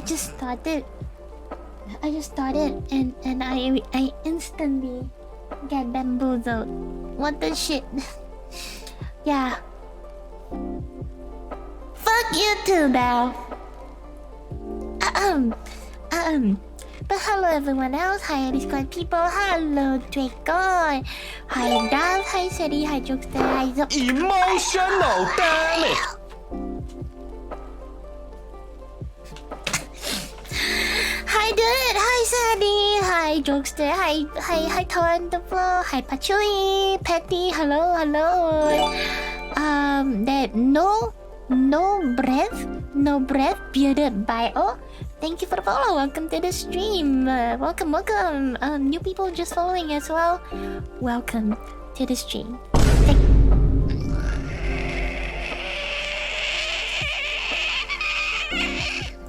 just started. And I instantly get bamboozled. What the shit? Yeah. Fuck you too now. But hello everyone else. Hi Discord people. Hello Draco. Hi Dove. Hi Seri. Hi Jokester. Hi Zop. Emotional damage. Hi Dude. Hi Sandy. Hi Jokester. Hi Torn the Floor. Hi Patchouli. Petty. Hello. That no breath bearded bio. Thank you for the follow. Welcome to the stream. Welcome. New people just following as well. Welcome to the stream.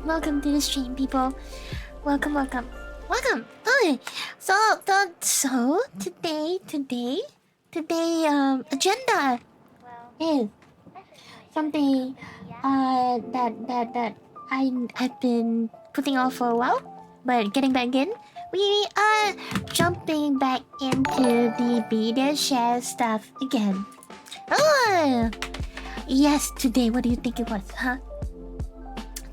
Welcome to the stream, people. Welcome. Okay. So today, agenda is something that I've been putting off for a while, but getting back in. We are jumping back into the beta share stuff again. Oh, yes, today. What do you think it was, huh?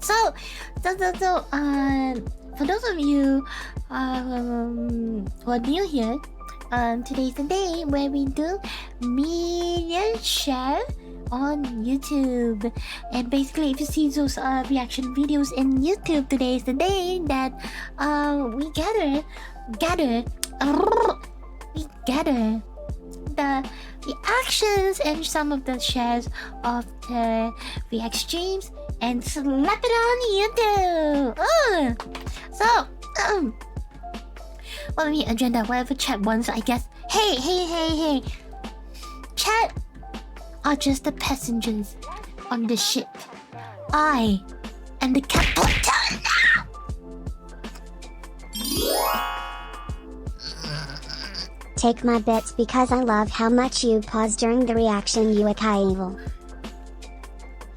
So, for those of you who are new here, today's the day where we do media share on YouTube. And basically, if you see those reaction videos in YouTube, today is the day that we gather the reactions and some of the shares of the react streams and slap it on YouTube. So well, the agenda, whatever chat wants, I guess. Hey, chat are just the passengers on the ship. I am the captain now. Take my bits because I love how much you pause during the reaction, you Akai evil.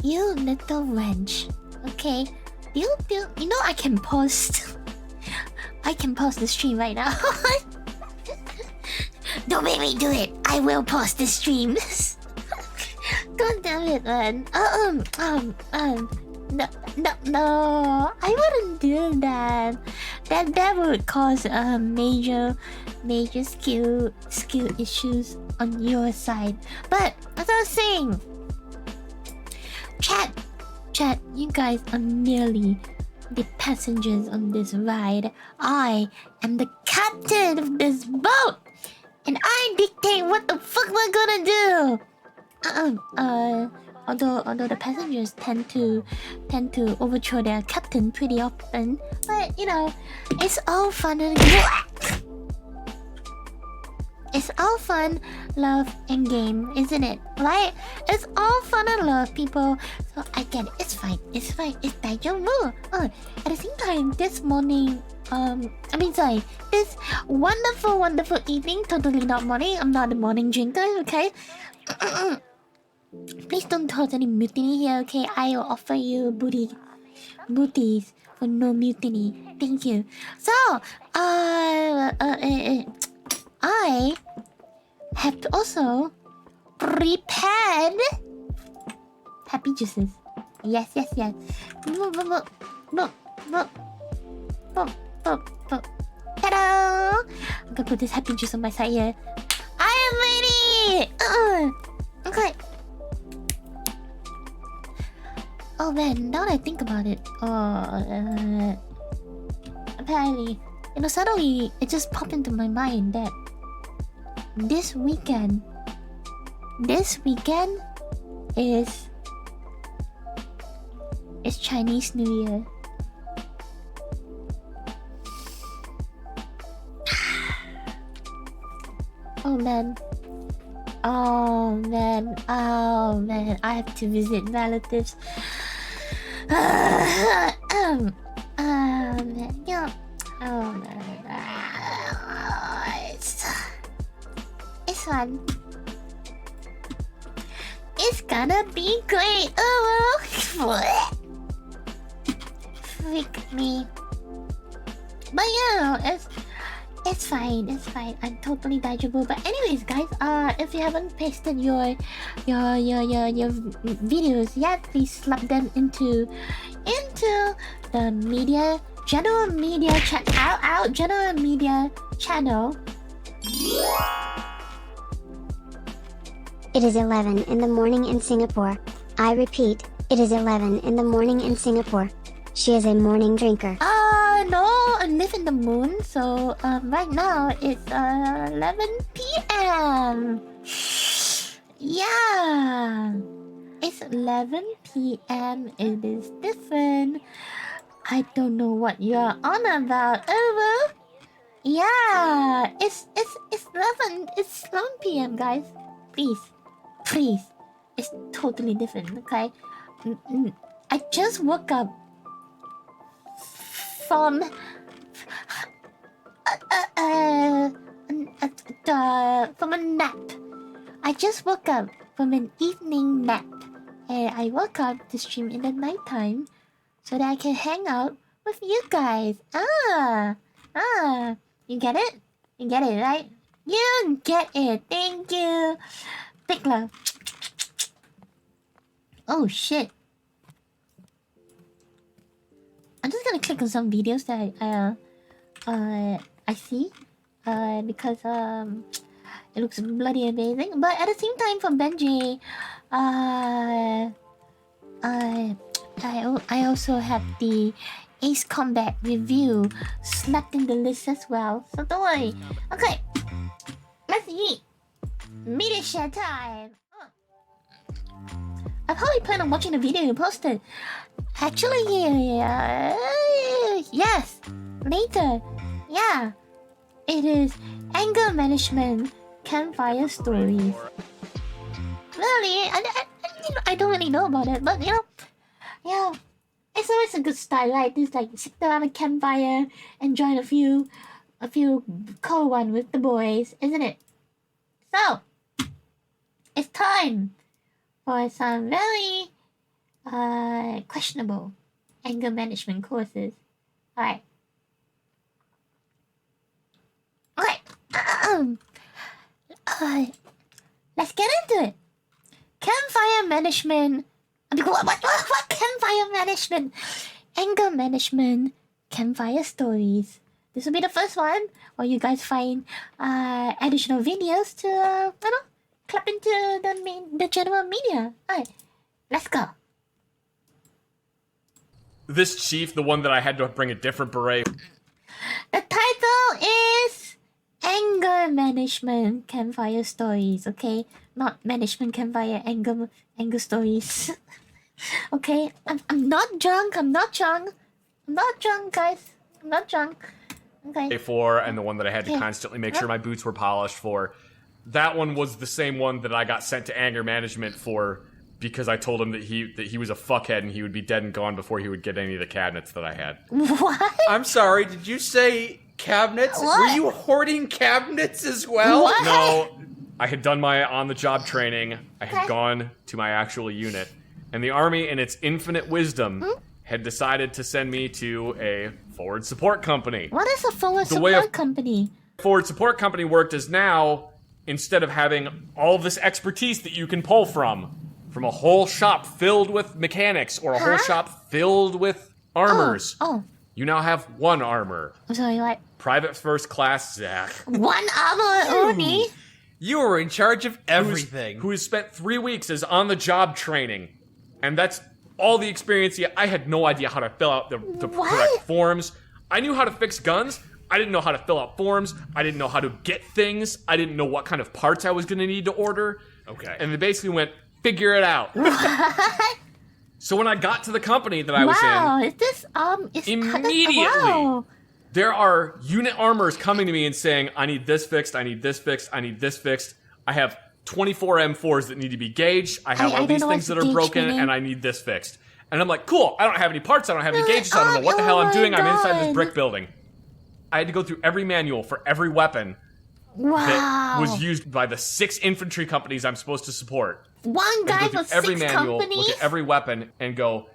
You little wench. Okay. You know I can pause. I can pause the stream right now. Don't make me do it. I will pause the stream. God damn it, man. No, I wouldn't do that. That would cause major skill issues on your side. But as I was saying, chat, you guys are merely the passengers on this ride. I am the captain of this boat, and I dictate what the fuck we're gonna do. Although the passengers tend to overthrow their captain pretty often, but you know, it's all fun and it's all fun, love, and game, isn't it? Right? It's all fun and love, people. So I get it. It's fine. It's daijoubu. At the same time, this morning, this wonderful evening. Totally not morning. I'm not a morning drinker. Okay. Please don't cause any mutiny here, okay? I will offer you booties for no mutiny. Thank you. So, I have also prepared happy juices. Yes. Ta-da! I'm gonna put this happy juice on my side here. I am ready! Okay. Oh man, now that I think about it, apparently, suddenly it just popped into my mind that this weekend is Chinese New Year. Oh man, I have to visit relatives. It's fun. It's gonna be great. freak me. But yeah, it's fine. It's fine. I'm totally dodgeable. But anyways, guys, if you haven't pasted your videos yet, please slap them into the general media channel. It is 11 in the morning in Singapore. I repeat, it is 11 in the morning in Singapore. She is a morning drinker. No, I live in the moon, so right now it's 11 p.m. Yeah, it's 11 p.m. It is different. I don't know what you're on about, over. Yeah, it's 11 p.m. guys. Please, it's totally different. Okay, I just woke up from a nap. I just woke up from an evening nap, and I woke up to stream in the nighttime so that I can hang out with you guys. You get it? You get it, right? You get it. Thank you. Big love. Oh shit. I'm just gonna click on some videos that I see, because it looks bloody amazing. But at the same time, from Benji, I also have the Ace Combat review slapped in the list as well. So don't worry. Okay, let's eat. Media share time. I probably plan on watching the video you posted. Actually, yes, later. Yeah, it is anger management campfire stories. Really, I don't really know about it, but yeah, it's always a good style, right? Just like sit around a campfire, enjoy a few cold one with the boys, isn't it? So it's time for some very questionable anger management courses. Alright. Okay. Let's get into it. Campfire management. What campfire management? Anger management. Campfire stories. This will be the first one, while you guys find additional videos to clap into the general media. Alright, let's go. This chief, the one that I had to bring a different beret. The title is Anger Management Campfire Stories, okay? Not Management Campfire Anger Stories. Okay? I'm not drunk, guys. I'm not drunk. Okay. For, and the one that I had to constantly make sure my boots were polished for. That one was the same one that I got sent to anger management for, because I told him that he was a fuckhead and he would be dead and gone before he would get any of the cabinets that I had. What? I'm sorry, did you say cabinets? What? Were you hoarding cabinets as well? What? No, I had done my on-the-job training. I had gone to my actual unit. And the Army, in its infinite wisdom, had decided to send me to a forward support company. What is a forward support company? Forward support company worked as now, instead of having all this expertise that you can pull from a whole shop filled with mechanics or a whole shop filled with armors. Oh. You now have one armor. I'm sorry, what? Private First Class Zach. One armor only? You were in charge of everything. Who has spent 3 weeks as on-the-job training. And that's all the experience. I had no idea how to fill out the correct forms. I knew how to fix guns. I didn't know how to fill out forms. I didn't know how to get things. I didn't know what kind of parts I was going to need to order. Okay. And they basically went, figure it out. What? So when I got to the company that I was is this, immediately, there are unit armors coming to me and saying, I need this fixed, I need this fixed, I need this fixed. I have 24 M4s that need to be gauged. I have all these things that are broken, and I need this fixed. And I'm like, cool, I don't have any parts, I don't have any gauges, I don't know what the hell I'm doing, I'm inside this brick building. I had to go through every manual for every weapon that was used by the 6 infantry companies I'm supposed to support. One guy for 6 companies? Look at every weapon, and go,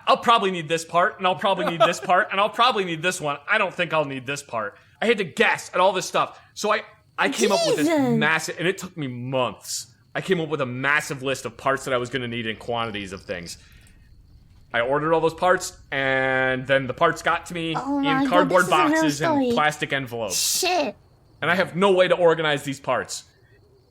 I'll probably need this part, and I'll probably need this part, and I'll probably need this one. I don't think I'll need this part. I had to guess at all this stuff. So I came up with this massive, and it took me months. I came up with a massive list of parts that I was going to need in quantities of things. I ordered all those parts, and then the parts got to me in cardboard boxes and plastic envelopes. Shit. And I have no way to organize these parts.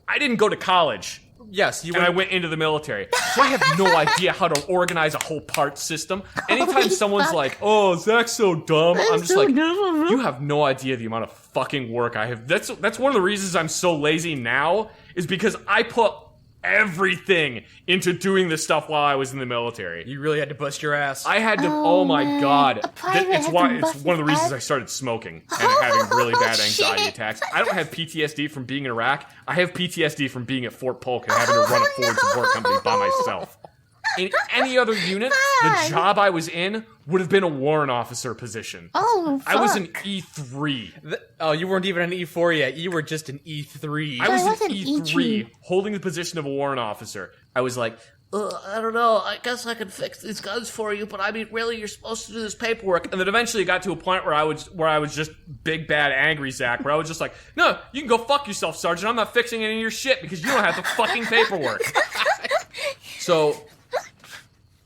I didn't go to college. Yes, I went into the military. So I have no idea how to organize a whole part system. Anytime someone's like, oh, Zach's so dumb, I'm just like, you have no idea the amount of fucking work I have. That's one of the reasons I'm so lazy now, is because I put everything into doing this stuff while I was in the military. You really had to bust your ass. I had to, oh my god. It's one of the reasons I started smoking and having really bad anxiety attacks. I don't have PTSD from being in Iraq. I have PTSD from being at Fort Polk and having to run a Ford support company by myself. In any other unit, the job I was in would have been a warrant officer position. Oh, fuck. I was an E3. You weren't even an E4 yet. You were just an E3. I was an E3, holding the position of a warrant officer. I was like, I don't know, I guess I can fix these guns for you, but I mean, really, you're supposed to do this paperwork. and then eventually it got to a point where I was just big, bad, angry Zach, where I was just like, no, you can go fuck yourself, Sergeant. I'm not fixing any of your shit because you don't have the fucking paperwork. So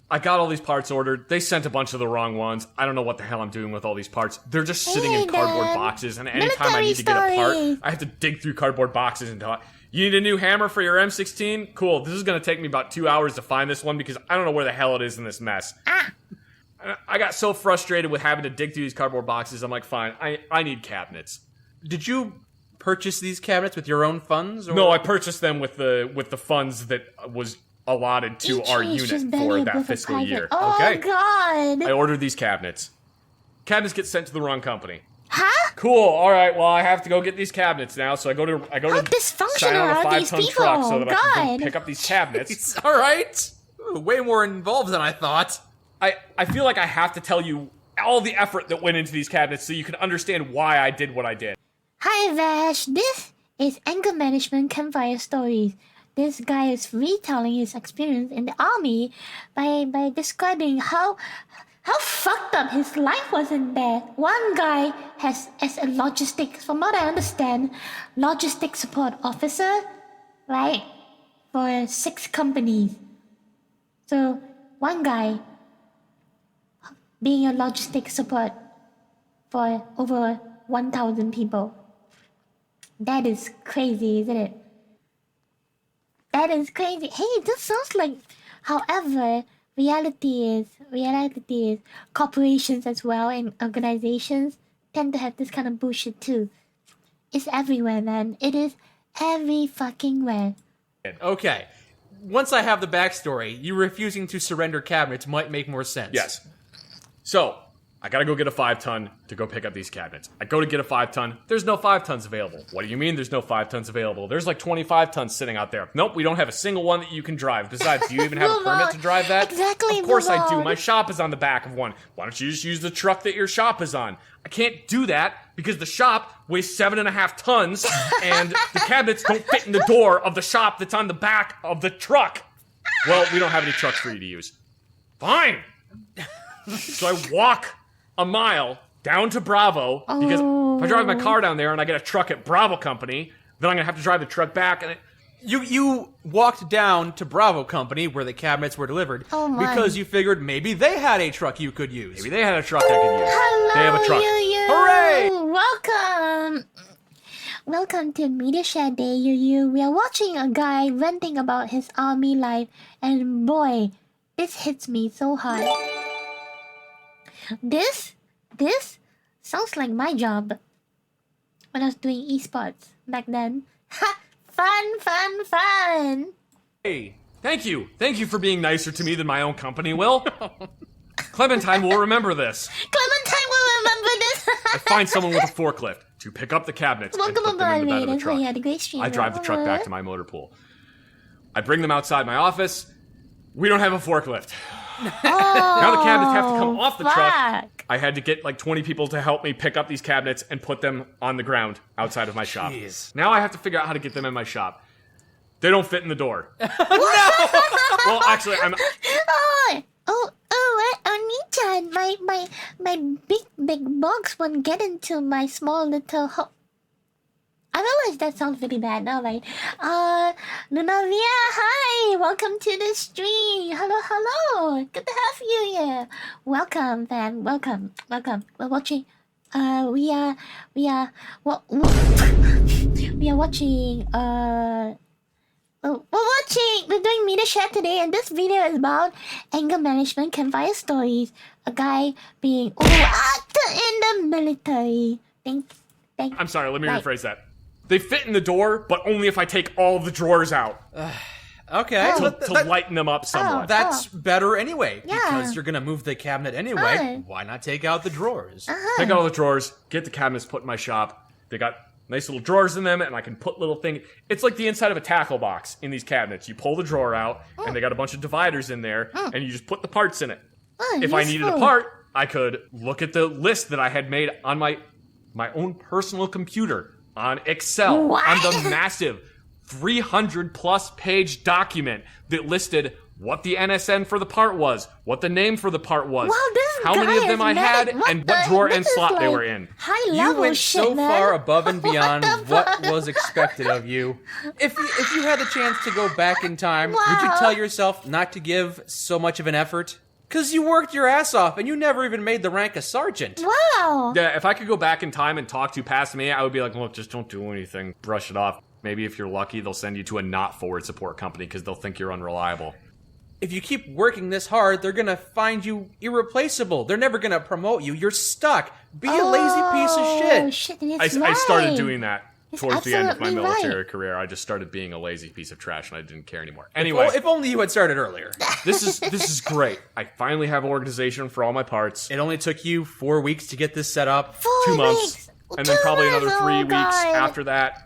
I got all these parts ordered. They sent a bunch of the wrong ones. I don't know what the hell I'm doing with all these parts. They're just sitting in cardboard boxes, and anytime I need to get a part, I have to dig through cardboard boxes until you need a new hammer for your M16? Cool. This is going to take me about 2 hours to find this one because I don't know where the hell it is in this mess. I got so frustrated with having to dig through these cardboard boxes. I'm like, fine, I need cabinets. Did you purchase these cabinets with your own funds? Or? No, I purchased them with the funds that was allotted to our unit for that fiscal year. Oh, okay. God. I ordered these cabinets. Cabinets get sent to the wrong company. Huh? Cool. All right. Well, I have to go get these cabinets now. So I go to dysfunctional sign on a are these 5-ton people? truck so that I can God. go pick up these cabinets. It's all right. Ooh, way more involved than I thought. I feel like I have to tell you all the effort that went into these cabinets so you can understand why I did what I did. Hi, Vash. This is Anger Management Campfire Stories. This guy is retelling his experience in the army by describing how fucked up his life was in there. One guy has, as a logistics, from what I understand, logistics support officer, right? For 6 companies. So, one guy being a logistics support for over 1,000 people. That is crazy, isn't it? That is crazy. Hey, this sounds like, however, reality is corporations as well and organizations tend to have this kind of bullshit too. It's everywhere, man. It is every fucking where. Okay. Once I have the backstory, you refusing to surrender cabinets might make more sense. Yes. So, I gotta go get a 5-ton to go pick up these cabinets. I go to get a 5-ton. There's no 5 tons available. What do you mean there's no 5 tons available? There's like 25 tons sitting out there. Nope, we don't have a single one that you can drive. Besides, do you even have a permit to drive that? Exactly. Of course I do. My shop is on the back of one. Why don't you just use the truck that your shop is on? I can't do that because the shop weighs 7.5 tons and the cabinets don't fit in the door of the shop that's on the back of the truck. Well, we don't have any trucks for you to use. Fine. So I walk a mile down to Bravo because if I drive my car down there and I get a truck at Bravo Company, then I'm gonna have to drive the truck back. And You walked down to Bravo Company where the cabinets were delivered because you figured maybe they had a truck you could use. maybe they had a truck I could use. Hello, They have a truck. Hooray! Welcome to Media Share Day, you. We are watching a guy ranting about his army life, and boy, this hits me so hard. This sounds like my job when I was doing esports back then. Ha! Fun! Hey, thank you for being nicer to me than my own company will. Clementine will remember this. Clementine will remember this. I find someone with a forklift to pick up the cabinets and Welcome put them in the bed aboard, of the truck. we had a great stream. I drive the truck back to my motor pool. I bring them outside my office. We don't have a forklift. Now the cabinets have to come off the truck. I had to get like 20 people to help me pick up these cabinets and put them on the ground outside of my shop. Now I have to figure out how to get them in my shop. They don't fit in the door. No! Well, actually, I'm... What? Oni-chan, my big box won't get into my small little hole. I realize that sounds really bad. Alright. Lunavia, hi! Welcome to the stream. Hello. Good to have you here. Welcome, fam. Welcome. We're watching. We are watching. We're doing media chat today, and this video is about anger management, campfire stories. A guy being in the military. I'm sorry. Let me rephrase that. They fit in the door, but only if I take all the drawers out. Okay. To lighten them up somewhat. That's better anyway, because you're going to move the cabinet anyway. Why not take out the drawers? Take out all the drawers, get the cabinets put in my shop. They got nice little drawers in them, and I can put little things. It's like the inside of a tackle box in these cabinets. You pull the drawer out, and they got a bunch of dividers in there, and you just put the parts in it. If I needed a part, I could look at the list that I had made on my own personal computer. On Excel, on the massive 300-plus page document that listed what the NSN for the part was, what the name for the part was, how many of them I had, and what drawer and slot they were in. You went so far above and beyond what was expected of you. If you had the chance to go back in time, would you tell yourself not to give so much of an effort? Because you worked your ass off, and you never even made the rank of sergeant. Wow. Yeah, if I could go back in time and talk to past me, I would be like, look, just don't do anything. Brush it off. Maybe if you're lucky, they'll send you to a not forward support company because they'll think you're unreliable. If you keep working this hard, they're going to find you irreplaceable. They're never going to promote you. You're stuck. Be a lazy piece of shit. I started doing that. Towards the end of my military career, I just started being a lazy piece of trash, and I didn't care anymore. Anyway, if only you had started earlier. This is great. I finally have organization for all my parts. It only took you 4 weeks to get this set up. 2 months, and then probably another 3 weeks after that.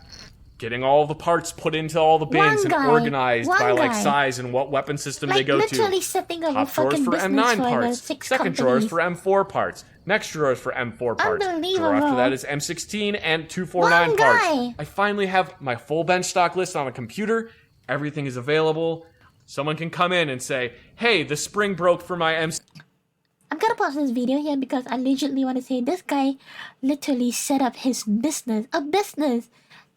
Getting all the parts put into all the bins and organized by like size and what weapon system they go to. Setting up Top drawers for M9 parts. Second drawers for M4 parts. Next drawers for M4 parts. Drawer after that is M16 and 249 parts. I finally have my full bench stock list on a computer. Everything is available. Someone can come in and say, hey, the spring broke for my M. I'm gonna pause this video here because I legitimately want to say this guy literally set up his business.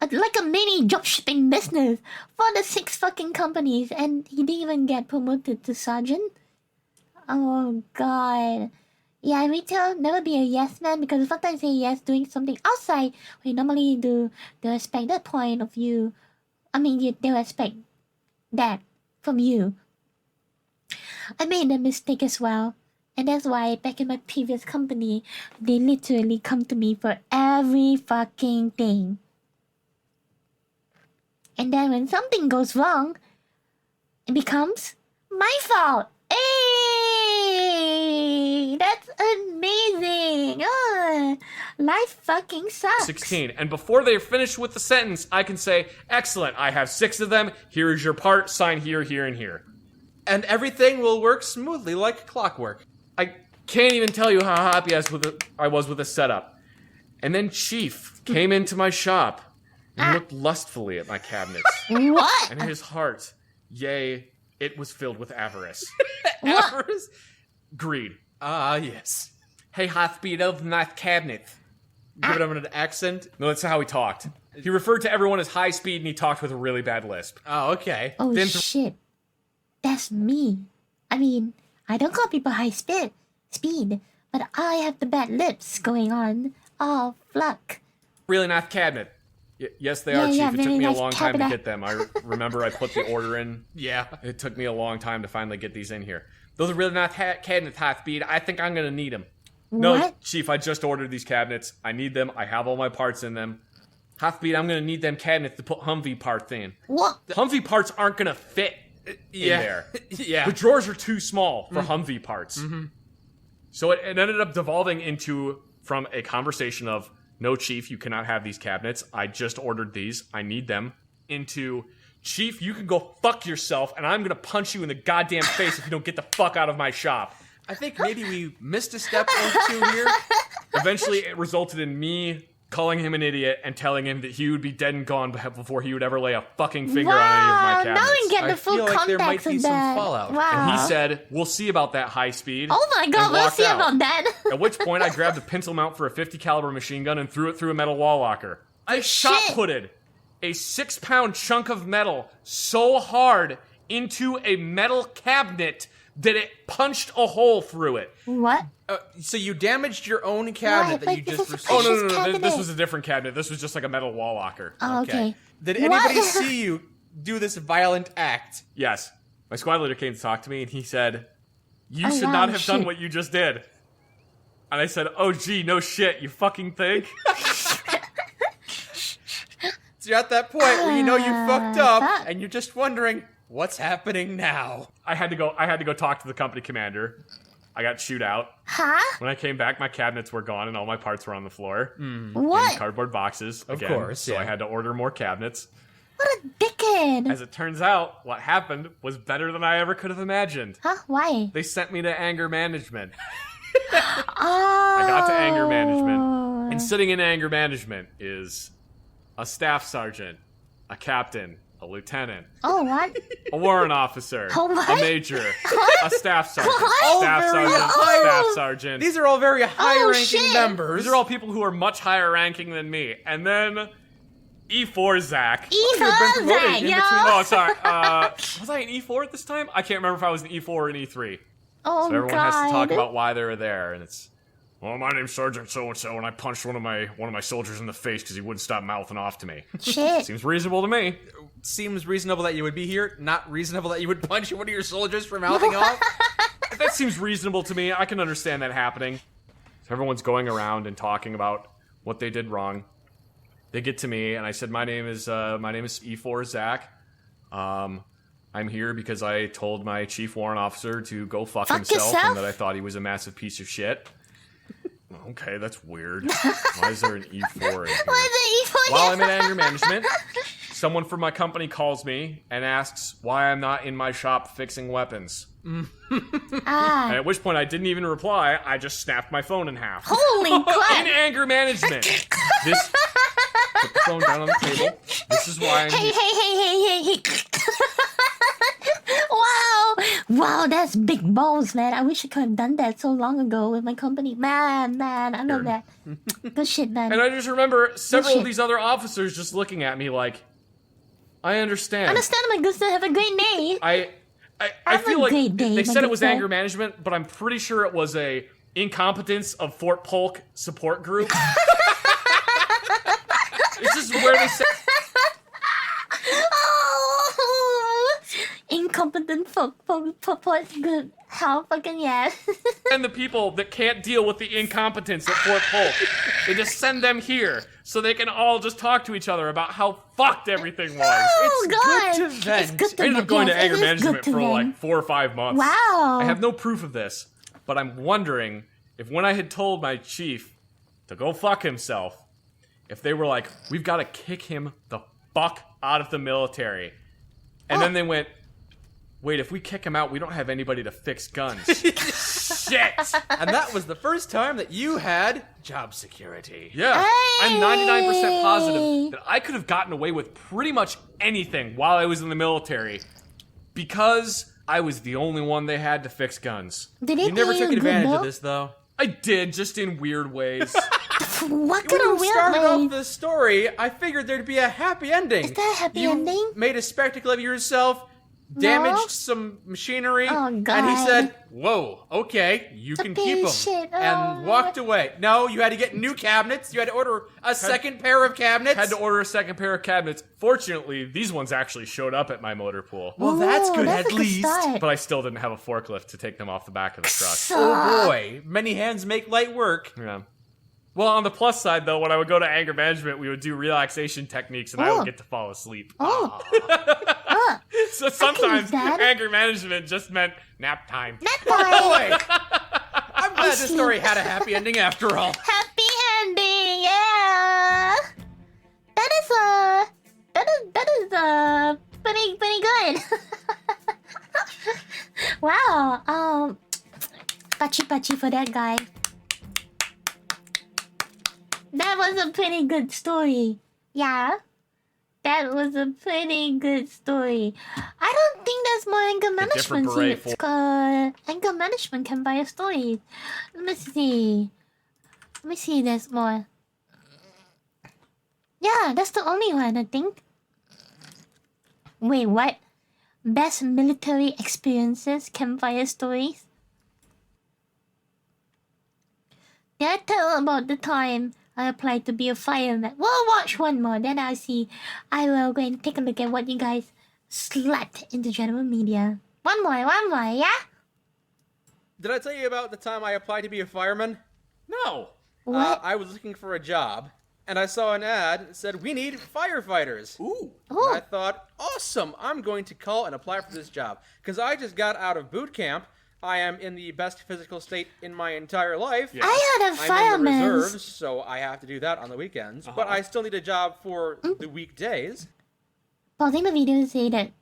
Like a mini dropshipping business for the 6 fucking companies, and he didn't even get promoted to sergeant. Oh god. Yeah, retail, never be a yes man, because sometimes say yes doing something outside we normally do. They respect that point of view. I mean, they respect that from you. I made a mistake as well, and that's why back in my previous company, they literally come to me for every fucking thing. And then when something goes wrong, it becomes my fault. Hey, that's amazing. Life fucking sucks. 16. And before they're finished with the sentence, I can say, excellent, I have 6 of them. Here is your part. Sign here, here, and here. And everything will work smoothly like clockwork. I can't even tell you how happy I was with the setup. And then Chief came into my shop and looked lustfully at my cabinets. What? And his heart, yea, it was filled with avarice. Avarice? Greed. Ah, yes. Hey, Hathbeat, open that cabinet. Give it an accent? No, that's how he talked. He referred to everyone as high speed, and he talked with a really bad lisp. Oh, okay. Oh, shit. That's me. I mean, I don't call people high speed, but I have the bad lips going on. Oh, fluck. Really nice cabinet. Yes, they are, Chief. Yeah, it took me nice a long time to cabinet. get them. I remember I put the order in. Yeah. It took me a long time to finally get these in here. Those are really nice cabinets, Hathbeat. I think I'm going to need them. No, What? Chief, I just ordered these cabinets. I need them. I have all my parts in them. Hathbeat, I'm going to need them cabinets to put Humvee parts in. What? Humvee parts aren't going to fit in there. Yeah. The drawers are too small for Humvee parts. Mm-hmm. So it ended up devolving from a conversation of, no, Chief, you cannot have these cabinets. I just ordered these. I need them. Into, Chief, you can go fuck yourself, and I'm going to punch you in the goddamn face if you don't get the fuck out of my shop. I think maybe we missed a step or two here. Eventually, it resulted in me calling him an idiot and telling him that he would be dead and gone before he would ever lay a fucking finger on any of my cabinets. Now we get the I full feel like there might context be of some that. fallout. Wow. And he said, we'll see about that high speed. "Oh my god, and we'll walked see out. about that." At which point I grabbed a pencil mount for a 50 caliber machine gun and threw it through a metal wall locker. I shot putted a 6-pound chunk of metal so hard into a metal cabinet that it punched a hole through it. What? So you damaged your own cabinet What? that you Like, just this is Oh, received. no. cabinet. This was a different cabinet. This was just like a metal wall locker. Oh, okay. Did What? anybody see you do this violent act? Yes. My squad leader came to talk to me and he said, you Oh, should wow, not have done shit. what you just did. And I said, oh, gee, no shit, you fucking think? So you're at that point where you know you fucked up, fuck. and you're just wondering, what's happening now? I had to go talk to the company commander. I got chewed out. Huh? When I came back, my cabinets were gone and all my parts were on the floor. In What? cardboard boxes. Of again, course, So yeah. I had to order more cabinets. What a dickhead. As it turns out, what happened was better than I ever could have imagined. Huh? Why? They sent me to anger management. Oh. I got to anger management. And sitting in anger management is a staff sergeant, a captain, a lieutenant, Oh, what? a warrant officer, Oh, what? a major, a staff sergeant, What? staff very sergeant, high- staff sergeant. These are all very high-ranking shit. members. These are all people who are much higher ranking than me. And then E4 Zach. you've been promoted Zach, in yo. between- Oh, sorry. Was I an E4 at this time? I can't remember if I was an E4 or an E3. Oh, So everyone God. has to talk about why they were there, and it's, well, my name's Sergeant so-and-so, and I punched one of my soldiers in the face because he wouldn't stop mouthing off to me. Shit. Seems reasonable to me. Seems reasonable that you would be here, not reasonable that you would punch one of your soldiers for mouthing off. If that seems reasonable to me, I can understand that happening. So everyone's going around and talking about what they did wrong. They get to me, and I said, my name is E4 Zach. I'm here because I told my chief warrant officer to go fuck himself, yourself? and that I thought he was a massive piece of shit. Okay, that's weird. Why is there an E4 in here? Why is it evil? While I'm in anger management, someone from my company calls me and asks why I'm not in my shop fixing weapons. Ah. And at which point I didn't even reply, I just snapped my phone in half. Holy In crap. anger management. This put the phone down on the table. This is why I'm Hey, here. hey. Wow. Wow, that's big balls, man. I wish I could have done that so long ago with my company. Man, I love that. Good shit, man. And I just remember several Bullshit. of these other officers just looking at me like, I understand. Understand, my good sir. Have a great day. I Have a feel like great day, they my said it good was sir. anger management, but I'm pretty sure it was a incompetence of Fort Polk support group. This is where they said Oh, incompetent fuck, good. How fucking yeah. and the people that can't deal with the incompetence at Fort Polk. They just send them here so they can all just talk to each other about how fucked everything was. Oh god, good to vent. it's good to I ended up going yes, to anger it is management good to for vent. like 4 or 5 months. Wow. I have no proof of this, but I'm wondering if when I had told my chief to go fuck himself, if they were like, we've got to kick him the fuck out of the military. And then they went, wait, if we kick him out, we don't have anybody to fix guns. Shit! And that was the first time that you had job security. Yeah, I'm 99% positive Hey. that I could have gotten away with pretty much anything while I was in the military because I was the only one they had to fix guns. Did You it never pay took you advantage good, of this, though. I did, just in weird ways. though? What When kind you of weird started way? off the story, I figured there'd be a happy ending. Is there a happy you ending? made a spectacle of yourself, damaged some machinery, Oh, and he God. said, "Whoa, okay, you can keep them," shit. and Oh. walked away. No, you had to get new cabinets. You had to order a second pair of cabinets. Had to order a second pair of cabinets. Fortunately, these ones actually showed up at my motor pool. Well, that's Ooh, good that's at a good least. start. But I still didn't have a forklift to take them off the back of the truck. Oh boy, many hands make light work. Yeah. Well, on the plus side, though, when I would go to anger management, we would do relaxation techniques, and I Oh. would get to fall asleep. Oh. So sometimes that. anger management just meant nap time. That boy. Boy, I'm glad this story had a happy ending after all. Happy ending, yeah. That is pretty good. Wow. Pachi for that guy. That was was a pretty good story. Yeah. That was a pretty good story. I don't think there's more anger different management beret units called anger management campfire stories. Let me see. Let me see, there's more. Yeah, that's the only one, I think. Wait, what? Best military experiences campfire stories? Did I tell about the time I applied to be a fireman? We'll watch one more, then I'll see. I will go and take a look at what you guys slapped in the general media. One more, yeah? Did I tell you about the time I applied to be a fireman? No. What? I was looking for a job, and I saw an ad that said, "We need firefighters." Ooh. And I thought, awesome, I'm going to call and apply for this job. Because I just got out of boot camp. I am in the best physical state in my entire life. Yeah. I had a I'm in the fireman's. reserves, so I have to do that on the weekends. But I still need a job for the weekdays. Pausing the video to say that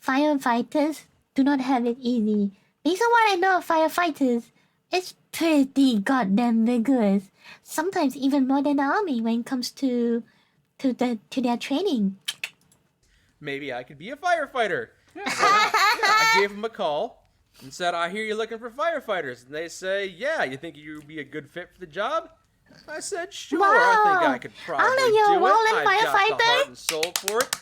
firefighters do not have it easy. Based on what I know of firefighters, it's pretty goddamn vigorous. Sometimes even more than the army when it comes to their training. Maybe I could be a firefighter. I gave them a call and said, "I hear you're looking for firefighters." And they say, "Yeah, you think you'd be a good fit for the job?" I said, "Sure, I think I could probably Alan, you're a do it. Roland I've got the firefighter?" heart and soul for it."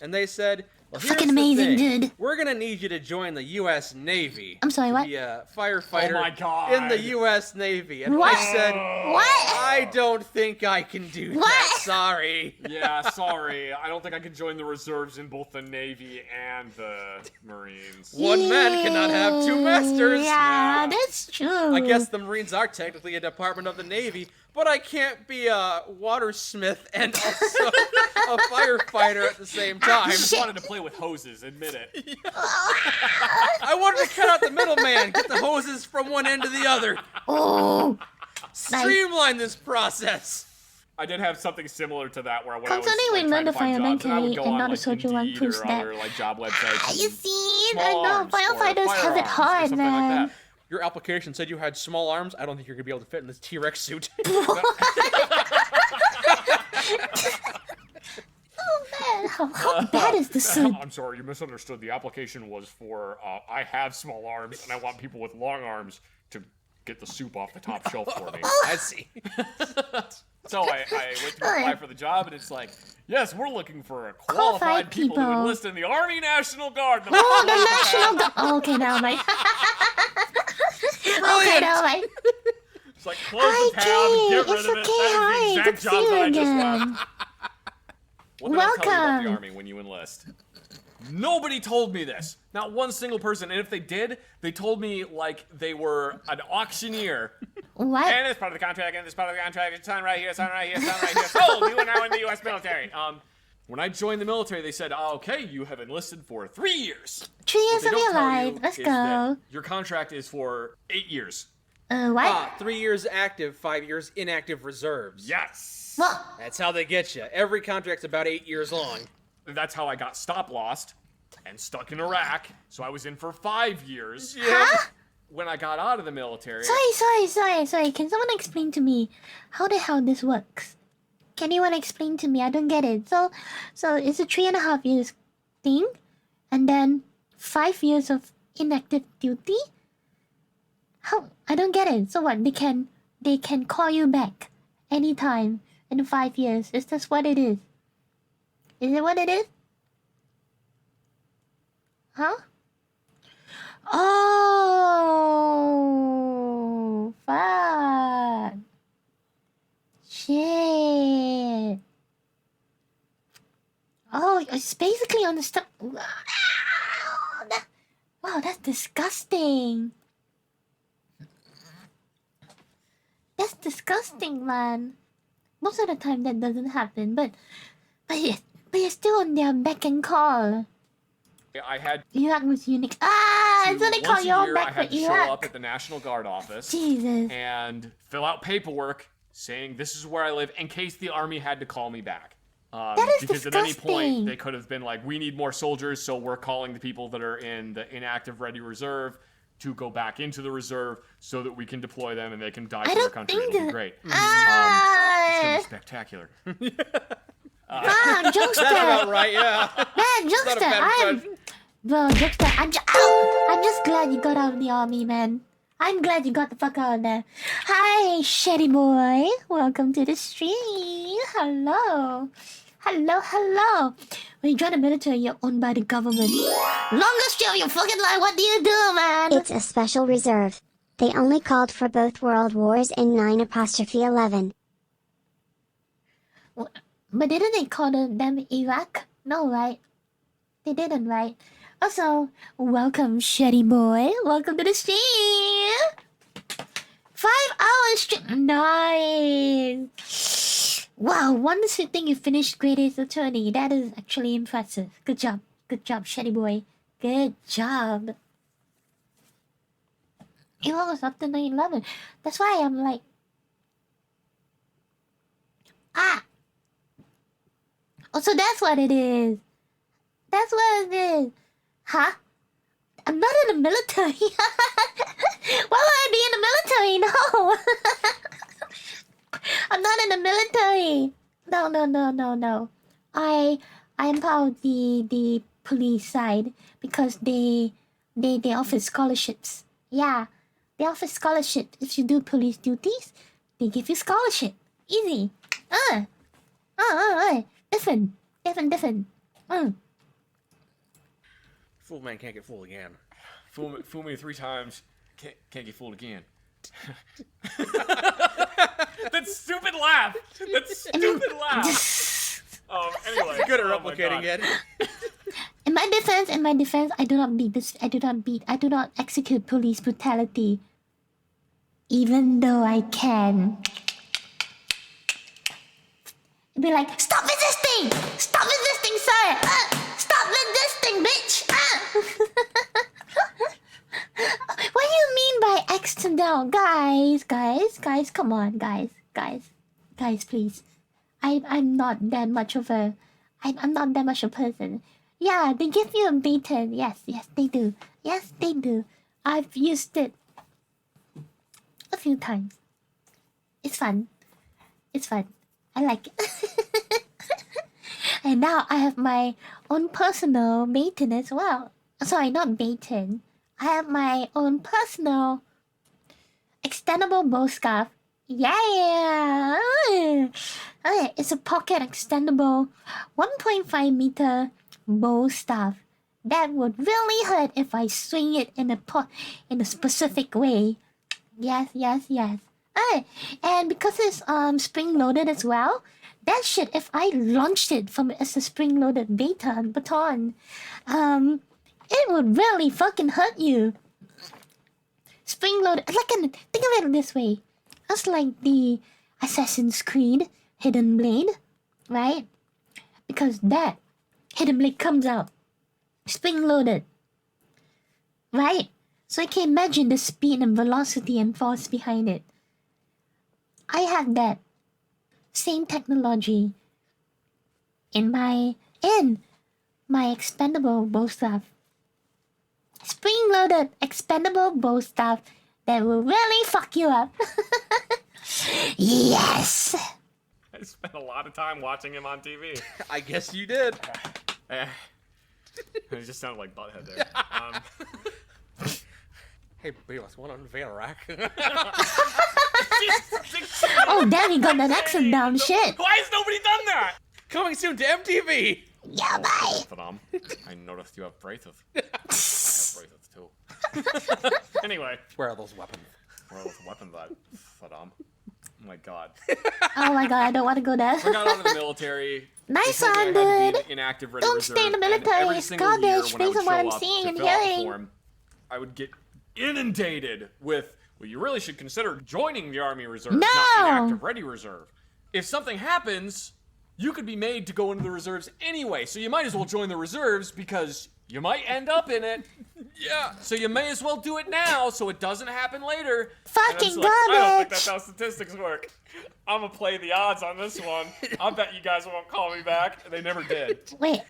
And they said, "Well, here's Fucking the amazing, thing. dude. We're gonna need you to join the U.S. Navy. I'm sorry, to what? Be a firefighter Oh my God. in the U.S. Navy." And What? I said, What? "I don't think I can do What? that. Sorry." Yeah, sorry. I don't think I can join the reserves in both the Navy and the Marines. One man cannot have two masters. Yeah, that's true. I guess the Marines are technically a department of the Navy, but I can't be a watersmith and also a firefighter at the same time. I just wanted to play with hoses, admit it. I wanted to cut out the middleman, get the hoses from one end to the other. Oh, Streamline this process. I did have something similar to that where when I was Concerning like, with trying to find non-fireman jobs, and I would go and on not a like soldier one Indeed proves or that. other like job websites. You and see, I small know arms or firefighters have it firearms or hard, something man. like that. Your application said you had small arms. I don't think you're going to be able to fit in this T-Rex suit. Oh man, how bad is the suit? I'm sorry, you misunderstood. The application was for I have small arms and I want people with long arms to get the soup off the top shelf for me. I see. So I went to apply for the job, and it's like, yes, we're looking for Qualified qualified people to people. enlist in the Army National Guard. Oh, the National Guard. Oh, okay, now mind. Okay, now mind. It's like, close the tab, get It's rid of it. okay, That is hi. the Good exact to job see that you I just left. again. What did I tell you about Welcome. the Army when you enlist? Nobody told me this. Not one single person. And if they did, they told me like they were an auctioneer. What? And it's part of the contract, and it's part of the contract. It's sign right here, sign right here, sign right here. Sold! You are now in the U.S. military. When I joined the military, they said, okay, you have enlisted for 3 years. 3 years What of they your don't tell life. you Let's is go. that your contract is for 8 years. What? 3 years active, 5 years inactive reserves. Yes. Well, That's how they get you. Every contract's about 8 years long. That's how I got stop lost and stuck in Iraq. So I was in for 5 years. huh? When I got out of the military, Sorry. Can someone explain to me how the hell this works? Can anyone explain to me? I don't get it. So it's a 3.5 years thing, and then 5 years of inactive duty. How? I don't get it. So what? They can call you back anytime in 5 years. Is this what it is? Is it what it is? Huh? Oh, fuck. Shit. Oh, it's basically on the stuff. Wow, that's disgusting. That's disgusting, man. Most of the time that doesn't happen, but you're still on their beck and call. I had Iraq was unique. to, So they call once a you all year, I back had for to show Iraq. up at the National Guard office Jesus. and fill out paperwork saying this is where I live in case the Army had to call me back. That is because at any disgusting. point they could have been like, we need more soldiers, so we're calling the people that are in the inactive ready reserve to go back into the reserve so that we can deploy them and they can die for their don't country. think It'll be that- great. gonna be spectacular. Ah, Jokester. That's about right, yeah. Man, Jokester, Jokester, I'm just glad you got out of the army, man. I'm glad you got the fuck out of there. Hi, Shetty boy. Welcome to the stream. Hello. When you join the military, you're owned by the government. Longest year of your fucking life, what do you do, man? It's a special reserve. They only called for both world wars in 9'11. But didn't they call them Iraq? No, right? They didn't, right? Also, welcome, Shetty boy. Welcome to the stream. 5 hours stream. Nice. Wow, one sitting you finished Great Ace Attorney. That is actually impressive. Good job, Shetty boy. Good job. It was up to 9/11. That's why I'm like, oh, so that's what it is. That's what it is. Huh? I'm not in the military. Why would I be in the military? No. I'm not in the military. No. I am part of the police side because they offer scholarships. Yeah, they offer scholarships. If you do police duties, they give you scholarship. Easy. Different. Fool man can't get fooled again. Fool me 3 times. Can't get fooled again. That stupid laugh. Anyway. Good at replicating it. In my defense, I do not execute police brutality. Even though I can. Be like, stop resisting, sir! Stop resisting, bitch! What do you mean by X to down? Guys, come on, guys, please. I'm not that much of a person. Yeah, they give you a beta. Yes, they do. I've used it a few times. It's fun. I like it. And now I have my own personal baton as well. Sorry, not baton. I have my own personal extendable bow scarf. Yeah! Okay, it's a pocket extendable 1.5 meter bow staff. That would really hurt if I swing it in a specific way. Yes. Okay, and because it's spring loaded as well, that shit, if I launched it from as a spring loaded baton, it would really fucking hurt you. Spring loaded, think of it this way. That's like the Assassin's Creed Hidden Blade, right? Because that Hidden Blade comes out spring loaded, right? So I can imagine the speed and velocity and force behind it. I have that same technology in my expendable bow staff. Spring-loaded expendable bow staff that will really fuck you up. Yes! I spent a lot of time watching him on TV. I guess you did. It just sounded like Butthead there. Hey, babe, let's want to unveil rack. Oh, damn, he got that accent down, shit. Why has nobody done that? Coming soon to MTV. Yeah, bye. Saddam, I noticed you have braces. I have braces too. Anyway. Where are those weapons? Where are those weapons at, Saddam? Oh my god. Oh my god, I don't want to go there. I got out of the military. Nice They told me I on, had to be dude. an inactive ready Don't reserve, stay in the and military. every It's single year garbage when I would based on what show I'm up seeing to and fill out the hearing. form, I would get inundated with, well, you really should consider joining the Army Reserve, No! not inactive ready reserve. If something happens, you could be made to go into the reserves anyway, so you might as well join the reserves because you might end up in it. Yeah, so you may as well do it now so it doesn't happen later. Fucking And I'm just like, I don't think garbage. that's how statistics work. I'm gonna play the odds on this one. I bet you guys won't call me back. They never did. Wait,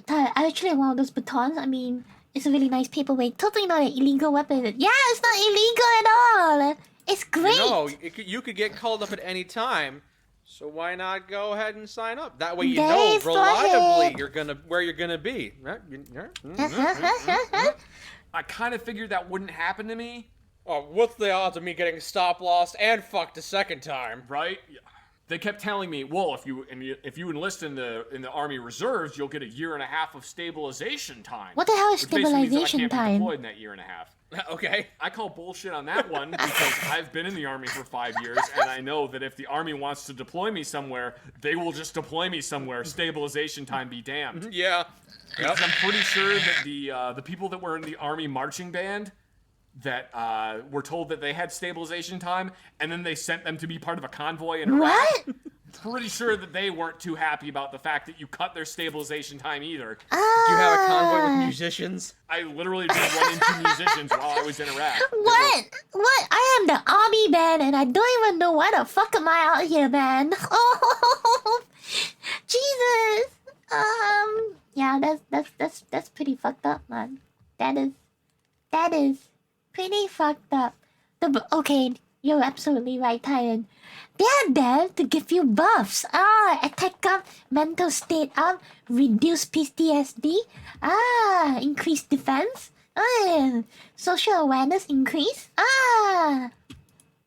I actually want those batons. I mean, it's a really nice paperweight. Totally not an illegal weapon. Yeah, it's not illegal at all. It's great. No, you could get called up at any time. So why not go ahead and sign up? That way you Go know for reliably it. where you're gonna be. I kind of figured that wouldn't happen to me, Oh, what's the odds of me getting stop lost and fucked a second time? right? Yeah. They kept telling me, well, if you enlist in the Army Reserves, you'll get a year and a half of stabilization time. What the hell is Which basically means that I stabilization can't be time? deployed in that year and a half. Okay. I call bullshit on that one because I've been in the Army for 5 years, and I know that if the Army wants to deploy me somewhere, they will just deploy me somewhere. Stabilization time be damned. Yeah. Because I'm pretty sure that the people that were in the Army marching band that were told that they had stabilization time, and then they sent them to be part of a convoy in Iraq. What? Pretty sure that they weren't too happy about the fact that you cut their stabilization time either. Do you have a convoy with musicians? I literally just run into musicians while I was in Iraq. What? What? I am the army man, and I don't even know why the fuck am I out here, man. Oh, Jesus. Yeah, that's pretty fucked up, man. That is pretty fucked up. Okay, you're absolutely right, Tyron. They are there to give you buffs. Attack up, mental state up, reduce PTSD. Increase defense. Social awareness increase.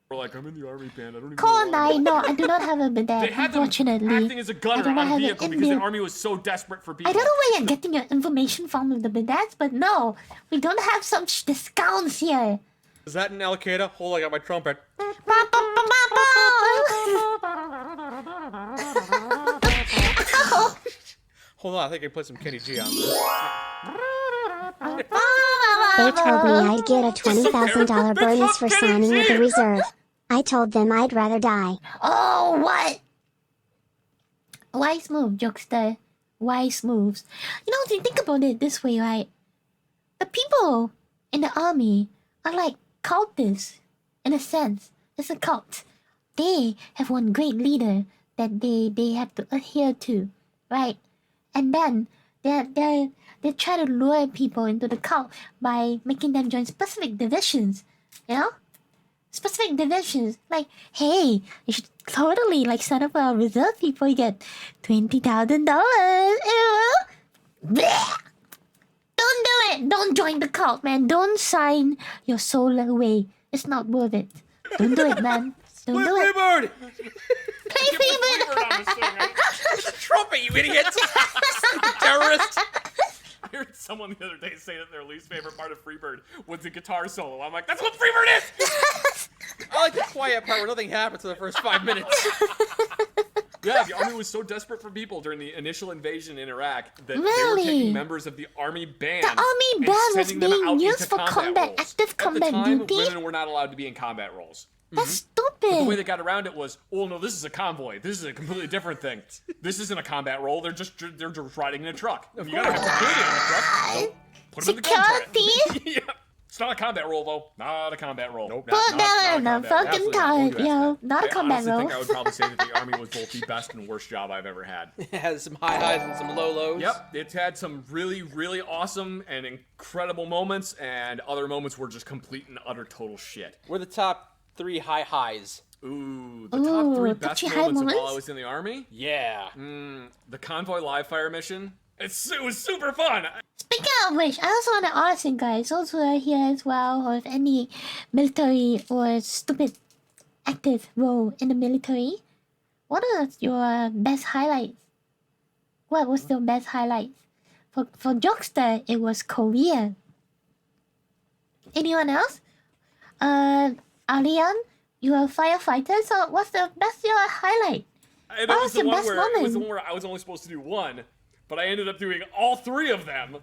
We're like, I'm in the Army band. I don't even Call know why. 9. No, I do not have a bidet, They had them unfortunately. acting as a I gunner do not on have a it vehicle in because the there. Army was so desperate for people. I don't know where you're getting your information from with the bidets, but no, we don't have such discounts here. Is that an Al-Qaeda? Hold on, I got my trumpet. Hold on, I think I put some Kenny G on this. They told me I'd get a $20,000 bonus for signing with the reserve. I told them I'd rather die. Oh, what? Wise move, jokester. Wise moves. You know, if you think about it this way, right? The people in the army are like cultists, in a sense. It's a cult. They have one great leader that they have to adhere to, right? And then they try to lure people into the cult by making them join specific divisions, you know? Specific divisions, like, hey, you should totally like sign up for our reserve people. You get $20,000. Don't do it. Don't join the cult, man. Don't sign your soul away. It's not worth it. Don't do it, man. Don't do it. Freebird! Play Freebird. on this thing, right? It's a trumpet, you idiot! Terrorist! I heard someone the other day say that their least favorite part of Freebird was the guitar solo. I'm like, that's what Freebird is! I like the quiet part where nothing happens for the first 5 minutes. Yeah, the Army was so desperate for people during the initial invasion in Iraq that they were Really? taking members of the Army band. The army and band was sending them being out used into for combat, roles. active combat At the time, duty? women were not allowed to be in combat roles. That's The way stupid. they got around it was, oh no, this is a convoy. This is a completely different thing. This isn't a combat role. They're just riding in a truck. You gotta have security in a truck. So put them in the gun turret. Security? Yeah. It's not a combat role though. Not a combat role. Nope. Put that in a fucking Absolutely not. time, Don't you ask yo. that. Not a combat I honestly role. think I would probably say that the Army was both the best and worst job I've ever had. It has some high highs and some low lows. Yep, it's had some really, really awesome and incredible moments, and other moments were just complete and utter total shit. We're the top 3 high highs. Ooh, the top 3 Ooh, best touchy high moments of while moments? I was in the Army? Yeah. The convoy live fire mission. It was super fun. Speaking of which, I also want to ask you guys, those who are here as well, or if any military or stupid active role in the military, what are your best highlights? What was your best highlights? For Jokester, it was Korea. Anyone else? Alian, you are a firefighter, so what's the best your highlight? And What it was was the your one best where it was the moment? one where I was only supposed to do one, but I ended up doing all 3 of them.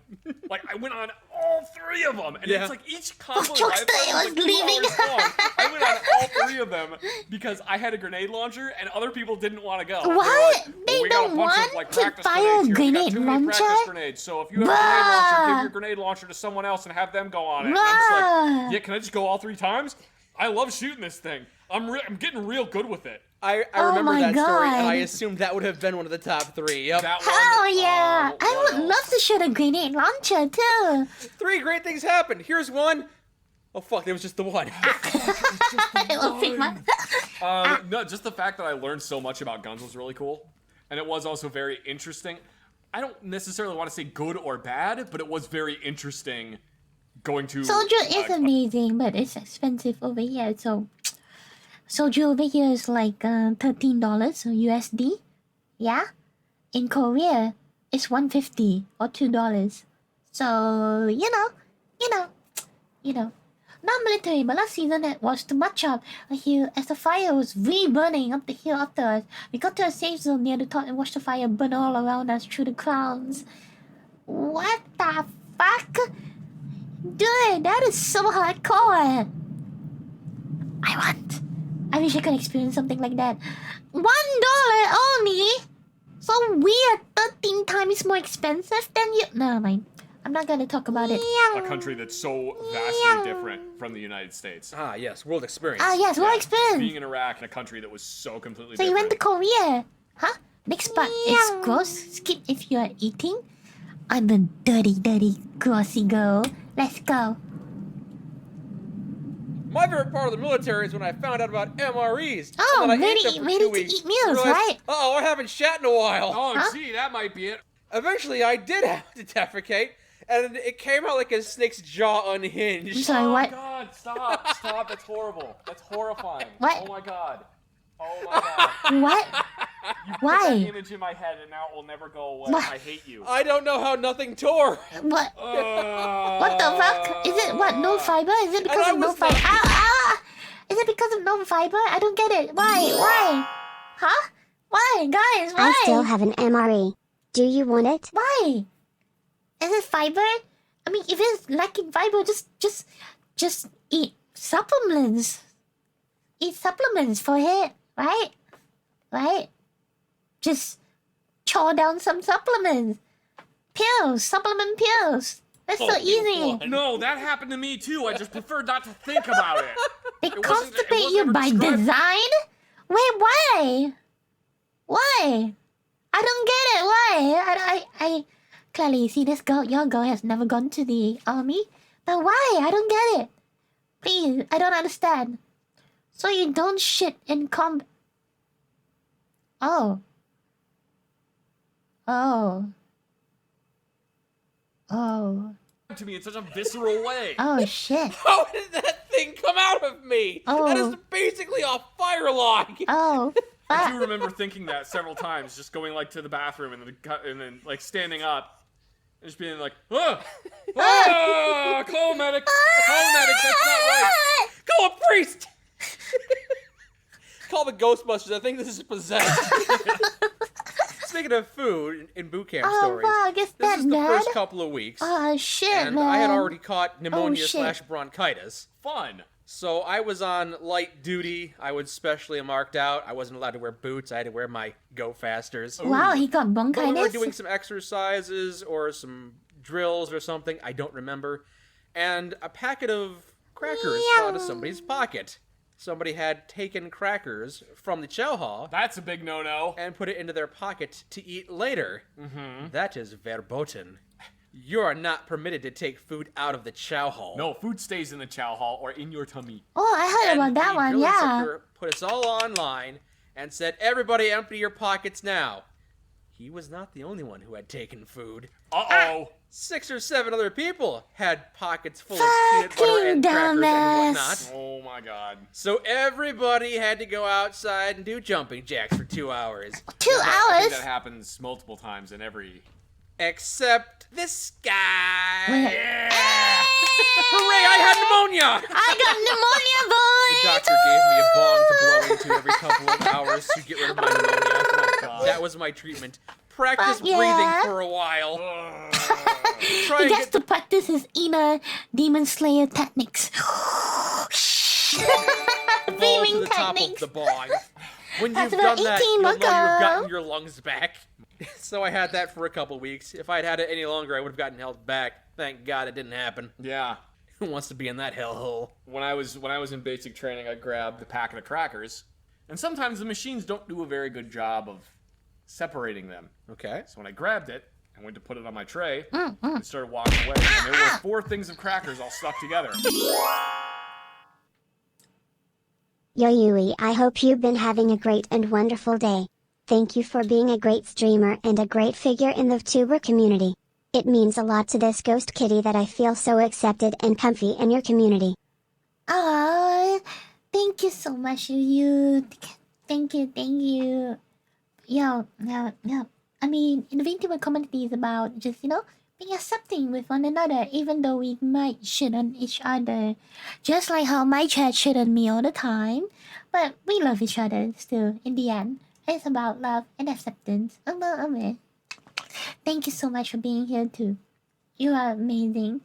Like I went on all 3 of them, and Yeah. it's like each convoy Jokester live fire was was like 2 leaving. hours long. I went on all 3 of them because I had a grenade launcher, and other people didn't want to go. They were What? like, They we got a don't bunch want of, like, to practice fire a grenades here. We got grenade too many practice launcher? grenades. So if you have a grenade launcher, give Bruh. your grenade launcher to someone else and have them go on it. And I'm just like, Bruh. yeah, can I just go all 3 times? I love shooting this thing. I'm getting real good with it. I Oh remember my that story, and God. I assumed that would have been one of the top 3. Yep. That one. Hell yeah! I what would else? love to shoot a grenade launcher too. 3 great things happened. Here's one. Oh fuck, that was just the one. It'll pick my- No, just the fact that I learned so much about guns was really cool. And it was also very interesting. I don't necessarily want to say good or bad, but it was very interesting going to... Soju is amazing, but it's expensive over here, so... Soju over here is like $13 USD. Yeah? In Korea, it's $1.50 or $2. So, you know. Not military, but last season it was too much up a hill as the fire was re-burning up the hill after us. We got to a safe zone near the top and watched the fire burn all around us through the clouds. What the fuck? Dude, that is so hardcore. I wish I could experience something like that. $1 only? So weird, 13 times more expensive than you. Never mind. I'm not gonna talk about it. A country that's so vastly different from the United States. Ah, yes, world experience. Ah, yes, world experience. Being in Iraq, in a country that was so completely So different. you went to Korea, huh? Next part is gross. Skip if you are eating. I'm a dirty, grossy girl. Let's go. My favorite part of the military is when I found out about MREs. Oh, and then I ready- ate them for ready 2 to weeks, eat meals, realized, right? Uh-oh, I haven't shat in a while. Oh, Huh? gee, that might be it. Eventually, I did have to defecate, and it came out like a snake's jaw unhinged. I'm sorry, Oh what? my god, stop, that's horrible. That's horrifying. What? Oh my god. Oh my god. What? You put Why? that image in my head and now it will never go away. What? I hate you. I don't know how nothing tore. What? What the fuck? Is it what? No fiber? Is it because I of no was fiber? not- Ah! Is it because of no fiber? I don't get it. Why? Huh? Why, guys? Why? I still have an MRE. Do you want it? Why? Is it fiber? I mean, if it's lacking fiber, just eat supplements. Eat supplements for it, right? Right? Just chaw down some supplements. Pills, supplement pills. That's so easy. No, that happened to me too. I just preferred not to think about it. They It wasn't- constipate it wasn't you ever by described- design? Wait, why? Why? I don't get it. Why? I clearly see this girl. Your girl has never gone to the army. But why? I don't get it. Please, I don't understand. So you don't shit in combat. Oh. Oh. Oh. To me in such a visceral way. Oh shit. How did that thing come out of me? Oh. That is basically a fire log. Oh. I Fuck. do remember thinking that several times, just going like to the bathroom and then like standing up and just being like, call a medic, that's not right. Call a priest. Call the Ghostbusters. I think this is possessed. Speaking of food in boot camp Oh stories, fuck, is this that is the bad? first couple of weeks, Oh shit, and man. I had already caught pneumonia shit. / bronchitis. Fun. So I was on light duty. I was specially marked out. I wasn't allowed to wear boots. I had to wear my Go Fasters. Wow, he got But we were bronchitis. doing some exercises or some drills or something. I don't remember. And a packet of crackers fell out of somebody's pocket. Somebody had taken crackers from the chow hall That's a big no-no. and put it into their pocket to eat later. Mm-hmm. That is verboten. You are not permitted to take food out of the chow hall. No, food stays in the chow hall or in your tummy. Oh, I heard And about that the one. drill Yeah. instructor put us all online and said, "Everybody empty your pockets now." He was not the only one who had taken food. Uh-oh. 6 or 7 other people had pockets full of peanut butter and Fucking crackers and dumbass. whatnot. Oh my god. So everybody had to go outside and do jumping jacks for 2 hours. 2 I think that hours. happens multiple times in every... Except this guy. Wait. Yeah! Hooray, I had pneumonia! I got pneumonia, The boy. doctor gave me a bong to blow into every couple of hours to get rid of my pneumonia. Oh, God. That was my treatment. Practice Fuck yeah. breathing for a while. Try He and gets get to practice his inner demon slayer techniques. the ball to Breathing the top of techniques. the bong. When That's you've about done that, 18, you'll know you've Marco. gotten your lungs back. So I had that for a couple weeks. If I'd had it any longer, I would have gotten held back. Thank God it didn't happen. Yeah. Who wants to be in that hellhole? When I was in basic training, I grabbed a packet of crackers, and sometimes the machines don't do a very good job of separating them. Okay. So when I grabbed it, I went to put it on my tray and started walking away, and there were 4 things of crackers all stuck together. Yo Yui, I hope you've been having a great and wonderful day. Thank you for being a great streamer and a great figure in the VTuber community. It means a lot to this ghost kitty that I feel so accepted and comfy in your community. Oh, thank you so much, you. Thank you. Yo. I mean, in the VTuber community is about just, being accepting with one another, even though we might shit on each other. Just like how my chat shit on me all the time. But we love each other still, in the end. It's about love and acceptance. Thank you so much for being here too. You are amazing.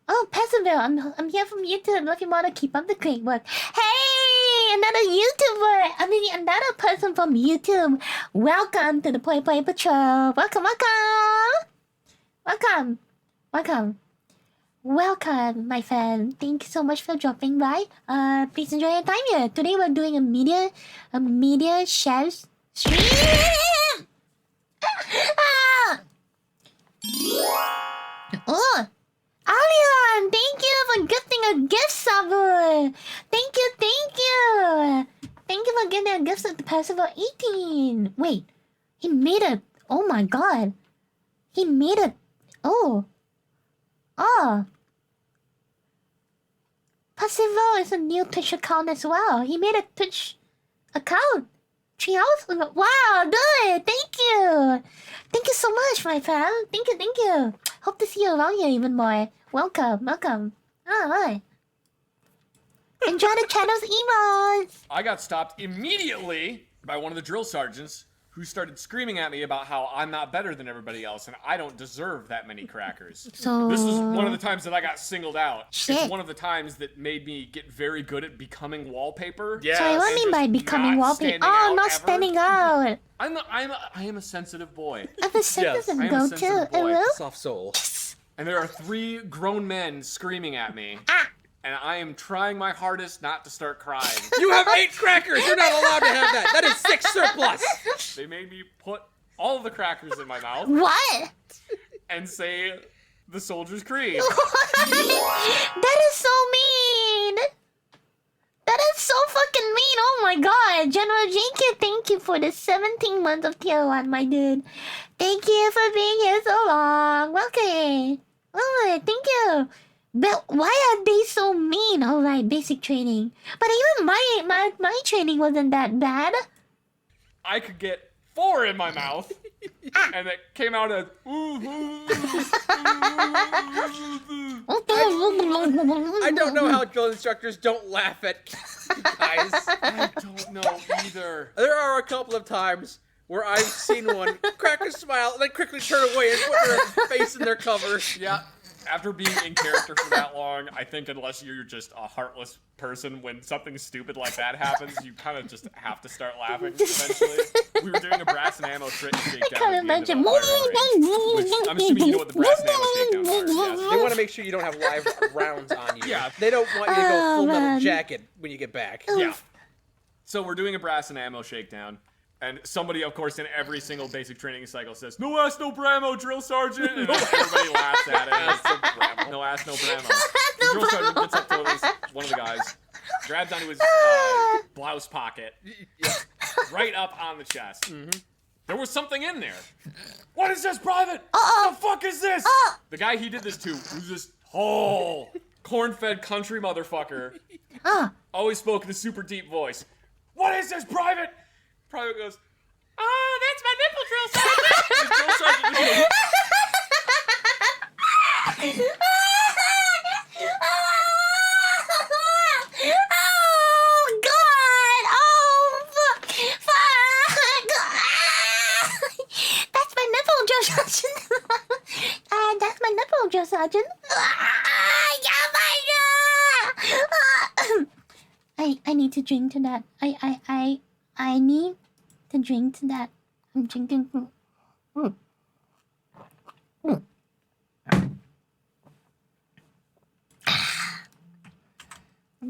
Oh, Percival, I'm here from YouTube. Looking more to keep up the great work. Hey, another YouTuber. Another person from YouTube. Welcome to the Play Patrol. Welcome, my friend. Thank you so much for dropping by. Please enjoy your time here. Today we're doing a media share stream. Oh, Alion, thank you for gifting a gift sub. Thank you. Thank you for getting a gift sub to Percival 18. Wait, he made it. Oh my god. He made it. Oh. Percival is a new Twitch account as well. He made a Twitch account. 3 hours ago. Wow, good. Thank you. Thank you so much, my friend. Thank you. Hope to see you around here even more. Welcome. Alright. Enjoy the channel's emotes. I got stopped immediately by one of the drill sergeants who started screaming at me about how I'm not better than everybody else and I don't deserve that many crackers. So this was one of the times that I got singled out. Shit. It's one of the times that made me get very good at becoming wallpaper. Yes. Sorry, what do you mean by becoming wallpaper? Oh, not standing out. I am a sensitive boy. I'm a sensitive I am a girl sensitive too. boy. Hello? Soft soul. And there are 3 grown men screaming at me. And I am trying my hardest not to start crying. You have 8 crackers! You're not allowed to have that! That is 6 surplus! They made me put all of the crackers in my mouth What? and say the Soldier's Creed. That is so mean. That is so fucking mean. Oh my god. General JK, thank you for the 17 months of tier 1, my dude. Thank you for being here so long. Okay. Alright, thank you. But why are they so mean? Alright, basic training. But even my training wasn't that bad. I could get 4 in my mouth, and it came out as. I don't know how drill instructors don't laugh at you guys. I don't know either. There are a couple of times where I've seen one crack a smile and then quickly turn away and put their face in their cover. Yeah. After being in character for that long, I think unless you're just a heartless person, when something stupid like that happens, you kind of just have to start laughing eventually. We were doing a brass and ammo trick shakedown. can't imagine. Which I'm assuming you know what the brass and ammo shakedowns are. Yes. They want to make sure you don't have live rounds on you. Yeah. They don't want you to go full metal man. jacket when you get back. Yeah. So we're doing a brass and ammo shakedown. And somebody, of course, in every single basic training cycle says, "No ass, no bramo, drill sergeant," and everybody laughs at it. No ass, no bramo. The drill sergeant gets up to one of the guys, grabs onto his blouse pocket, right up on the chest. There was something in there. What is this, Private? The fuck is this? The guy he did this to was this whole corn-fed country motherfucker. Always spoke in a super deep voice. What is this, Private? Private goes, "Oh, that's my nipple, drill sergeant." The drill sergeant just goes, oh god! Oh fuck! That's my nipple, drill sergeant. That's my nipple, drill sergeant. I need to drink to that. I need to drink to that. I'm drinking.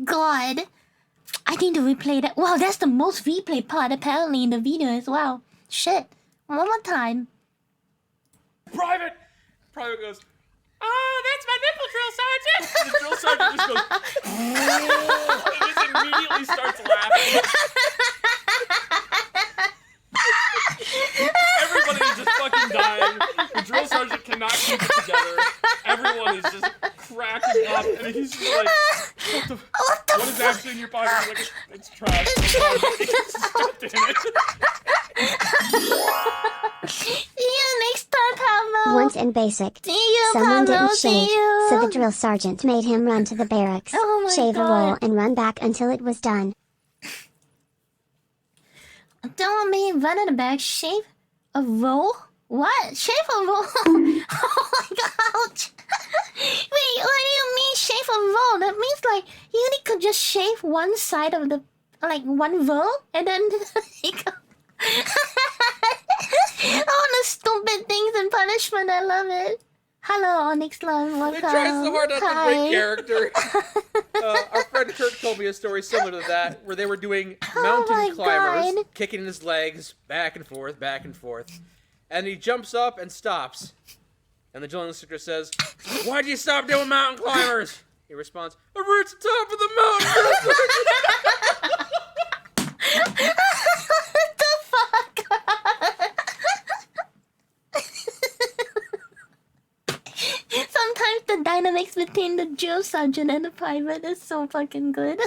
God. I need to replay that. Wow, that's the most replayed part apparently in the video as well. Shit. One more time. "Private!" Private goes, "Oh, that's my nipple, drill sergeant." And the drill sergeant just goes, and just immediately starts laughing. Everybody is just fucking dying. The drill sergeant cannot keep it together. Everyone is just cracking up, and he's just like, what is actually in your pocket? He's like, it's trash. He gets stuffed in it. See you next time, Pablo. Once in basic, See you, someone Pablo. didn't See shave, you. so the drill sergeant made him run to the barracks, Oh my shave a God. roll, and run back until it was done. Don't make me run in the back. Shave a roll? What? Shave a roll? Oh my god. Wait, what do you mean shave a roll? That means like you only could just shave one side of the like one roll and then all the stupid things in punishment. I love it. Hello, Onyx Love. Welcome. They try so hard not to Hi. break character. Our friend Kurt told me a story similar to that, where they were doing mountain my climbers, God. kicking his legs back and forth, and he jumps up and stops. And the drill instructor says, "Why'd you stop doing mountain climbers?" He responds, "I reached the top of the mountain." What the fuck? Sometimes the dynamics between the drill sergeant and the private is so fucking good.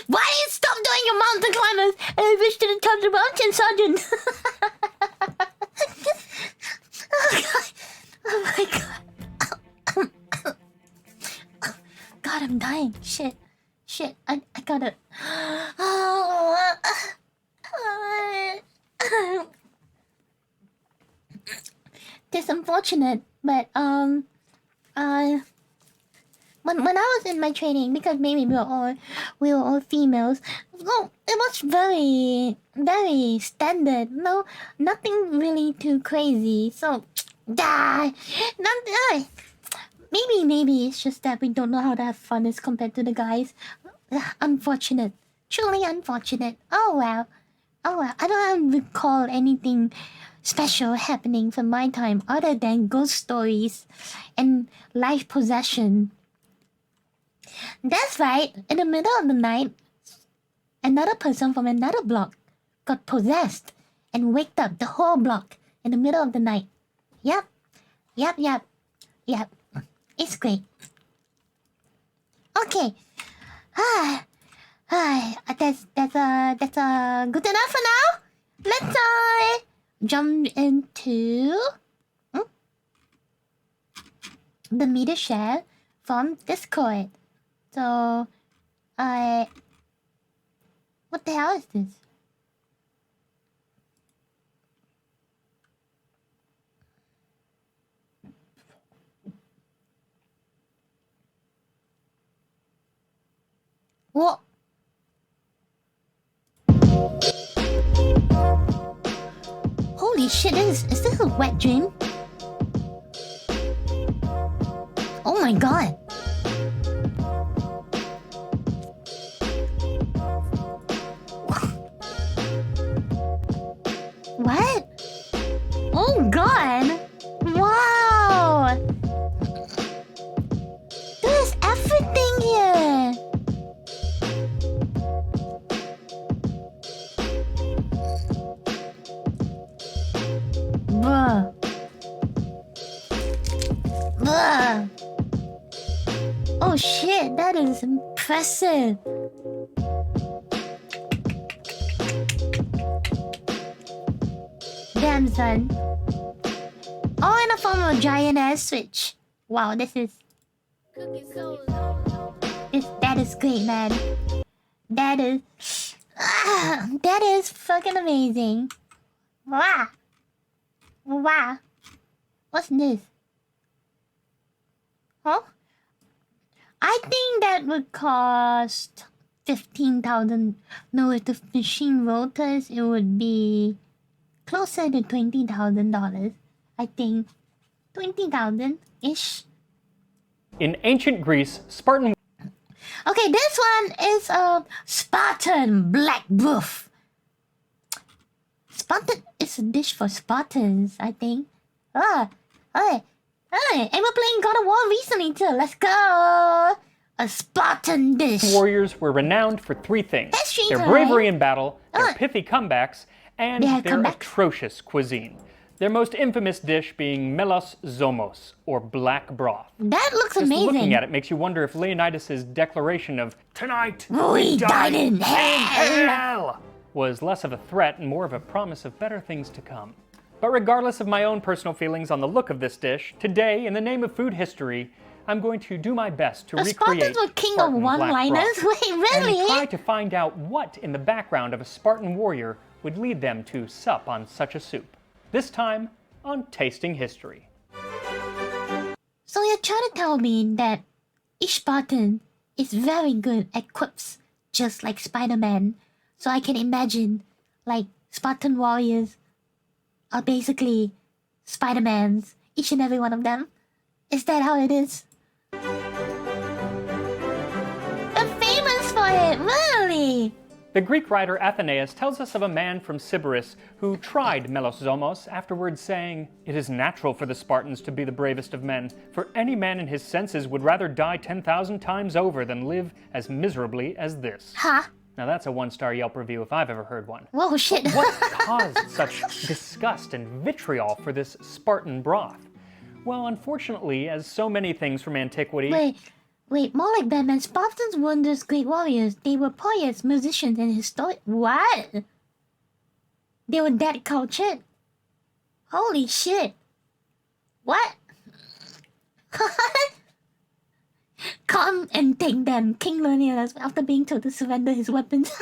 Why do you stop doing your mountain climbers? I wish to the top of the mountain, sergeant. Oh my god. God, I'm dying. Shit. I gotta. It's unfortunate, but when I was in my training, because maybe we were all females, no, it was very standard. No, nothing really too crazy. So, maybe it's just that we don't know how to have fun as compared to the guys. Unfortunate, truly unfortunate. Oh well. I don't recall anything special happening from my time other than ghost stories and life possession. That's right, in the middle of the night, another person from another block got possessed and waked up the whole block in the middle of the night. Yep. It's great. Okay. That's good enough for now. Let's jump into the media share from Discord. So, what the hell is this? What? Holy shit, is this a wet dream? Oh my god. What? Oh god. Wow. There's everything here. Bruh. Oh shit, that is impressive. Damn, son. All in the form of a giant ass switch. Wow, that is great, man. That is fucking amazing. Wow. What's this? Huh? I think that would cost 15,000. No, if the machine rotors, it would be closer to $20,000. I think 20,000-ish. In ancient Greece, Spartan... Okay, this one is a Spartan Black Buff. Spartan is a dish for Spartans, I think. Hey, and we're playing God of War recently too. Let's go. A Spartan dish. Warriors were renowned for three things: That's true, their right? bravery in battle, their pithy comebacks, and Yeah, their comebacks. atrocious cuisine. Their most infamous dish being melos zomos, or black broth. That looks Just amazing. looking at it makes you wonder if Leonidas' declaration of "Tonight We dine in hell." hell" was less of a threat and more of a promise of better things to come. But regardless of my own personal feelings on the look of this dish, today, in the name of food history, I'm going to do my best to The recreate Spartans were king of Spartan black one-liners? broth, Wait, really? and try to find out what in the background of a Spartan warrior would lead them to sup on such a soup. This time on Tasting History. So you're trying to tell me that each Spartan is very good at quips, just like Spider-Man. So I can imagine, like, Spartan warriors are basically Spider-Mans, each and every one of them. Is that how it is? I'm famous for it, really! The Greek writer Athenaeus tells us of a man from Sybaris who tried melos zomos, afterwards saying, "It is natural for the Spartans to be the bravest of men, for any man in his senses would rather die 10,000 times over than live as miserably as this." Huh? Now that's a one-star Yelp review if I've ever heard one. Whoa, shit. What caused such disgust and vitriol for this Spartan broth? Well, unfortunately, as so many things from antiquity... Wait, more like Batman. Spartans weren't just great warriors. They were poets, musicians, and historians. What? They were that cultured? Holy shit. What? Come and take them, King Leonidas, after being told to surrender his weapons.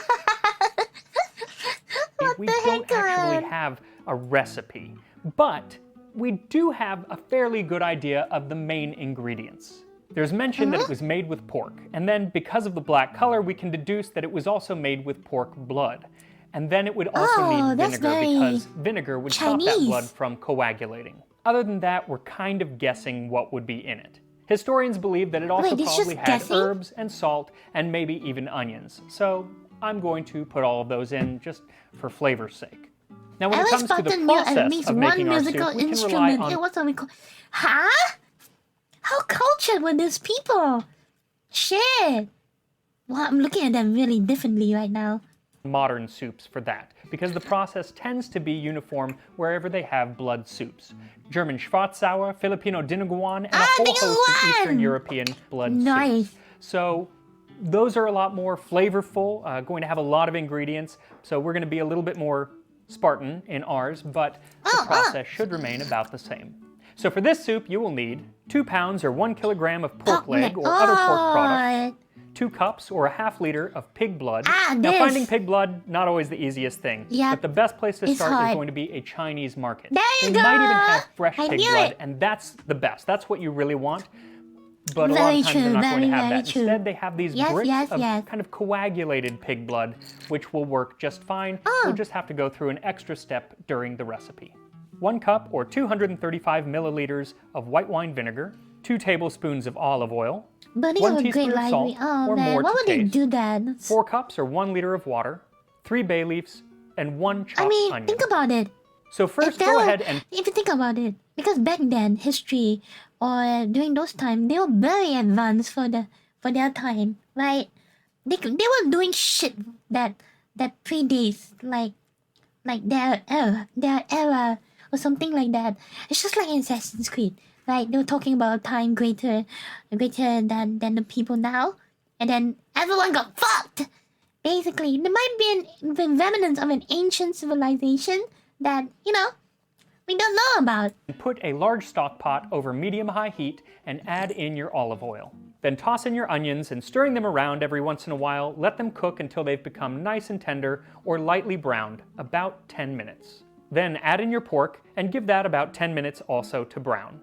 we don't actually have a recipe, but we do have a fairly good idea of the main ingredients. There's mention that it was made with pork, and then because of the black color, we can deduce that it was also made with pork blood. And then it would also need vinegar because vinegar would stop that blood from coagulating. Other than that, we're kind of guessing what would be in it. Historians believe that it also probably had herbs and salt and maybe even onions. So I'm going to put all of those in just for flavor's sake. Now when it comes to the process of making our soup, we can rely on... Huh? How cultured were these people? Shit. Well, I'm looking at them really differently right now. Modern soups for that, because the process tends to be uniform wherever they have blood soups. German Schwarzsauer, Filipino dinuguan, and a whole host of Eastern European blood soups. So those are a lot more flavorful, going to have a lot of ingredients, so we're going to be a little bit more Spartan in ours, but the process should remain about the same. So for this soup, you will need 2 pounds or 1 kilogram of pork leg or other pork product, 2 cups or a half liter of pig blood. Now finding pig blood, not always the easiest thing, but the best place to start is going to be a Chinese market. They might even have fresh pig blood, and that's the best. That's what you really want. But a lot of times they're not going to have that. Instead, they have these bricks of kind of coagulated pig blood, which will work just fine. We'll just have to go through an extra step during the recipe. 1 cup or 235 milliliters of white wine vinegar, 2 tablespoons of olive oil, 1 teaspoon of salt or more to taste, 4 cups or 1 liter of water, 3 bay leaves, and 1 chopped onion. Think about it. So first, go ahead and... If you think about it, because back then, history, or during those times, they were very advanced for their time, right? They were doing shit that predates like their era, or something like that. It's just like in Assassin's Creed, right? They were talking about a time greater than the people now, and then everyone got fucked. Basically, there might be the remnants of an ancient civilization that, we don't know about. Put a large stock pot over medium-high heat and add in your olive oil. Then toss in your onions and stirring them around every once in a while, let them cook until they've become nice and tender or lightly browned, about 10 minutes. Then add in your pork and give that about 10 minutes also to brown.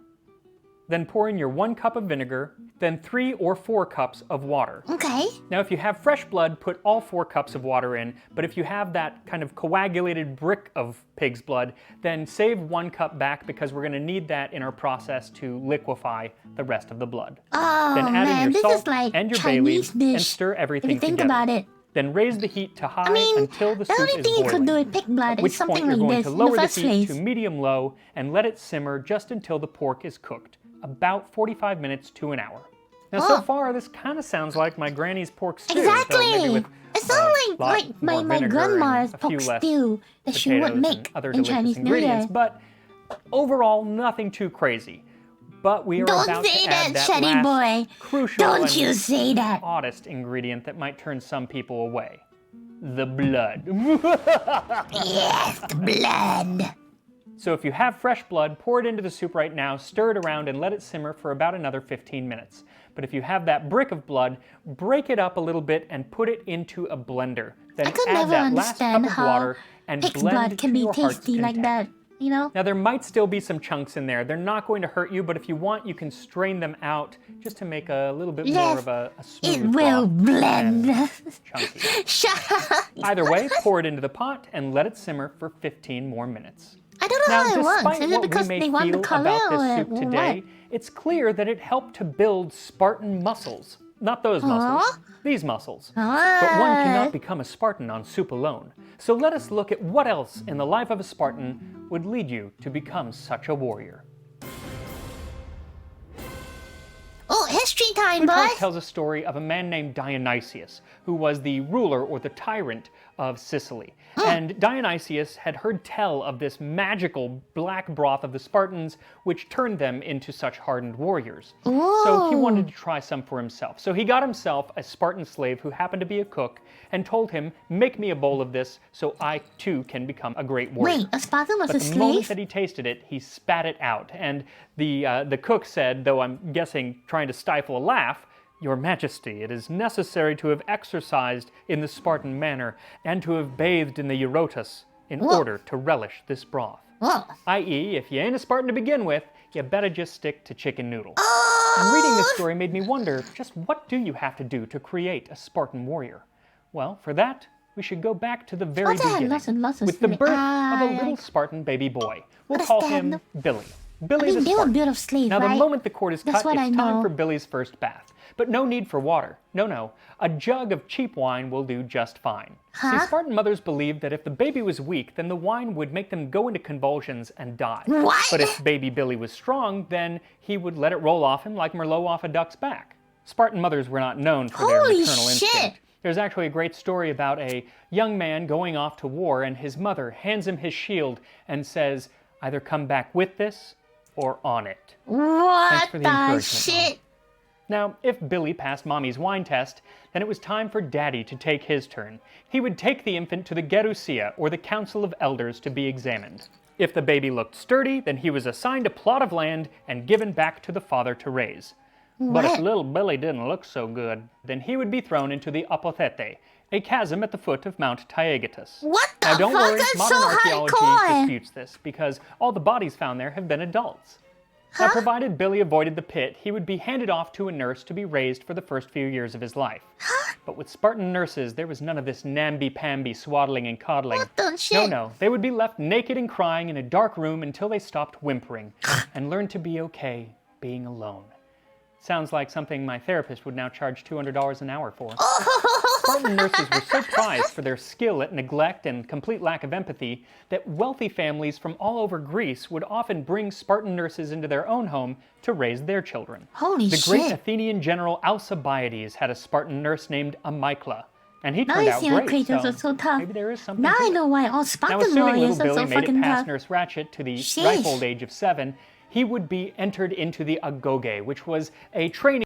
Then pour in your 1 cup of vinegar, then 3 or 4 cups of water. Okay. Now if you have fresh blood, put all 4 cups of water in, but if you have that kind of coagulated brick of pig's blood, then save 1 cup back because we're going to need that in our process to liquefy the rest of the blood. Oh, then add in your salt and your bay leaves and stir everything together. If you think together. about it. Then raise the heat to high until the soup is boiling. The only thing you could do with pig blood is something like this. At which point you're going to lower the heat to medium-low and let it simmer just until the pork is cooked, about 45 minutes to an hour. Now, so far, this kind of sounds like my granny's pork stew. Exactly. Though maybe with, it sounds like my grandma's a few pork less stew that she would potatoes make and other in delicious Chinese New ingredients. Year. But overall, nothing too crazy. But we are Don't about say to add that, that Shetty last boy. crucial Don't and you say that. oddest ingredient that might turn some people away. The blood. Yes, the blood. So if you have fresh blood, pour it into the soup right now, stir it around, and let it simmer for about another 15 minutes. But if you have that brick of blood, break it up a little bit and put it into a blender. Then I could add never that last cup understand of how water and pig's blend blood can to be your heart's tasty like content. that, you know? Now there might still be some chunks in there. They're not going to hurt you, but if you want, you can strain them out just to make a little bit more of a smooth It will broth blend. and chunky. Shut up. Either way, pour it into the pot and let it simmer for 15 more minutes. I don't know Now, how it works. despite Is it what because we they may want the feel color about this or soup what? today, it's clear that it helped to build Spartan muscles. Not those muscles, these muscles. But one cannot become a Spartan on soup alone. So let us look at what else in the life of a Spartan would lead you to become such a warrior. Oh, history time, Plutarch boys. tells a story of a man named Dionysius, who was the ruler or the tyrant of Sicily. And Dionysius had heard tell of this magical black broth of the Spartans, which turned them into such hardened warriors. So he wanted to try some for himself. So he got himself a Spartan slave who happened to be a cook and told him, make me a bowl of this so I too can become a great warrior. Wait, a Spartan was But a the moment slave? that he tasted it, he spat it out. And the cook said, though I'm guessing trying to stifle a laugh, Your Majesty, it is necessary to have exercised in the Spartan manner and to have bathed in the Eurotas in order to relish this broth. I.e., if you ain't a Spartan to begin with, you better just stick to chicken noodle. And reading this story made me wonder, just what do you have to do to create a Spartan warrior? Well, for that, we should go back to the very beginning, with the birth of a little Spartan baby boy. We'll call him Billy. Billy the they were Spartan. built of slaves, Now, the right? moment the cord is That's cut, what it's I time know. for Billy's first bath. But no need for water. No. A jug of cheap wine will do just fine. See, Spartan mothers believed that if the baby was weak, then the wine would make them go into convulsions and die. What? But if baby Billy was strong, then he would let it roll off him like Merlot off a duck's back. Spartan mothers were not known for their Holy maternal shit. instinct. There's actually a great story about a young man going off to war, and his mother hands him his shield and says, either come back with this or on it. What Thanks for the the encouragement, shit? Now, if Billy passed Mommy's wine test, then it was time for Daddy to take his turn. He would take the infant to the Gerousia, or the Council of Elders, to be examined. If the baby looked sturdy, then he was assigned a plot of land and given back to the father to raise. But if little Billy didn't look so good, then he would be thrown into the Apothete, a chasm at the foot of Mount Taygetus. What the Now don't fuck? worry, That's modern so archaeology hardcore. disputes this, because all the bodies found there have been adults. Now, provided Billy avoided the pit, he would be handed off to a nurse to be raised for the first few years of his life. But with Spartan nurses, there was none of this namby-pamby swaddling and coddling. What the shit? No. They would be left naked and crying in a dark room until they stopped whimpering and learned to be okay being alone. Sounds like something my therapist would now charge $200 an hour for. Spartan nurses were so prized for their skill at neglect and complete lack of empathy that wealthy families from all over Greece would often bring Spartan nurses into their own home to raise their children. Holy The great shit. Athenian general Alcibiades had a Spartan nurse named Amycla, and he Now turned I out see why great, creatures so are so tough. maybe there is something Now to I it. know why all Now, Spartan assuming little warriors are Billy so made it fucking past tough. Nurse Ratchet to the Sheesh. ripe old age of 7, he would be entered into the agoge, which was a training.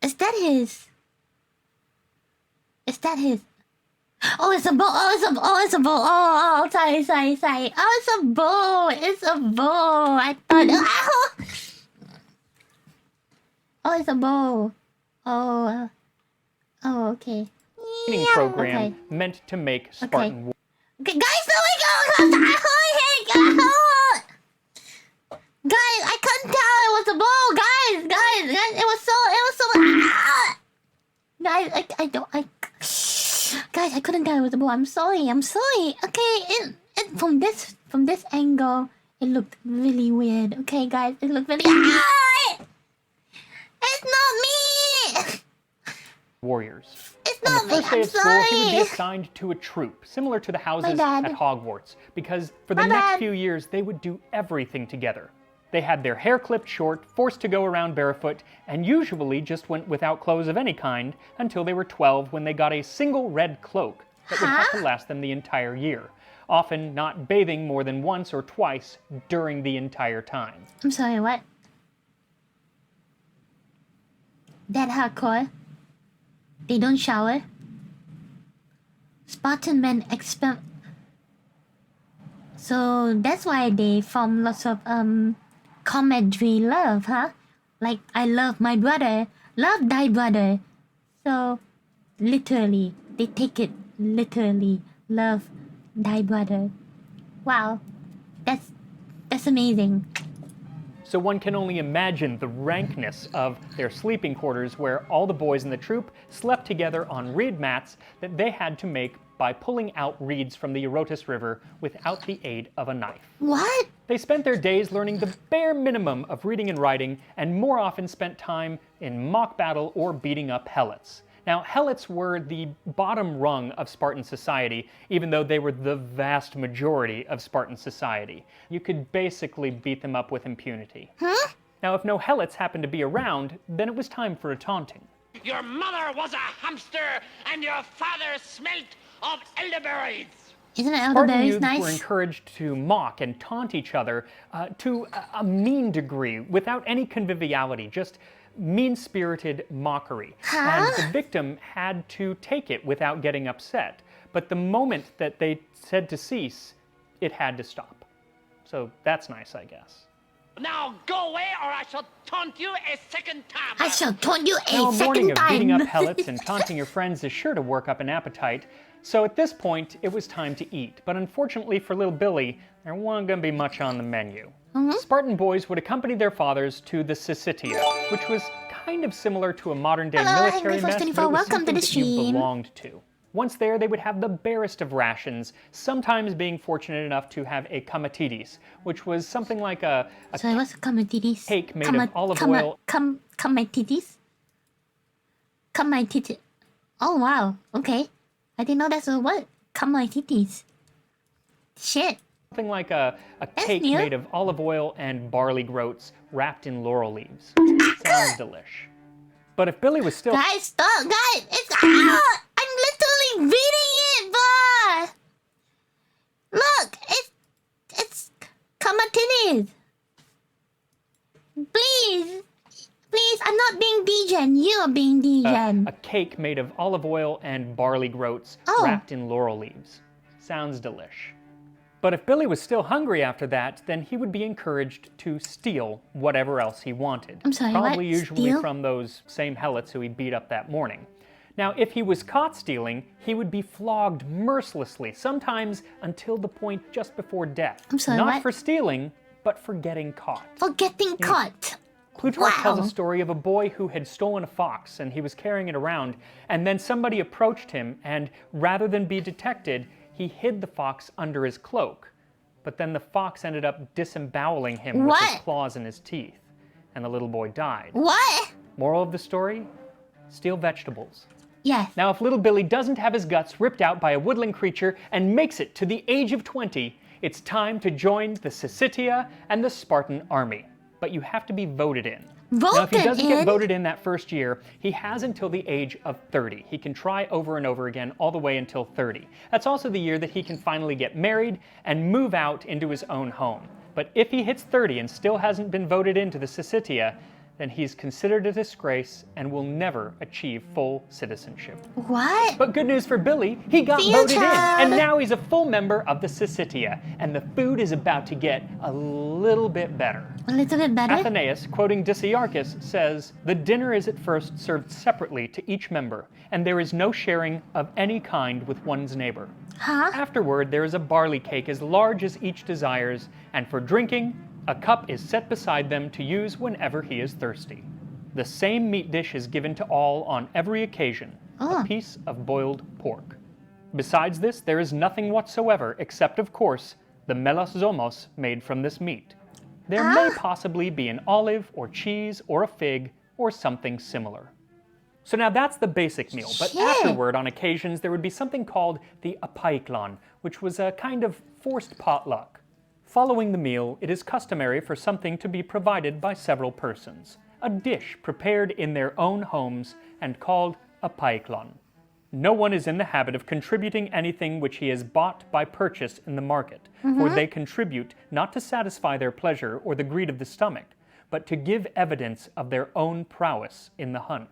Is that his? Is that his? Oh, it's a bow. It's a bow. Sorry. Oh, it's a bow. It's a bow. I thought. Oh, it's a bow. Oh, okay. Training program meant to make Spartan warriors. Okay, guys, there we go. Guys, I couldn't tell it was a bow. Guys, it was so. Guys, I don't. Guys, I couldn't tell it was a bow. I'm sorry. Okay, from this angle, it looked really weird. Okay, guys, it looked really. It's not me. Warriors. It's On the first day of school, he would be sorry. assigned to a troop, similar to the houses bad. at Hogwarts, because for the My next bad. few years, they would do everything together. They had their hair clipped short, forced to go around barefoot, and usually just went without clothes of any kind until they were 12 when they got a single red cloak that would have to last them the entire year, often not bathing more than once or twice during the entire time. I'm sorry, what? That hardcore? They don't shower? Spartan men So that's why they form lots of comradely love, huh? Like I love my brother, love thy brother. So literally, they take it literally, love thy brother. Wow, that's amazing. So one can only imagine the rankness of their sleeping quarters where all the boys in the troop slept together on reed mats that they had to make by pulling out reeds from the Eurotas River without the aid of a knife. What? They spent their days learning the bare minimum of reading and writing, and more often spent time in mock battle or beating up helots. Now, helots were the bottom rung of Spartan society, even though they were the vast majority of Spartan society. You could basically beat them up with impunity. Huh? Now, if no helots happened to be around, then it was time for a taunting. Your mother was a hamster, and your father smelt of elderberries. Isn't Spartan elderberries youths were nice? encouraged to mock and taunt each other to a mean degree, without any conviviality, just mean-spirited mockery. Huh? And the victim had to take it without getting upset. But the moment that they said to cease, it had to stop. So that's nice, I guess. Now go away, or I shall taunt you a second time. I shall taunt you Now, a a morning second of beating up time. helots and taunting your friends is sure to work up an appetite. So at this point, it was time to eat. But unfortunately for little Billy, there wasn't going to be much on the menu. Spartan boys would accompany their fathers to the Syssitia, which was kind of similar to a modern-day Hello, military Angry mess, Force but it 24. was Welcome to something the that you stream. belonged to. Once there, they would have the barest of rations, sometimes being fortunate enough to have a kamatidis, which was something like a Sorry, what's kamatidis? cake made of olive oil. Kamatidis? Kamatidis. Oh wow, okay. I didn't know that's a word. Kamatidis. Shit. Something like a cake new. made of olive oil and barley groats wrapped in laurel leaves. Sounds delish. But if Billy was still Guys, stop, guys! I'm literally reading it, bruh! Look, it's kamatidis. Please, I'm not being degen. You're being degen. a cake made of olive oil and barley groats Oh. wrapped in laurel leaves. Sounds delish. But if Billy was still hungry after that, then he would be encouraged to steal whatever else he wanted. I'm sorry, Probably what? usually Steal? from those same helots who he beat up that morning. Now, if he was caught stealing, he would be flogged mercilessly, sometimes until the point just before death. I'm sorry, Not what? for stealing, but for getting caught. For getting caught. Plutarch tells Wow. a story of a boy who had stolen a fox and he was carrying it around, and then somebody approached him, and rather than be detected, he hid the fox under his cloak. But then the fox ended up disemboweling him with his What? claws and his teeth, and the little boy died. What? Moral of the story? Steal vegetables. Yes. Now, if little Billy doesn't have his guts ripped out by a woodland creature and makes it to the age of 20, it's time to join the Syssitia and the Spartan army. But you have to be voted in. Now, if he Voted doesn't get in? voted in that first year, he has until the age of 30. He can try over and over again all the way until 30. That's also the year that he can finally get married and move out into his own home. But if he hits 30 and still hasn't been voted into the Syssitia, then he's considered a disgrace and will never achieve full citizenship. What? But good news for Billy, he got See you, voted in, Chad. and now he's a full member of the Syssitia, and the food is about to get a little bit better. A little bit better? Athenaeus, quoting Disiarchus, says, "The dinner is at first served separately to each member, and there is no sharing of any kind with one's neighbor. Huh? Afterward, there is a barley cake as large as each desires, and for drinking, a cup is set beside them to use whenever he is thirsty. The same meat dish is given to all on every occasion, a piece of boiled pork. Besides this, there is nothing whatsoever, except, of course, the melos zomos made from this meat. There may possibly be an olive or cheese or a fig or something similar." So now that's the basic meal, but afterward, on occasions, there would be something called the apaiklan, which was a kind of forced potluck. Following the meal, it is customary for something to be provided by several persons, a dish prepared in their own homes and called apaiklan. No one is in the habit of contributing anything which he has bought by purchase in the market, for they contribute not to satisfy their pleasure or the greed of the stomach, but to give evidence of their own prowess in the hunt.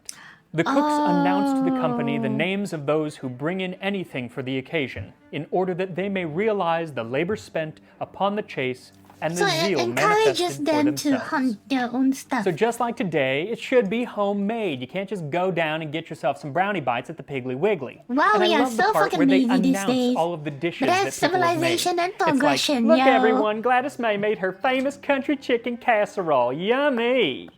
The cooks announce to the company the names of those who bring in anything for the occasion, in order that they may realize the labor spent upon the chase and the zeal it manifested encourages for them to themselves. hunt their own stuff. So just like today, it should be homemade. You can't just go down and get yourself some brownie bites at the Piggly Wiggly. Wow, and we I are love the so part fucking where they lazy these announce days. all of the dishes But that's that people have made. civilization and It's like, progression, look yo. everyone, Gladys May made her famous country chicken casserole. Yummy!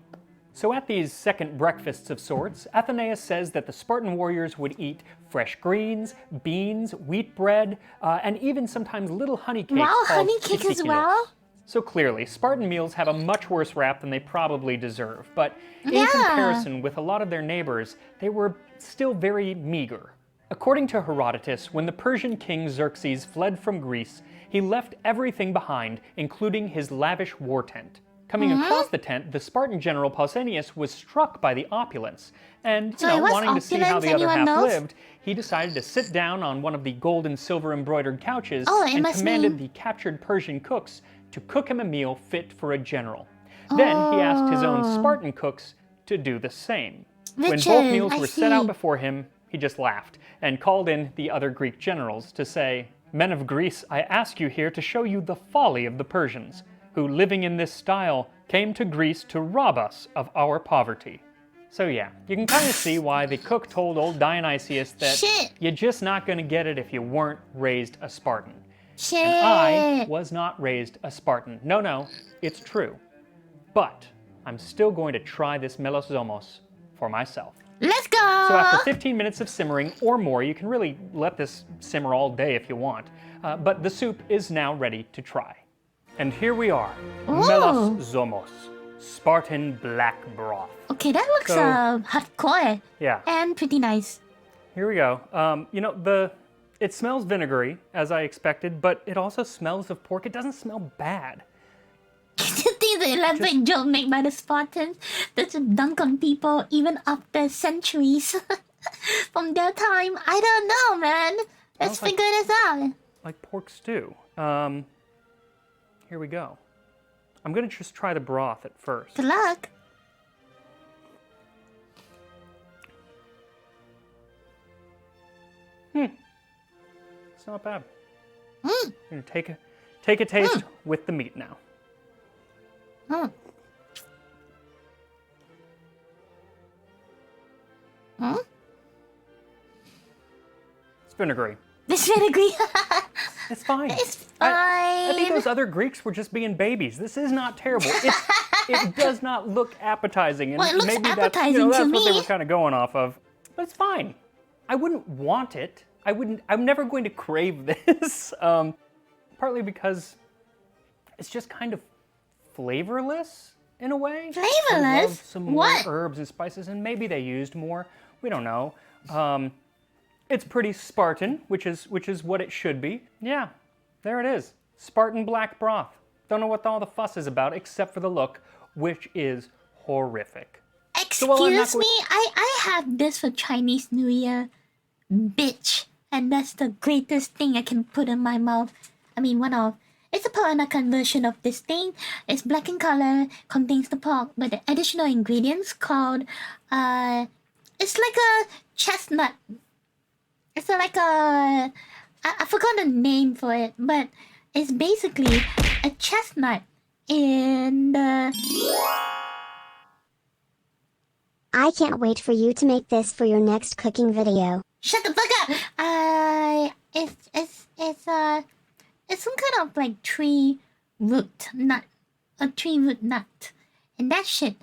So at these second breakfasts of sorts, Athenaeus says that the Spartan warriors would eat fresh greens, beans, wheat bread, and even sometimes little honey cakes Wow, called honey cake as kisikilos. well? So clearly, Spartan meals have a much worse rap than they probably deserve, but in comparison with a lot of their neighbors, they were still very meager. According to Herodotus, when the Persian king Xerxes fled from Greece, he left everything behind, including his lavish war tent. Coming across the tent, the Spartan general Pausanias was struck by the opulence, and So it was wanting to see how opulence, the other anyone half knows? lived, he decided to sit down on one of the gold and silver embroidered couches It and must commanded mean- the captured Persian cooks to cook him a meal fit for a general. Then he asked his own Spartan cooks to do the same. When both Richard, meals I were set out see. before him, he just laughed and called in the other Greek generals to say, "Men of Greece, I ask you here to show you the folly of the Persians, who, living in this style, came to Greece to rob us of our poverty." So yeah, you can kind of see why the cook told old Dionysius that Shit. you're just not going to get it if you weren't raised a Spartan. Shit. And I was not raised a Spartan. No, it's true. But I'm still going to try this melosomos for myself. Let's go! So after 15 minutes of simmering or more, you can really let this simmer all day if you want, but the soup is now ready to try. And here we are, melosomos, Spartan black broth. Okay, that looks So- hardcore Yeah. and pretty nice. Here we go. It smells vinegary, as I expected, but it also smells of pork. It doesn't smell bad. You think the elaborate joke made by the Spartans that should dunk on people even after centuries from their time? I don't know, man. Let's Smells like- figure this out. Like pork stew. Here we go. I'm gonna just try the broth at first. Good luck. It's not bad. I'm gonna take a taste with the meat now. Mm. Hmm? It's vinegary. This vinegar. It's fine. It's fine. I think those other Greeks were just being babies. This is not terrible. It does not look appetizing, and Well, it looks maybe appetizing to that's what they me. were kind of going off of. But it's fine. I wouldn't want it. I'm never going to crave this. Partly because it's just kind of flavorless in a way. I Flavorless? love some more What? herbs and spices, and maybe they used more. We don't know. It's pretty Spartan, which is what it should be. Yeah, there it is. Spartan black broth. Don't know what all the fuss is about, except for the look, which is horrific. Excuse while I'm not me, I have this for Chinese New Year. Bitch. And that's the greatest thing I can put in my mouth. I mean, one of. It's a Peranakan version of this thing. It's black in color, contains the pork, but the additional ingredients called, it's like a chestnut. It's like a, I forgot the name for it, but it's basically a chestnut in the... I can't wait for you to make this for your next cooking video. Shut the fuck up! It's some kind of like tree root nut. A tree root nut. And that shit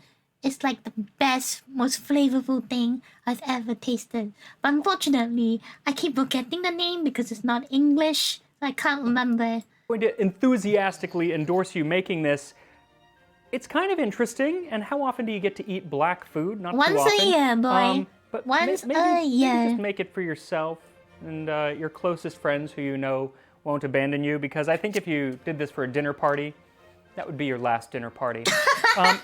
is like the best, most flavorful thing I've ever tasted. But unfortunately, I keep forgetting the name because it's not English. I can't remember. I'm going to enthusiastically endorse you making this. It's kind of interesting, and how often do you get to eat black food? Not too Once a often. year, boy. But Once maybe, a maybe year. just make it for yourself and your closest friends who you know won't abandon you, because I think if you did this for a dinner party, that would be your last dinner party.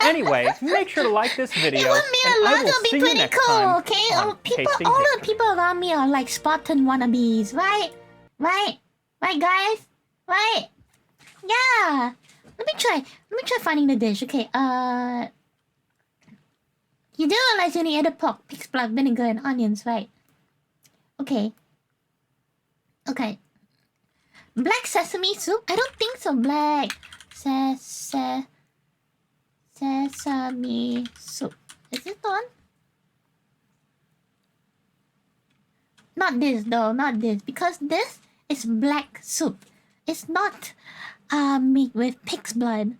Anyway, make sure to like this video, It would be and a lot. I will It'll be see you pretty next cool, time okay? on All Tasting the Hip. people around me are like Spartan wannabes, right? Right, guys, right? Yeah. Let me try finding the dish. Okay. You do realize you only added pork, pig's blood, vinegar, and onions, right? Okay. Okay. Black sesame soup? I don't think so. Black sesame soup. Is this the one? Not this though, not this. Because this is black soup. It's not made with pig's blood.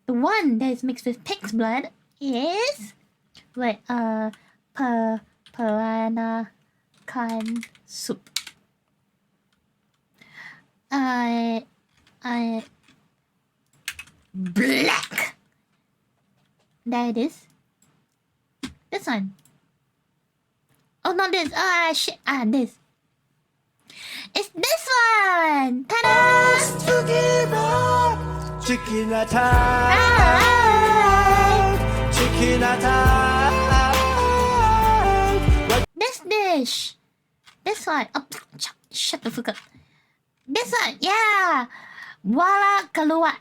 The one that is mixed with pig's blood is Peranakan soup. Black. There it is. This one. Oh, not this. Shit. This. It's this one. Ta-da! Chicken attack! Chicken attack! This dish. This one. Oh, shut the fuck up. This one. Yeah. Wala kalua.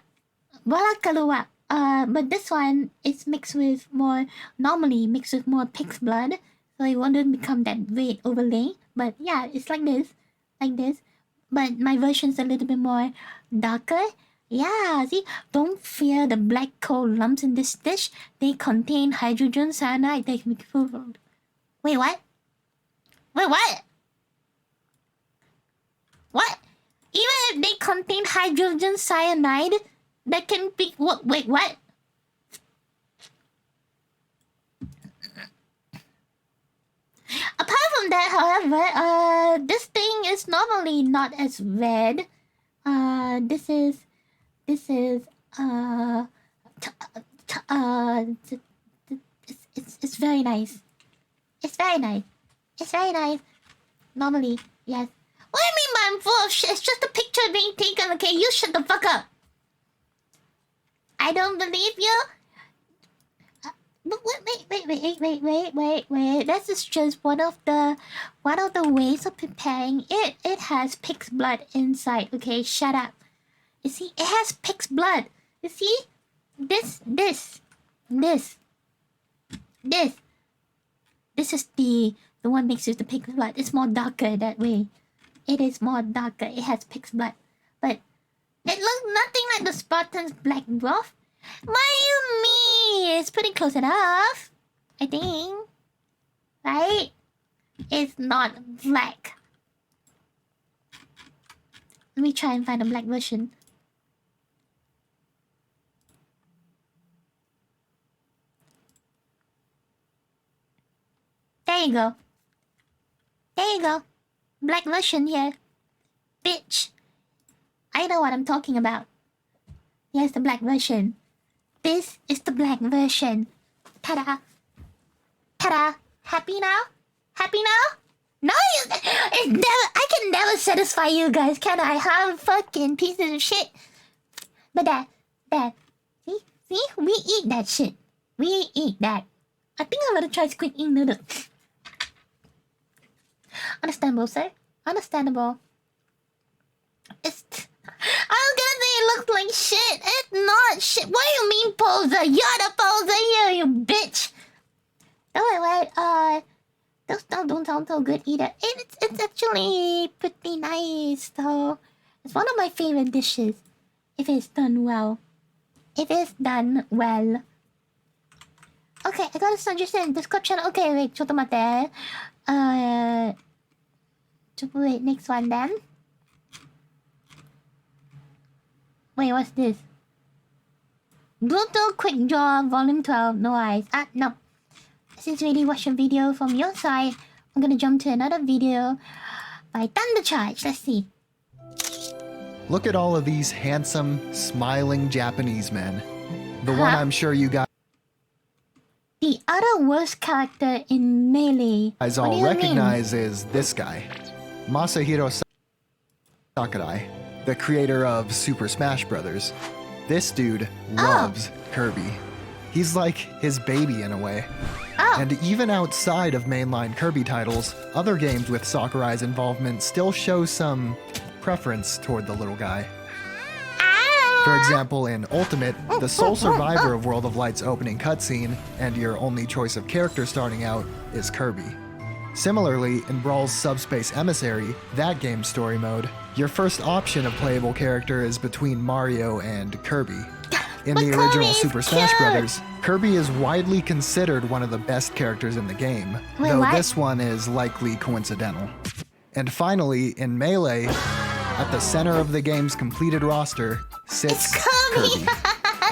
But this one is mixed with more, normally mixed with more pig's blood. So it wouldn't become that red overlay. But yeah, it's like this. But my version's a little bit more darker. Yeah, see? Don't fear the black coal lumps in this dish. They contain hydrogen cyanide that can be food. Wait, what? What? Even if they contain hydrogen cyanide, that can be... Wait, what? Apart from that, however, this thing is normally not as red. It's very nice. It's very nice. Normally, yes. What do you mean by I'm full of shit? It's just a picture being taken, okay? You shut the fuck up. I don't believe you. But wait. This is just one of the ways of preparing it. It has pig's blood inside. Okay, shut up. You see, it has pig's blood. You see, this is the one mixed with the pig's blood. It's more darker that way. It is more darker. It has pig's blood, but it looks nothing like the Spartan's black broth. What do you mean? It's pretty close enough, I think. Right? It's not black. Let me try and find a black version. There you go. Black version here. Bitch. I know what I'm talking about. Here's the black version. This is the black version. Ta-da. Happy now? No, I can never satisfy you guys, can I? Have fucking pieces of shit. But that. See? We eat that shit. We eat that. I think I'm gonna try squid ink noodle. Understandable, sir. Understandable. I was gonna say it looks like shit. It's not shit. What do you mean, poser? You're the poser here, you bitch. Oh, wait. Those don't sound so good either. It's actually pretty nice, though. It's one of my favorite dishes. If it's done well. Okay, I got a suggestion. Discord channel. Okay, wait. ちょっと待って。Wait, next one then. Wait, what's this? Brutal Quick Draw Volume 12. No eyes. No. Since we already watched a video from your side, I'm gonna jump to another video by Thunder Charge. Let's see. Look at all of these handsome, smiling Japanese men. The one I'm sure you got. The other worst character in Melee. guys What do all you recognize is this guy, Masahiro Sakurai, the creator of Super Smash Bros. This dude loves Kirby. He's like his baby in a way. And even outside of mainline Kirby titles, other games with Sakurai's involvement still show some preference toward the little guy. For example, in Ultimate, the sole survivor of World of Light's opening cutscene, and your only choice of character starting out, is Kirby. Similarly, in Brawl's Subspace Emissary, that game's story mode, your first option of playable character is between Mario and Kirby. In the original Super Smash Bros., Kirby is widely considered one of the best characters in the game, though this one is likely coincidental. And finally, in Melee, at the center of the game's completed roster sits Kirby.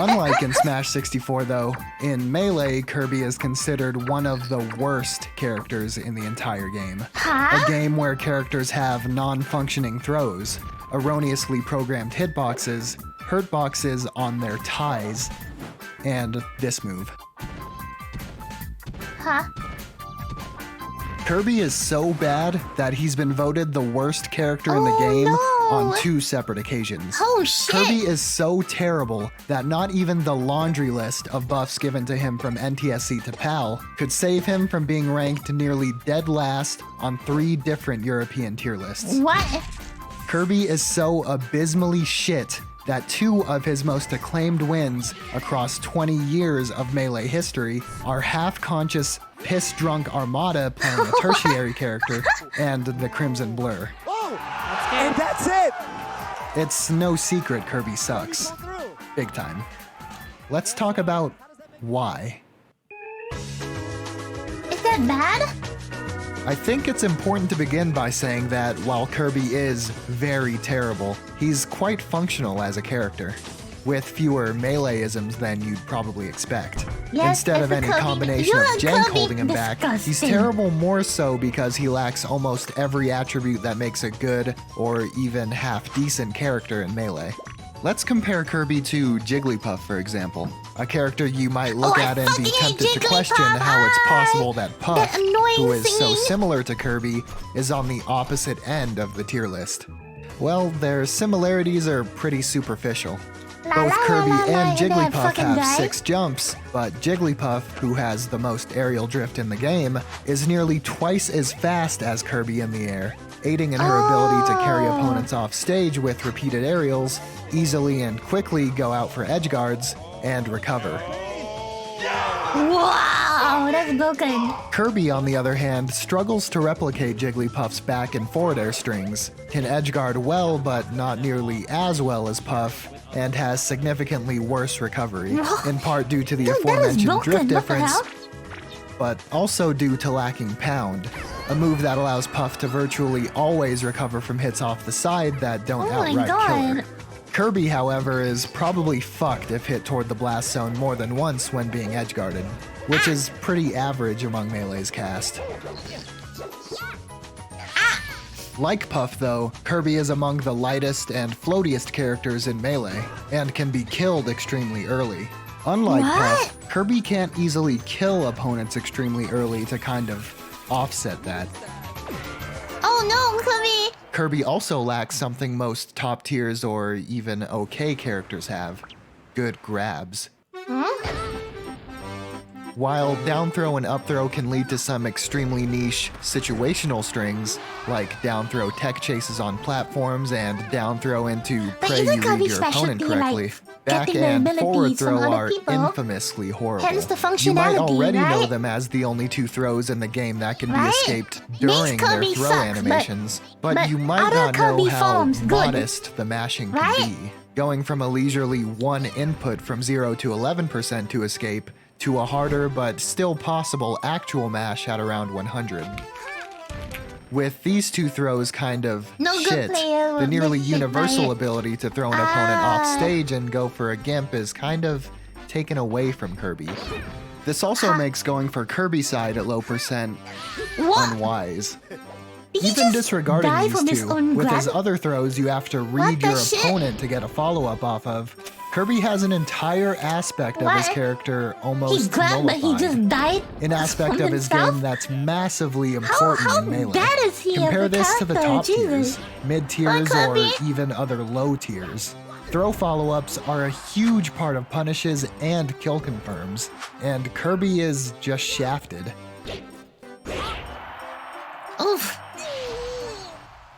Unlike in Smash 64 though, in Melee, Kirby is considered one of the worst characters in the entire game. A game where characters have non-functioning throws, erroneously programmed hitboxes, hurt boxes on their ties, and this move. Kirby is so bad that he's been voted the worst character in the game on 2 separate occasions. Oh shit! Kirby is so terrible that not even the laundry list of buffs given to him from NTSC to PAL could save him from being ranked nearly dead last on 3 different European tier lists. What? Kirby is so abysmally shit that 2 of his most acclaimed wins across 20 years of Melee history are half-conscious, piss-drunk Armada playing a tertiary character and the Crimson Blur. And that's it! It's no secret Kirby sucks. Big time. Let's talk about why. Is that bad? I think it's important to begin by saying that while Kirby is very terrible, he's quite functional as a character, with fewer Melee-isms than you'd probably expect. Yes, Instead of it's a any Kirby- combination you're of a jank Kirby holding him back, he's disgusting. terrible more so because he lacks almost every attribute that makes a good or even half-decent character in Melee. Let's compare Kirby to Jigglypuff, for example. A character you might look at and be fucking hate tempted to question Jigglypuff! how it's possible that Puff, That annoying who is so singing. similar to Kirby, is on the opposite end of the tier list. Well, their similarities are pretty superficial. Both Kirby and Jigglypuff fucking have guy. 6 jumps, but Jigglypuff, who has the most aerial drift in the game, is nearly twice as fast as Kirby in the air, aiding in her ability to carry opponents off stage with repeated aerials, easily and quickly go out for edge guards, and recover. Wow, that's broken. Kirby, on the other hand, struggles to replicate Jigglypuff's back and forward air strings, can edgeguard well but not nearly as well as Puff, and has significantly worse recovery, in part due to the Dude, that is aforementioned broken. drift What the difference, hell? but also due to lacking Pound, a move that allows Puff to virtually always recover from hits off the side that don't Oh my outright kill God. her. Kirby, however, is probably fucked if hit toward the blast zone more than once when being edgeguarded, which is pretty average among Melee's cast. Like Puff though, Kirby is among the lightest and floatiest characters in Melee, and can be killed extremely early. Unlike Puff, Kirby can't easily kill opponents extremely early to kind of offset that. Oh no, Kirby! Kirby also lacks something most top tiers or even okay characters have: good grabs. While down throw and up throw can lead to some extremely niche situational strings, like down throw tech chases on platforms and down throw into But pray isn't you read Kirby's your opponent specialty, correctly, like, back getting the and forward abilities from throw other are people? infamously horrible. Hence the You might functionality, already know right? them as the only 2 throws in the game that can be Right? escaped These during their Kirby throw suck, animations, but you might other not know Kirby how forms good. modest the mashing can Right? be. Going from a leisurely 1 input from 0 to 11% to escape, to a harder but still possible actual mash at around 100. With these 2 throws kind of No good shit, player will the nearly get hit by universal it. ability to throw an opponent off stage and go for a gimp is kind of taken away from Kirby. This also makes going for Kirby side at low percent What? unwise. Did he Even just disregarding die these from his 2, own with grab? his other throws you have to What read the your shit? opponent to get a follow-up off of, Kirby has an entire aspect of his What? character He almost grabbed, but he nullified. just died. An aspect from of his himself? game that's massively important How in Melee. bad is he Compare as a this to the character? top Jesus. tiers, mid tiers, What, or Kirby? even other low tiers. Throw follow-ups are a huge part of punishes and kill confirms, and Kirby is just shafted. Oof.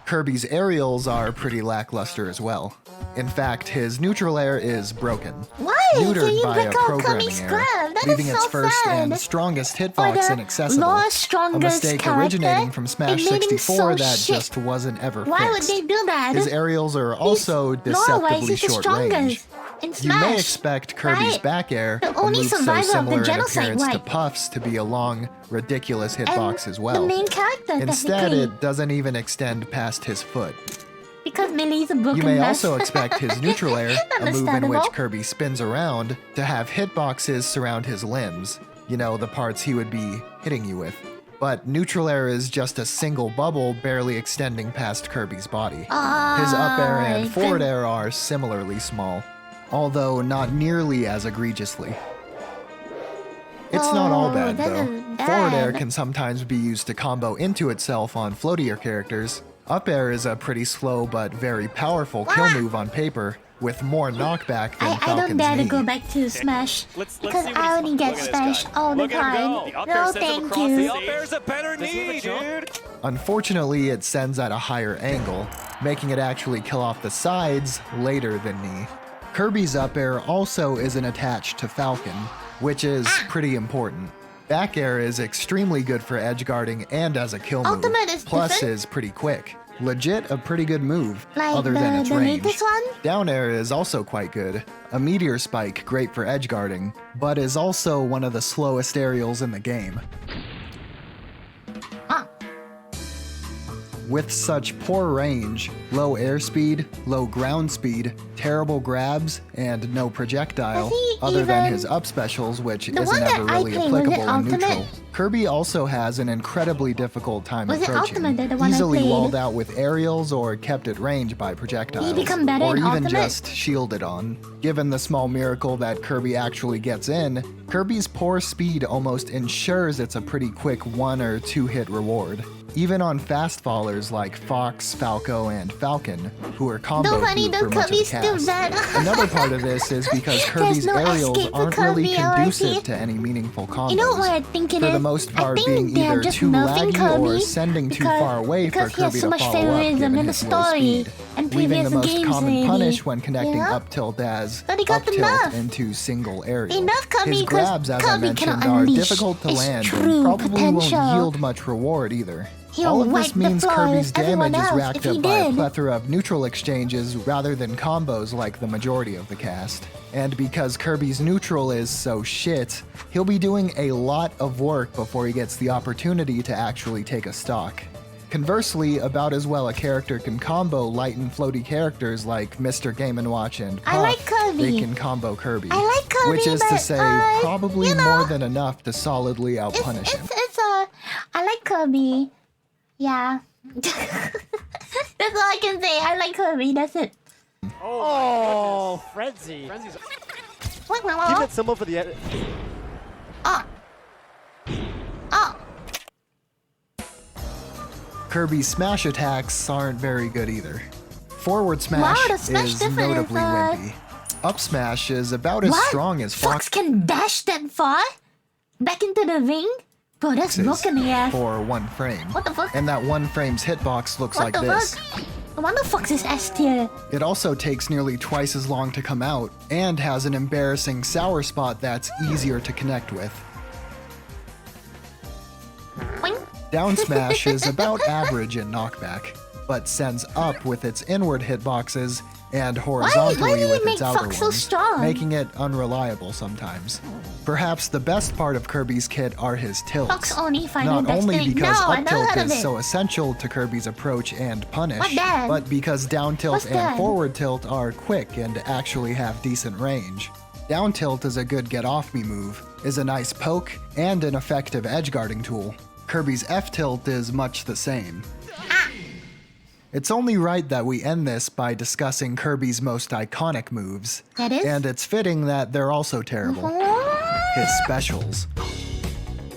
Kirby's aerials are pretty lackluster as well. In fact, his neutral air is broken. Why? Neutered So you by a break out programming Kirby's error, grab? That leaving is its so first sad. and strongest For hitbox the inaccessible. lowest, A strongest mistake character, originating from Smash it made him 64 so that shit. just wasn't ever Why would fixed. they do that? His aerials are also He's Norway, deceptively he's the short range. strongest in You Smash. may expect Kirby's right? back air, The a only move so survivor of the similar in genocide, appearance to right? Puff's, to be a long, ridiculous And hitbox as well. the main character, Instead, technically. it doesn't even extend past his foot. Because Melee's a broken You may mess. also expect his neutral air, a move in which Understandable. Kirby spins around, to have hitboxes surround his limbs. You know, the parts he would be hitting you with. But neutral air is just a single bubble barely extending past Kirby's body. His up air and forward air are similarly small, although not nearly as egregiously. It's not all bad that though. is Forward air bad. can sometimes be used to combo into itself on floatier characters. Up air is a pretty slow but very powerful kill move on paper, with more knockback than I Falcon's don't dare to knee. go back to Smash Let's because see what I he's- only get look at this Smash guy. all the Look at him time. go. The up air No, sends him thank across you. the up air's a better knee, dude. Unfortunately, it sends at a higher angle, making it actually kill off the sides later than knee. Kirby's up air also isn't attached to Falcon, which is pretty important. Back air is extremely good for edge guarding and as a kill move, Ultimate is plus different? is pretty quick. Legit a pretty good move, Like other than its the range. latest one? Down air is also quite good. A meteor spike great for edge guarding, but is also one of the slowest aerials in the game. Ah. With such poor range, low airspeed, low ground speed, terrible grabs, and no projectile, Does he other than even- his up specials, which The isn't one that ever I really played, was it applicable in Ultimate? neutral. Kirby also has an incredibly difficult time Was it approaching, Ultimate, the one I easily played? walled out with aerials or kept at range by projectiles, become better or in even Ultimate? just shielded on. Given the small miracle that Kirby actually gets in, Kirby's poor speed almost ensures it's a pretty quick 1 or 2 hit reward. Even on fast fallers like Fox, Falco, and Falcon, who are combo Nobody food for knows much of the Kirby's still cast. dead. Another part of this is because Kirby's no aerials escape for aren't really Kirby, I conducive see. to any meaningful combos. You know what I think it for is? the most part, I being think they're either just too nerfing laggy or Kirby sending too because- far away for because he has Kirby so to much follow up favoritism given in the his low story speed, and leaving previous the most games common maybe. punish when connecting Yeah? up tilt as But he got up the tilt nerf. into single aerial. Enough Kirby, His 'cause grabs, as I Kirby mentioned, cannot are unleash difficult to his land true and probably potential. won't yield much reward either. He'll All of wipe this the means floor Kirby's with everyone damage is else racked if he up by a did. plethora of neutral exchanges rather than combos like the majority of the cast. And because Kirby's neutral is so shit, he'll be doing a lot of work before he gets the opportunity to actually take a stock. Conversely, about as well a character can combo light and floaty characters like Mr. Game & Watch and Puff, I like Kirby. they can combo Kirby. I like Kirby, which is to but, say, probably you know, more than enough to solidly outpunish him. I like Kirby. Yeah. That's all I can say. I like Kirby. That's it. Oh, Frenzy. Wait, Keep it simple for the edit. Oh. Oh. Kirby's smash attacks aren't very good either. Forward smash Wow, the smash is difference, notably wimpy. Up smash is about as What? strong as Fox can dash that far? Back into the ring? Bro, that's Fox's broken AF. for one frame. What the fuck? And that one frame's hitbox looks What like the this. fuck? I wonder Fox is S tier. It also takes nearly twice as long to come out, and has an embarrassing sour spot that's easier to connect with. Boing. Down smash is about average in knockback, but sends up with its inward hitboxes and horizontally why do you with make its outer Fox so ones, strong? making it unreliable sometimes. Perhaps the best part of Kirby's kit are his tilts. Fox only final Not only destiny. because No, I up never tilt heard of is it. so essential to Kirby's approach and punish, What that? but because down tilt What's and that? forward tilt are quick and actually have decent range. Down tilt is a good get off me move, is a nice poke, and an effective edge guarding tool. Kirby's F tilt is much the same. It's only right that we end this by discussing Kirby's most iconic moves. That is? And it's fitting that they're also terrible. His specials.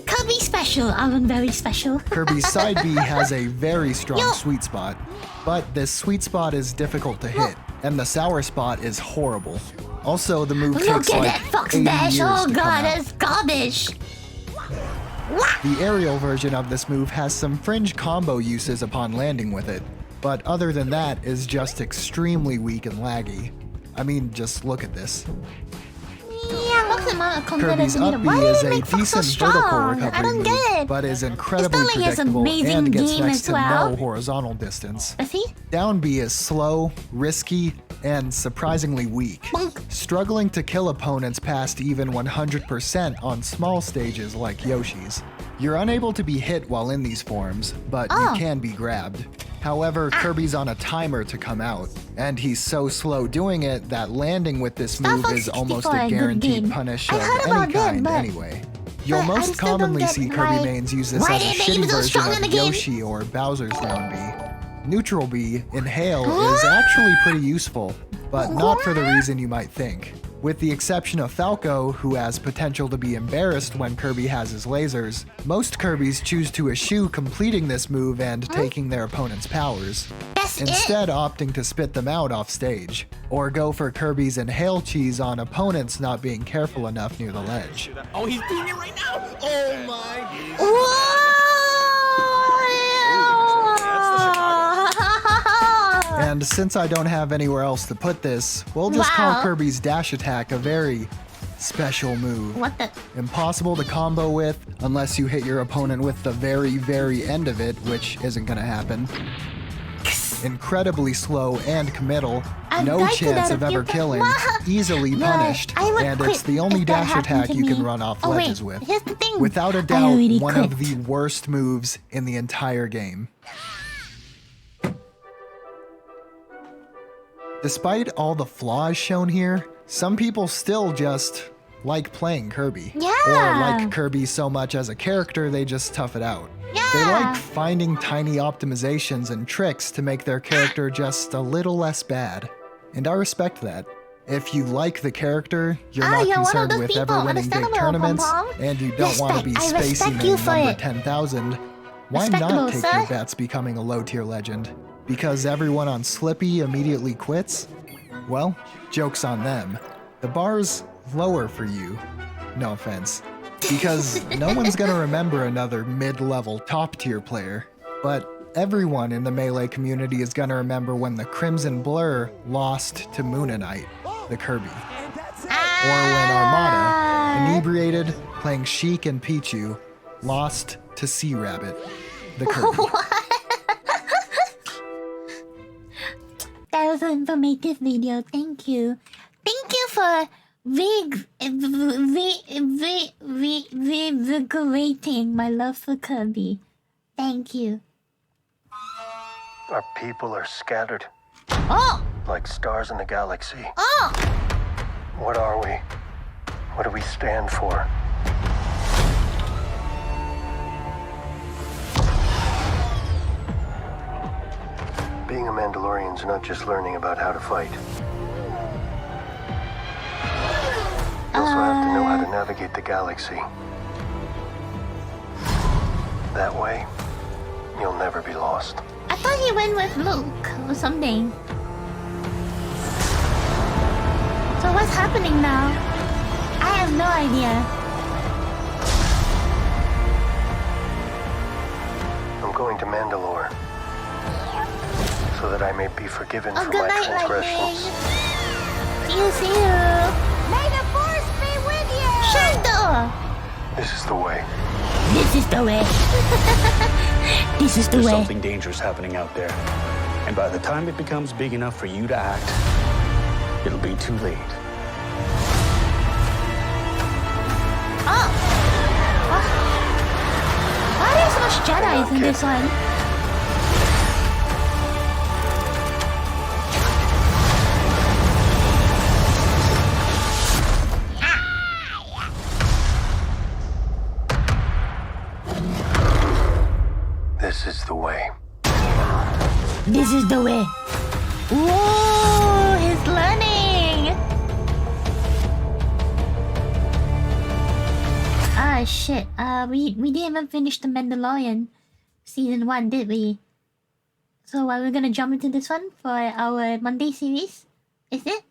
Kirby special. I'm very special. Kirby's side B has a very strong sweet spot, but this sweet spot is difficult to hit, and the sour spot is horrible. Also, the move takes like 80 years Oh to come god, out. that's garbage. The aerial version of this move has some fringe combo uses upon landing with it, but other than that is just extremely weak and laggy. I mean, just look at this. Kirby's up B is a decent vertical recovery move, but is incredibly predictable and gets next to no horizontal distance. Down B is slow, risky, and surprisingly weak, struggling to kill opponents past even 100% on small stages like Yoshi's. You're unable to be hit while in these forms, but you can be grabbed. However, Kirby's on a timer to come out, and he's so slow doing it that landing with this move is almost a guaranteed punish of any kind anyway. You'll most commonly see Kirby mains use this as a shitty version of Yoshi or Bowser's down B. Neutral B, Inhale, is actually pretty useful, but not for the reason you might think. With the exception of Falco, who has potential to be embarrassed when Kirby has his lasers, most Kirbys choose to eschew completing this move and taking their opponent's powers, instead opting to spit them out off stage, or go for Kirby's Inhale cheese on opponents not being careful enough near the ledge. Oh, he's doing it right now! Oh my! And since I don't have anywhere else to put this, we'll just call Kirby's dash attack a very special move. What the? Impossible to combo with unless you hit your opponent with the very, very end of it, which isn't gonna happen. Incredibly slow and committal, no chance of ever killing, easily punished, and it's the only dash attack you can run off ledges with. Here's the thing. Without a doubt, one of the worst moves in the entire game. Despite all the flaws shown here, some people still just like playing Kirby. Or like Kirby so much as a character, they just tough it out. They like finding tiny optimizations and tricks to make their character just a little less bad. And I respect that. If you like the character, you're not concerned with ever winning big tournaments, and you don't want to be spacey main number 10,000, why not take your bets becoming a low-tier legend? Because everyone on Slippy immediately quits? Well, joke's on them. The bar's lower for you. No offense. Because no one's gonna remember another mid-level top-tier player. But everyone in the Melee community is gonna remember when the Crimson Blur lost to Moonanite, the Kirby. Or when Armada, inebriated, playing Sheik and Pichu, lost to Sea Rabbit, the Kirby. That was an informative video. Thank you. Thank you for revigorating my love for Kirby. Thank you. Our people are scattered. Like stars in the galaxy. What are we? What do we stand for? Being a Mandalorian's not just learning about how to fight. You also have to know how to navigate the galaxy. That way, you'll never be lost. I thought he went with Luke or something. So what's happening now? I have no idea. I'm going to Mandalore. So that I may be forgiven for good my night, transgressions. See you. May the force be with you! Shadow! This is the way. This is the way. This is the There's way. something dangerous happening out there. And by the time it becomes big enough for you to act, it'll be too late. Why are there so much Jedi's in this one? This is the way. This is the way. Whoa, he's learning. Ah, shit. We didn't even finish The Mandalorian season 1, did we? So are we gonna jump into this one for our Monday series? Is it?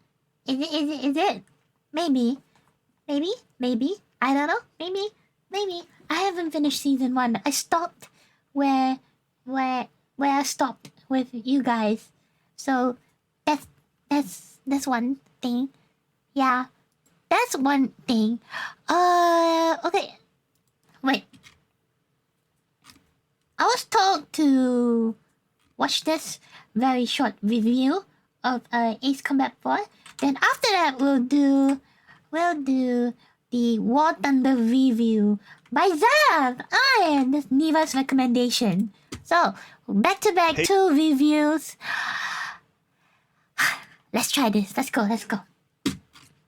Is it? Maybe. Maybe. I don't know. Maybe. I haven't finished season 1. I stopped where I stopped with you guys. So that's one thing. Yeah. That's one thing. Okay. Wait. I was told to watch this very short review of Ace Combat 4. Then after that we'll do the War Thunder review by Zav and this Niva's recommendation. So back to back 2 reviews. Let's try this. Let's go.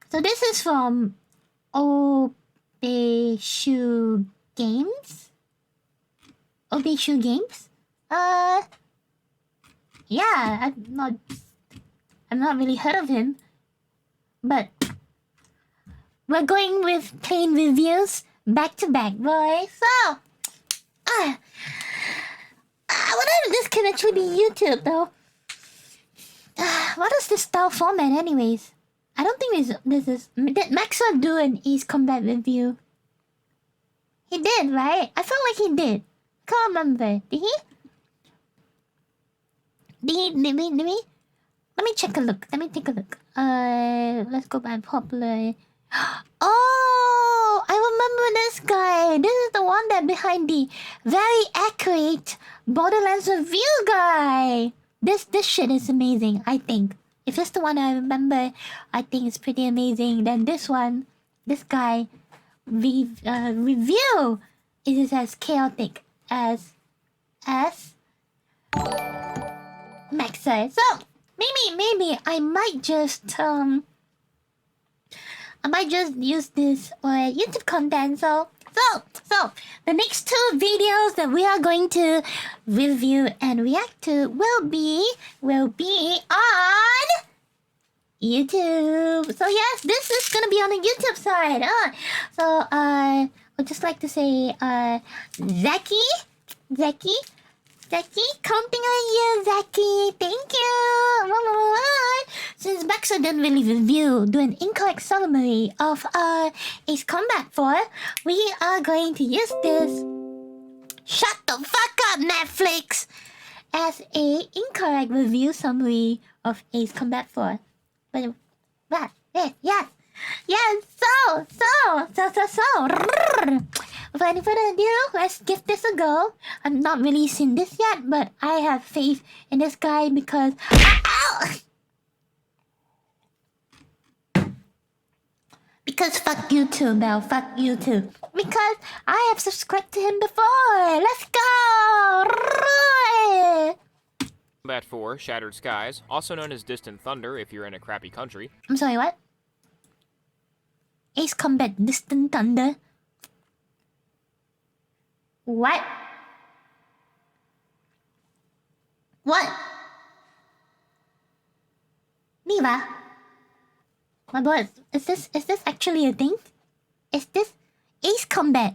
So this is from Obeshu Games. Yeah, I've not really heard of him. But we're going with plain reviews back to back, boys. So I wonder if this can actually be YouTube though. What is this style format anyways? I don't think this is... Did Maxwell do an Ace Combat review? He did, right? I felt like he did. Can't remember. Did he? Did we? Let me check a look. Let me take a look. Let's go by popular. Oh, I remember this guy. This is the one that behind the very accurate Borderlands review guy. This shit is amazing, I think. If it's the one I remember, I think it's pretty amazing. Then this one, this guy, review is as chaotic as Maxer. So maybe I might just use this for YouTube content. So the next 2 videos that we are going to review and react to will be on YouTube. So yes, this is gonna be on the YouTube side. So I would just like to say Zaki, counting on you, Zaki. Thank you. Since Baxter didn't really do an incorrect summary of Ace Combat 4, we are going to use this. Shut the fuck up, Netflix! As a incorrect review summary of Ace Combat 4. But yes. So. Without any further ado, let's give this a go. I'm not releasing this yet, but I have faith in this guy because... Because fuck you too, Mel. Fuck you too. Because I have subscribed to him before. Let's go! Combat 4, Shattered Skies, also known as Distant Thunder if you're in a crappy country. I'm sorry, what? Ace Combat Distant Thunder? What? Niva? My boy, is this actually a thing? Is this Ace Combat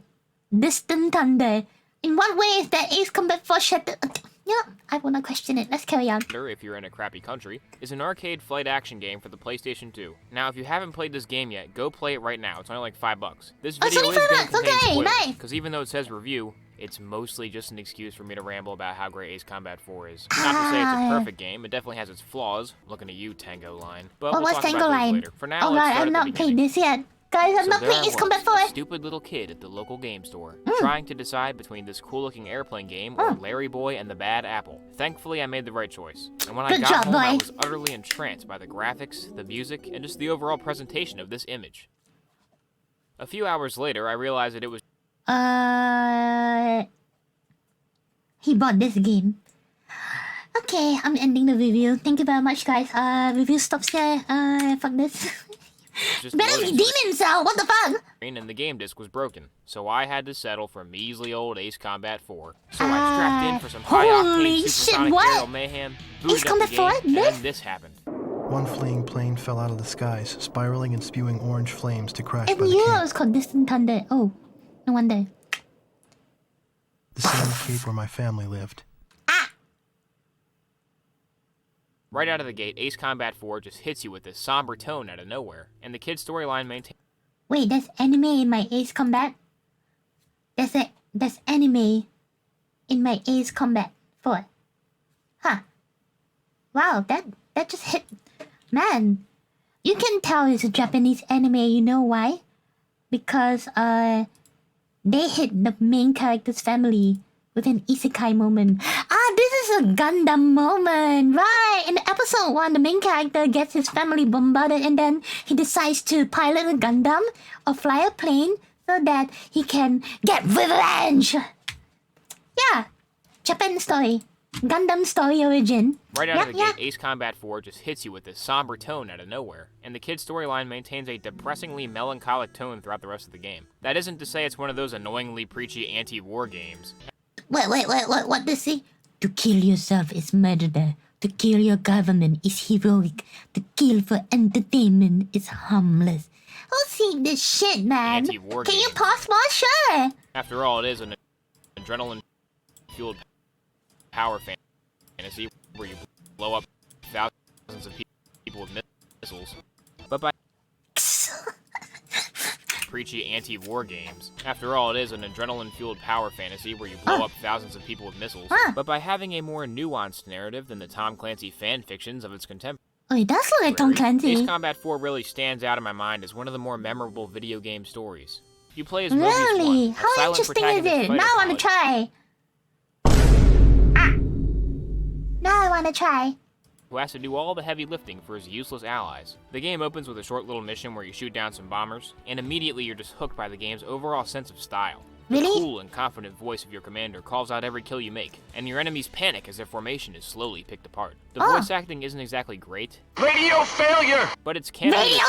Distant Thunder? In what way is that Ace Combat 4 Shattered? Yeah, I wanna question it. Let's carry on. If you're in a crappy country, is an arcade flight action game for the PlayStation 2. Now, if you haven't played this game yet, go play it right now. It's only like $5. This video is going to contain spoilers, because even though it says review, it's mostly just an excuse for me to ramble about how great Ace Combat 4 is. Not to say it's a perfect game, it definitely has its flaws. Looking at you, Tango Line. But we'll talk about those later. For now, let's start I've not played this yet. Guys, I'm not playing Ace Combat 4. A stupid little kid at the local game store, trying to decide between this cool-looking airplane game or Larry Boy and the Bad Apple. Thankfully, I made the right choice. And when I got home, I was utterly entranced by the graphics, the music, and just the overall presentation of this image. A few hours later, I realized that it was... He bought this game. Okay, I'm ending the review. Thank you very much, guys. Review stops here. Fuck this. just better be loading demon cell. What the fuck? and the game disc was broken, so I had to settle for measly old Ace Combat 4. So I strapped in for some high-octane supersonic aerial mayhem, booted up the game, and then this happened. One fleeing plane fell out of the skies, spiraling and spewing orange flames to crash by the knew cape. it was called Distant Thunder. Oh, no wonder. The same cape where my family lived. Right out of the gate, Ace Combat 4 just hits you with this somber tone out of nowhere, and the kid's storyline maintains. Wait, there's anime in my Ace Combat? There's anime in my Ace Combat 4. Huh. Wow, that just hit. Man, you can tell it's a Japanese anime, you know why? Because, they hit the main character's family with an isekai moment. This is a Gundam moment, right? In episode 1, the main character gets his family bombarded and then he decides to pilot a Gundam or fly a plane so that he can get revenge. Yeah, Japan story. Gundam story origin. Right out of the gate, Ace Combat 4 just hits you with this somber tone out of nowhere, and the kid's storyline maintains a depressingly melancholic tone throughout the rest of the game. That isn't to say it's one of those annoyingly preachy anti-war games. Wait, what does he? To kill yourself is murder. To kill your government is heroic. To kill for entertainment is harmless. I'll see this shit, man. Anti-war Can you games. pause more? Sure. After all, it is an adrenaline-fueled power fantasy where you blow up thousands of people with missiles. But by preachy anti-war games. After all, it is an adrenaline-fueled power fantasy where you blow up thousands of people with missiles. But by having a more nuanced narrative than the Tom Clancy fan fictions of its contemporaries. Oh, it does look like Tom Clancy. Ace Combat 4 really stands out in my mind as one of the more memorable video game stories. You play as Really? Mobius 1, a How silent interesting is protagonist it? fighter Now I want to try. Now I want to try. who has to do all the heavy lifting for his useless allies. The game opens with a short little mission where you shoot down some bombers, and immediately you're just hooked by the game's overall sense of style. Really? The cool and confident voice of your commander calls out every kill you make, and your enemies panic as their formation is slowly picked apart. The voice acting isn't exactly great. Radio failure! But its candid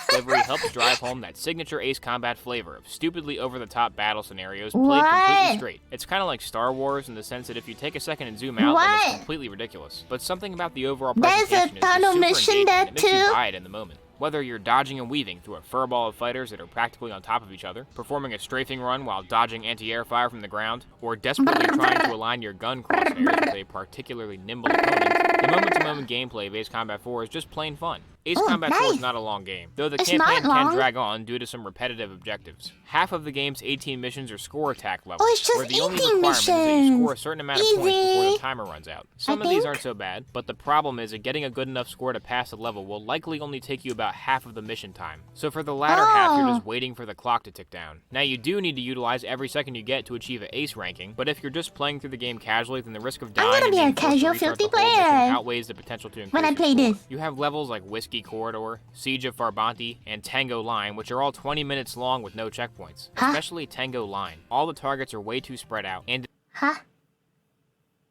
delivery helps drive home that signature Ace Combat flavor of stupidly over-the-top battle scenarios played completely straight. It's kind of like Star Wars in the sense that if you take a second and zoom out, then it's completely ridiculous. But something about the overall presentation is just super engaging, and it makes you buy it in the moment. Whether you're dodging and weaving through a furball of fighters that are practically on top of each other, performing a strafing run while dodging anti-air fire from the ground, or desperately trying to align your gun crosshairs with a particularly nimble opponent, the moment-to-moment gameplay of Ace Combat 4 is just plain fun. Ace Combat 4 is not a long game, though the campaign can drag on due to some repetitive objectives. Half of the game's 18 missions are score attack levels, where the only requirement is that you score a certain amount of points before the timer runs out. Some of these aren't so bad, but the problem is that getting a good enough score to pass the level will likely only take you about half of the mission time. So for the latter half, you're just waiting for the clock to tick down. Now you do need to utilize every second you get to achieve an ace ranking, but if you're just playing through the game casually, then the risk of dying and being forced to restart the whole mission outweighs the potential to increase your score. You have levels like Whiskey Corridor, Siege of Farbanti, and Tango Line, which are all 20 minutes long with no checkpoints. Especially Tango Line. All the targets are way too spread out, and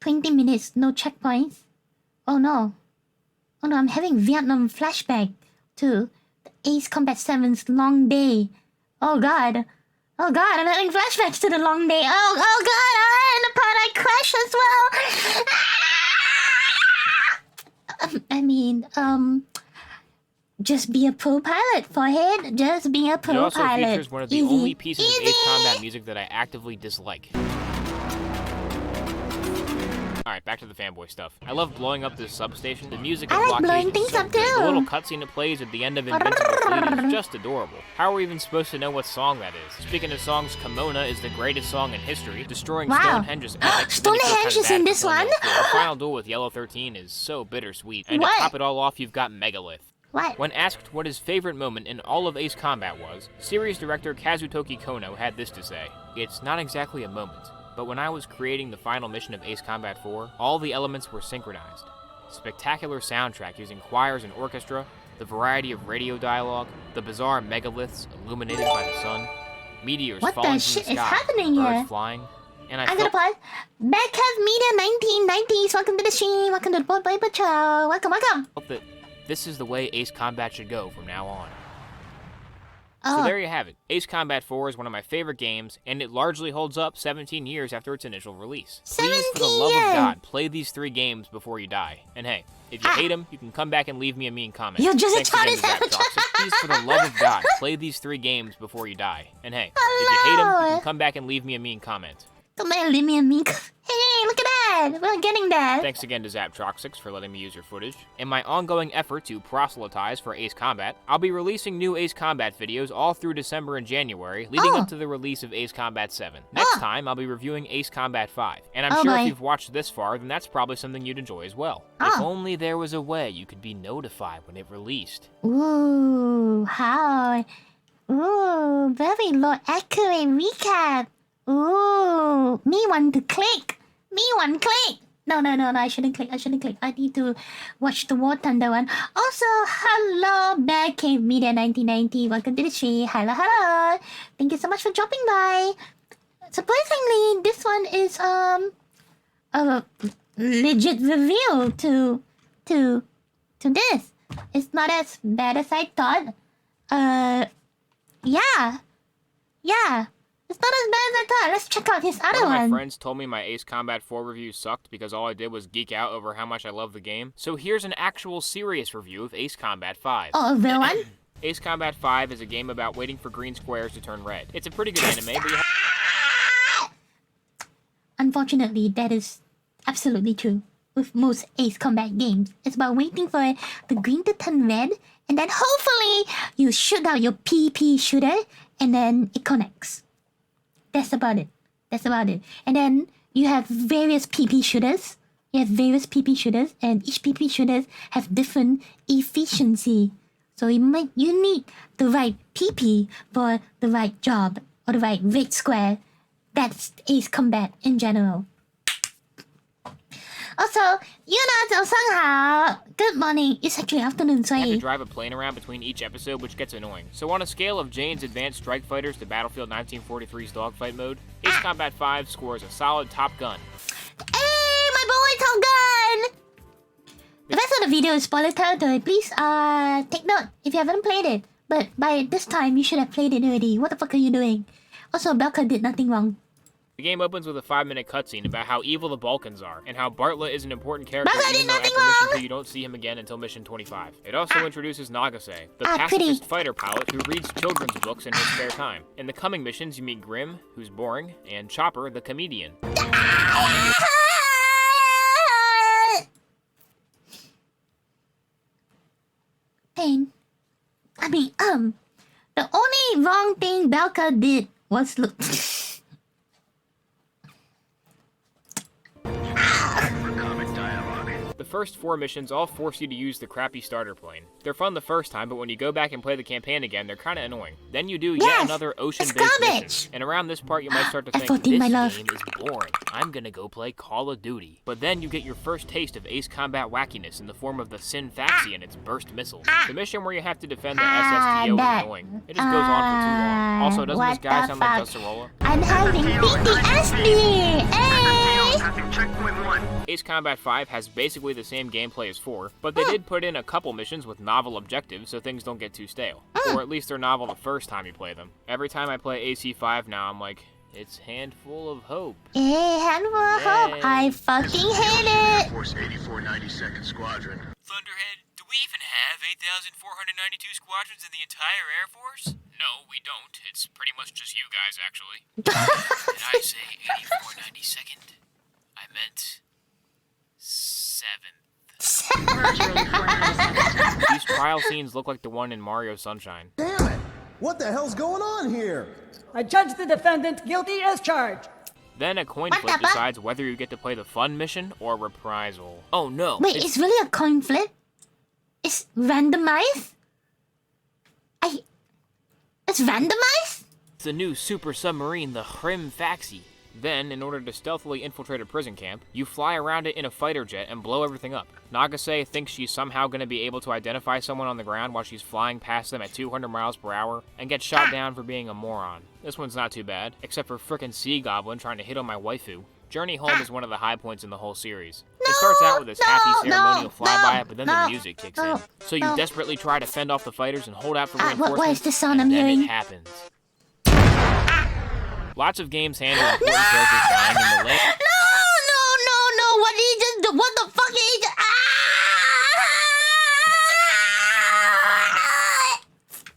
20 minutes, no checkpoints? Oh no. Oh no, I'm having Vietnam flashback to the Ace Combat 7's long day. Oh god. Oh god, I'm having flashbacks to the long day. Oh god, and the part I crashed as well. I mean, just be a pro pilot, forehead. Just be a pro pilot. It also features one of the only pieces of Ace Combat music that I actively dislike. Alright, back to the fanboy stuff. I love blowing up this substation. The music and blockade is so good. The little cutscene that plays at the end of Invincible Fleet is just adorable. How are we even supposed to know what song that is? Speaking of songs, Kimona is the greatest song in history. Destroying Stonehenge is epic. Stonehenge is in this one? The final duel with Yellow 13 is so bittersweet. And to top it all off, you've got Megalith. When asked what his favorite moment in all of Ace Combat was, series director Kazutoki Kono had this to say: "It's not exactly a moment, but when I was creating the final mission of Ace Combat 4, all the elements were synchronized. Spectacular soundtrack using choirs and orchestra, the variety of radio dialogue, the bizarre megaliths illuminated by the sun, meteors falling from the sky, birds flying, and I gotta pause. Backcast Media 1990s, welcome to the stream, welcome to the Board Boy Patrol, welcome. felt that this is the way Ace Combat should go from now on." So there you have it. Ace Combat 4 is one of my favorite games, and it largely holds up 17 years after its initial release. Please, for the love of God, play these 3 games before you die. And hey, if you hate them, you can come back and leave me a mean comment. You're just Thanks again to Zap Toxic. Please, for the love of God, play these 3 games before you die. And hey, if you hate them, you can come back and leave me a mean comment. Come on, leave me a mean comment. Hey, look at that! We're getting that! Thanks again to Zap Troxics for letting me use your footage. In my ongoing effort to proselytize for Ace Combat, I'll be releasing new Ace Combat videos all through December and January, leading up to the release of Ace Combat 7. Next time, I'll be reviewing Ace Combat 5. And I'm sure if you've watched this far, then that's probably something you'd enjoy as well. If only there was a way you could be notified when it released. Ooh, how... Ooh, very low accurate recap. Ooh, me want to click. Me want click. No, I shouldn't click. I need to watch the War Thunder one. Also, hello, Bad Cave Media 1990. Welcome to the stream. Hello. Thank you so much for dropping by. Surprisingly, this one is a legit review to this. It's not as bad as I thought. Yeah. It's not as bad as I thought. Let's check out his other one. One of my friends told me my Ace Combat 4 review sucked because all I did was geek out over how much I love the game. So here's an actual serious review of Ace Combat 5. Oh, a villain? Ace Combat 5 is a game about waiting for green squares to turn red. It's a pretty good anime, but Unfortunately, that is absolutely true with most Ace Combat games. It's about waiting for the green to turn red, and then hopefully you shoot out your PP shooter, and then it connects. That's about it. And then you have various PP shooters. And each PP shooters have different efficiency. So you need the right PP for the right job, or the right red square. That's Ace Combat in general. Also, good morning. It's actually afternoon, so I have to drive a plane around between each episode, which gets annoying. So on a scale of Jane's Advanced Strike Fighters to Battlefield 1943's Dogfight mode, Ace Combat 5 scores a solid Top Gun. Hey, my boy Top Gun! The rest of the video is spoiler territory. Please, take note if you haven't played it. But by this time, you should have played it already. What the fuck are you doing? Also, Belka did nothing wrong. The game opens with a 5-minute cutscene about how evil the Balkans are, and how Bartlett is an important character even though after mission 2 you don't see him again until mission 25. It also introduces Nagase, the pacifist fighter pilot who reads children's books in his spare time. In the coming missions you meet Grim, who's boring, and Chopper, the comedian. Pain. The only wrong thing Belka did was look... The first 4 missions all force you to use the crappy starter plane. They're fun the first time, but when you go back and play the campaign again, they're kinda annoying. Then you do yet another ocean-based mission. And around this part you might start to think, this game is boring. I'm gonna go play Call of Duty. But then you get your first taste of Ace Combat wackiness in the form of the Sin Faxi and its burst missiles. The mission where you have to defend the SSTO is annoying. It just goes on for too long. Also, doesn't this guy sound like Dussarola? I'm having PTSD! Hey! Ace Combat 5 has basically the same gameplay as 4, but they did put in a couple missions with novel objectives so things don't get too stale. Or at least they're novel the first time you play them. Every time I play AC5 now, I'm like, it's Handful of Hope. Hey, Handful of Hope. I fucking hate it. Force 8492nd Squadron. Thunderhead, do we even have 8,492 squadrons in the entire Air Force? No, we don't. It's pretty much just you guys, actually. Did I say 8492nd? I meant 7th. These trial scenes look like the one in Mario Sunshine. Damn it! What the hell's going on here? I judge the defendant guilty as charged. Then a coin flip decides whether you get to play the fun mission or reprisal. Oh no. Wait, it's really a coin flip? It's randomized? It's randomized? The new super submarine, the Hrim Faxi. Then, in order to stealthily infiltrate a prison camp, you fly around it in a fighter jet and blow everything up. Nagase thinks she's somehow going to be able to identify someone on the ground while she's flying past them at 200 miles per hour, and gets shot down for being a moron. This one's not too bad, except for frickin' Sea Goblin trying to hit on my waifu. Journey Home is one of the high points in the whole series. It starts out with this happy ceremonial flyby, but then the music kicks in. So you desperately try to fend off the fighters and hold out for reinforcements, what is the sound I'm and then hearing? it happens. Lots of games handle important characters dying in the lane. No, what did he just do? What the fuck did he just...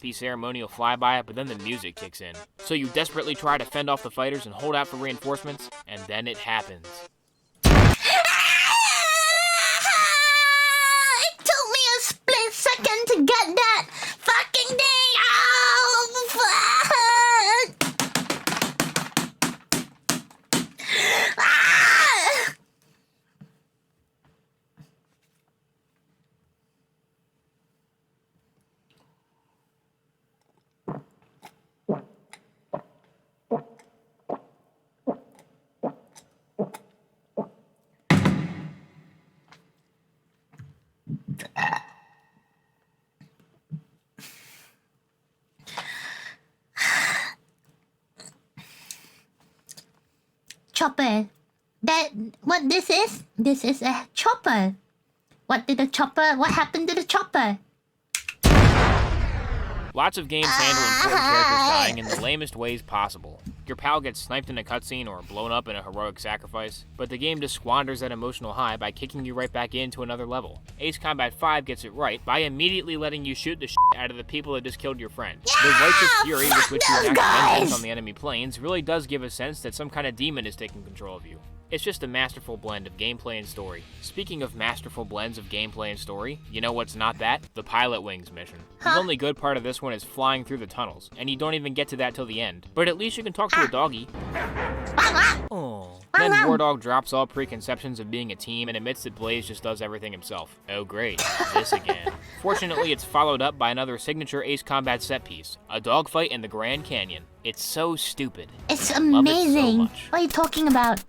The ceremonial flyby, but then the music kicks in. So you desperately try to fend off the fighters and hold out for reinforcements, and then it happens. It took me a split second to get that fucking thing out. Chopper. What this is? This is a chopper. What happened to the chopper? Lots of games handle important characters dying in the lamest ways possible. Your pal gets sniped in a cutscene or blown up in a heroic sacrifice, but the game just squanders that emotional high by kicking you right back into another level. Ace Combat 5 gets it right by immediately letting you shoot the shit out of the people that just killed your friend. The righteous fury with which you enact vengeance on the enemy planes really does give a sense that some kind of demon is taking control of you. It's just a masterful blend of gameplay and story. Speaking of masterful blends of gameplay and story, you know what's not that? The Pilot Wings mission. The only good part of this one is flying through the tunnels, and you don't even get to that till the end. But at least you can talk to a doggy. Oh. Then War Dog drops all preconceptions of being a team and admits that Blaze just does everything himself. Oh great, this again. Fortunately, it's followed up by another signature Ace Combat set piece, a dogfight in the Grand Canyon. It's so stupid. It's amazing. Love it so much. What are you talking about?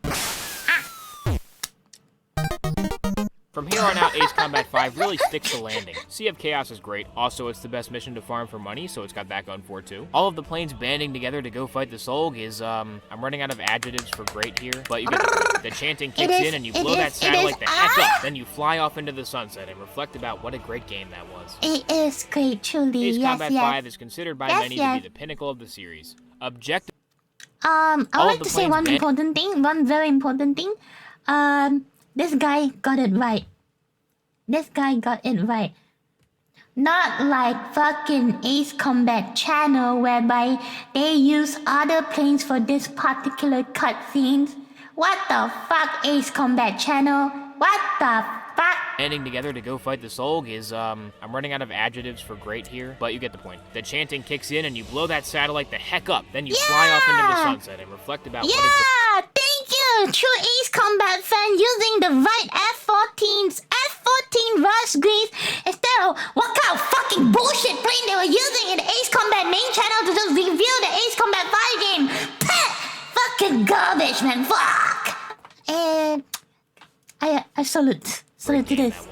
From here on out, Ace Combat 5 really sticks to landing. Sea of Chaos is great. Also, it's the best mission to farm for money, so it's got that going for it too. All of the planes banding together to go fight the Solg is, I'm running out of adjectives for great here, but you get the chanting kicks in and you blow that satellite the heck up. Then you fly off into the sunset and reflect about what a great game that was. It is great, truly. Ace Combat yes. 5 is considered by many to be the pinnacle of the series. Objective. I would like to say one very important thing. This guy got it right. Not like fucking Ace Combat channel whereby they use other planes for this particular cutscenes. What the fuck, Ace Combat channel? What the fuck? Banding together to go fight the Solg is, I'm running out of adjectives for great here, but you get the point. The chanting kicks in and you blow that satellite the heck up. Then you fly off into the sunset and reflect about what a thank you, true Ace Combat fan, using the right F-14's F-14 Rush Grease instead of what kind of fucking bullshit plane they were using in the Ace Combat main channel to just reveal the Ace Combat 5 game. Peh! Fucking garbage, man. Fuck! And I salute to this.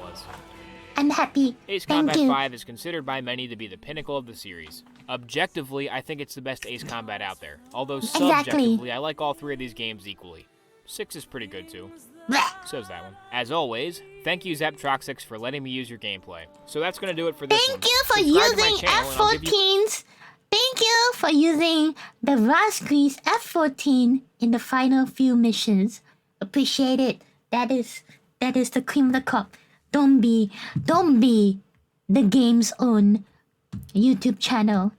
I'm happy. Ace Thank Combat you. 5 is considered by many to be the pinnacle of the series. Objectively, I think it's the best Ace Combat out there. Although subjectively, I like all three of these games equally. 6 is pretty good too. So's that one. As always, thank you Zeptroxix for letting me use your gameplay. So that's gonna do it for this one. Thank you for using F-14s. Thank you for using the Rush Grease F-14 in the final few missions. Appreciate it. That is the cream of the crop. Don't be the game's own YouTube channel.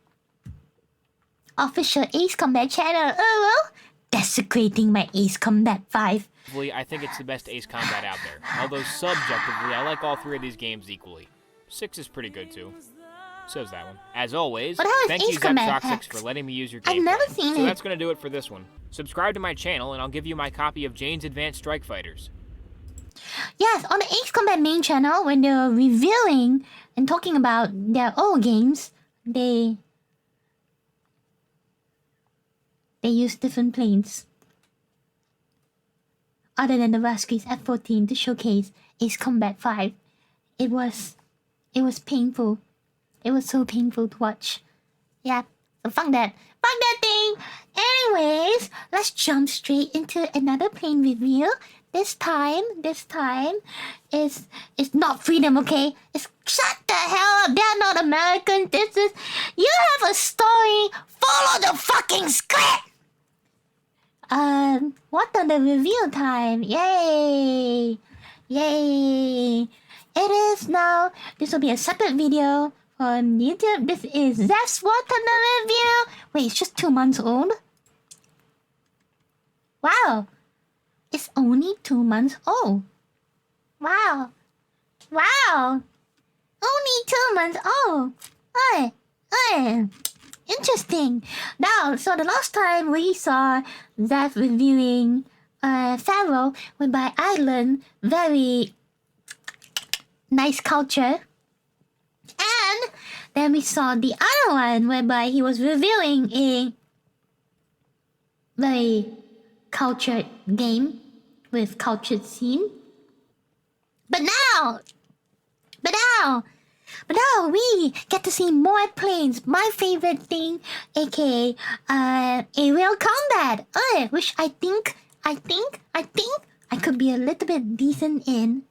Official Ace Combat channel. Oh well, desecrating my Ace Combat 5. I think it's the best Ace Combat out there. Although subjectively, I like all three of these games equally. 6 is pretty good too. So's that one. As always, thank you Zeptroxix for letting me use your gameplay. I've never seen it. So that's gonna do it for this one. Subscribe to my channel and I'll give you my copy of Jane's Advanced Strike Fighters. Yes, on the Ace Combat main channel, when they're revealing and talking about their old games, they use different planes. Other than the Rush Grease F-14 to showcase Ace Combat 5. It was painful. It was so painful to watch. Yeah, so fuck that. Fuck that thing. Anyways, let's jump straight into another plane review. This time is not freedom, okay? It's shut the hell up. They're not American. This is you have a story. Follow the fucking script. What on the review time? Yay! Yay! It is now. This will be a separate video on YouTube. This is Zeph's What on the review. Wait, it's just 2 months old. Wow. It's only 2 months old. Wow. Wow. Only 2 months old. Interesting. Now, so the last time we saw Zeph reviewing Pharaoh, whereby I learned very nice culture. And then we saw the other one, whereby he was reviewing a very cultured game with cultured scene. But now we get to see more planes. My favorite thing, aka aerial combat, which I think I could be a little bit decent in.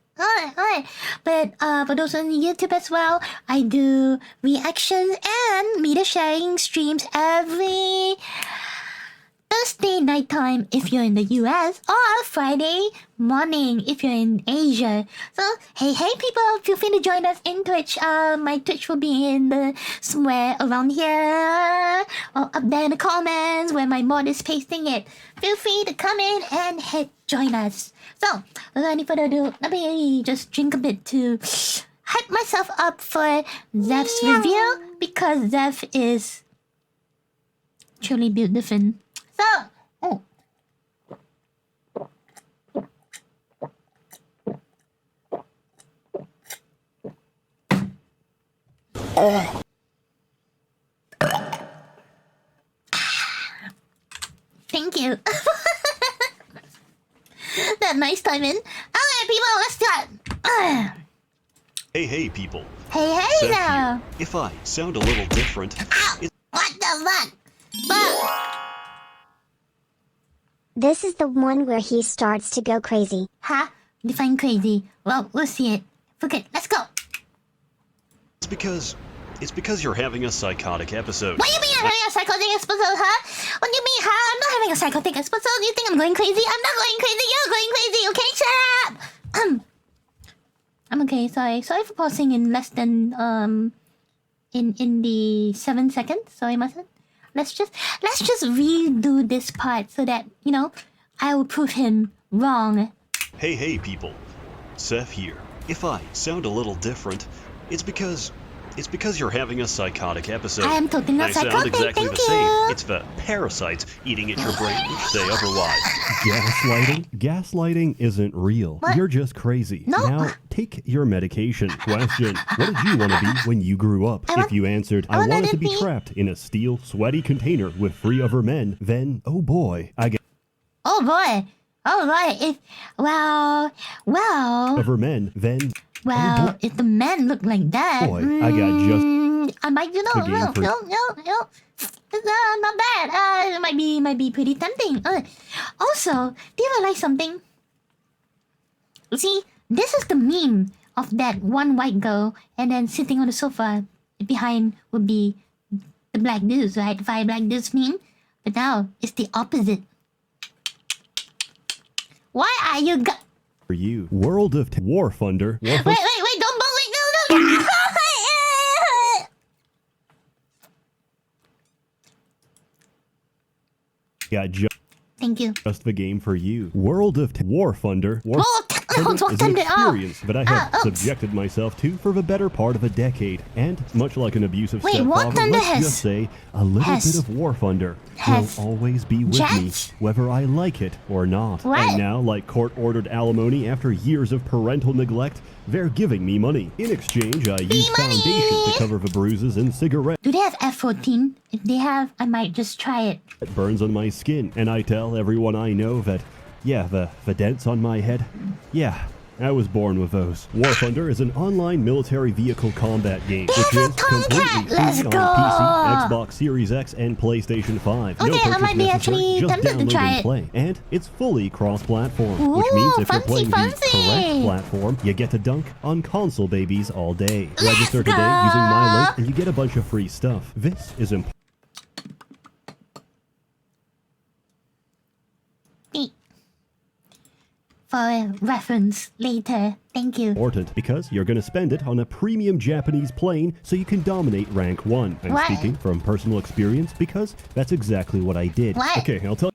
But for those on YouTube as well, I do reactions and media sharing streams every Thursday nighttime if you're in the US, or Friday morning if you're in Asia. So hey people, feel free to join us in Twitch. My Twitch will be in the somewhere around here or up there in the comments where my mod is pasting it. Feel free to come in and join us. So without any further ado, let me just drink a bit to hype myself up for Zeph's review, because Zeph is truly beautiful. So, thank you. That nice timing. Okay, people, let's start. Hey, people. Hey Seth now. Here. If I sound a little different, What the fuck? This is the one where he starts to go crazy. Huh? Define crazy. Well, we'll see it. Okay, let's go. it's because you're having a psychotic episode. What do you mean I'm having a psychotic episode, huh? What do you mean, huh? I'm not having a psychotic episode. You think I'm going crazy? I'm not going crazy. You're going crazy, okay? Shut up! I'm okay, sorry for pausing in less than, in the 7 seconds. Sorry, Mason. Let's just redo this part so that, you know, I will prove him wrong. Hey, people. Seth here. If I sound a little different, it's because you're having a psychotic episode. I am totally not psychotic, I sound exactly thank the you. same. It's the parasites eating at your brain which say otherwise. Gaslighting isn't real. What? You're just crazy. No. Now, take your medication. Question: what did you want to be when you grew up? If you answered, I wanted to be trapped in a steel, sweaty container with 3 other men, then, oh boy, I get... Oh boy. Other men, then... Well, if the men look like that, Boy, I got just... I might, no, not bad. It might be pretty tempting. Also, do you realize something? You see, this is the meme of that one white girl, and then sitting on the sofa behind would be the black dudes, right? The 5 black dudes meme. But now it's the opposite. Why are you For you. World of War Thunder. Wait, don't no. Got Thank you. just the game for you. World of War Thunder. War Thunder is an Thunder, experience that I have subjected myself to for the better part of a decade. And much like an abusive Wait, War stepfather, Thunder let's just say a little bit of War Thunder will always be with jets? me, whether I like it or not. What? And now, like court-ordered alimony after years of parental neglect, they're giving me money. In exchange, I use foundation to cover the bruises and cigarettes. Do they have F-14? If they have, I might just try it. It burns on my skin, and I tell everyone I know that, yeah, the dents on my head, yeah, I was born with those. War Thunder is an online military vehicle combat game, which is completely free on PC, Xbox Series X, and PlayStation 5. Okay, No I might be purchase actually necessary, just tempted to download try and it. play. And it's fully cross-platform, which means if you're playing the correct platform, you get to dunk on console babies all day. Register today using my link, and you get a bunch of free stuff. This is important. For reference later. Thank you. Important because you're going to spend it on a premium Japanese plane so you can dominate rank 1. I'm speaking from personal experience because that's exactly what I did. Okay, I'll tell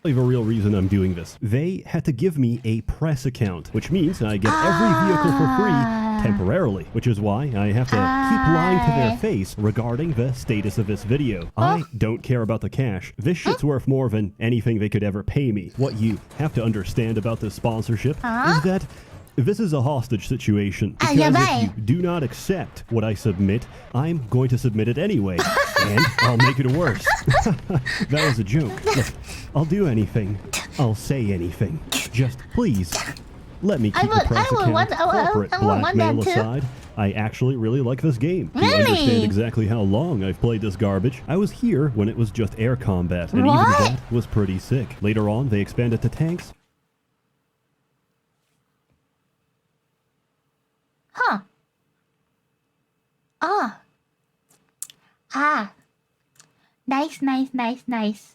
you the real reason I'm doing this. They had to give me a press account, which means I get every vehicle for free temporarily, which is why I have to keep lying to their face regarding the status of this video. I don't care about the cash. This shit's worth more than anything they could ever pay me. What you have to understand about this sponsorship is that this is a hostage situation, because if you do not accept what I submit, I'm going to submit it anyway, and I'll make it worse. That was a joke. Look, I'll do anything. I'll say anything. Just please, let me keep the press account corporate blackmail aside. I actually really like this game. You understand exactly how long I've played this garbage. I was here when it was just air combat, and even that was pretty sick. Later on, they expanded to tanks. Huh. Ah. Ah. Nice, nice, nice, nice.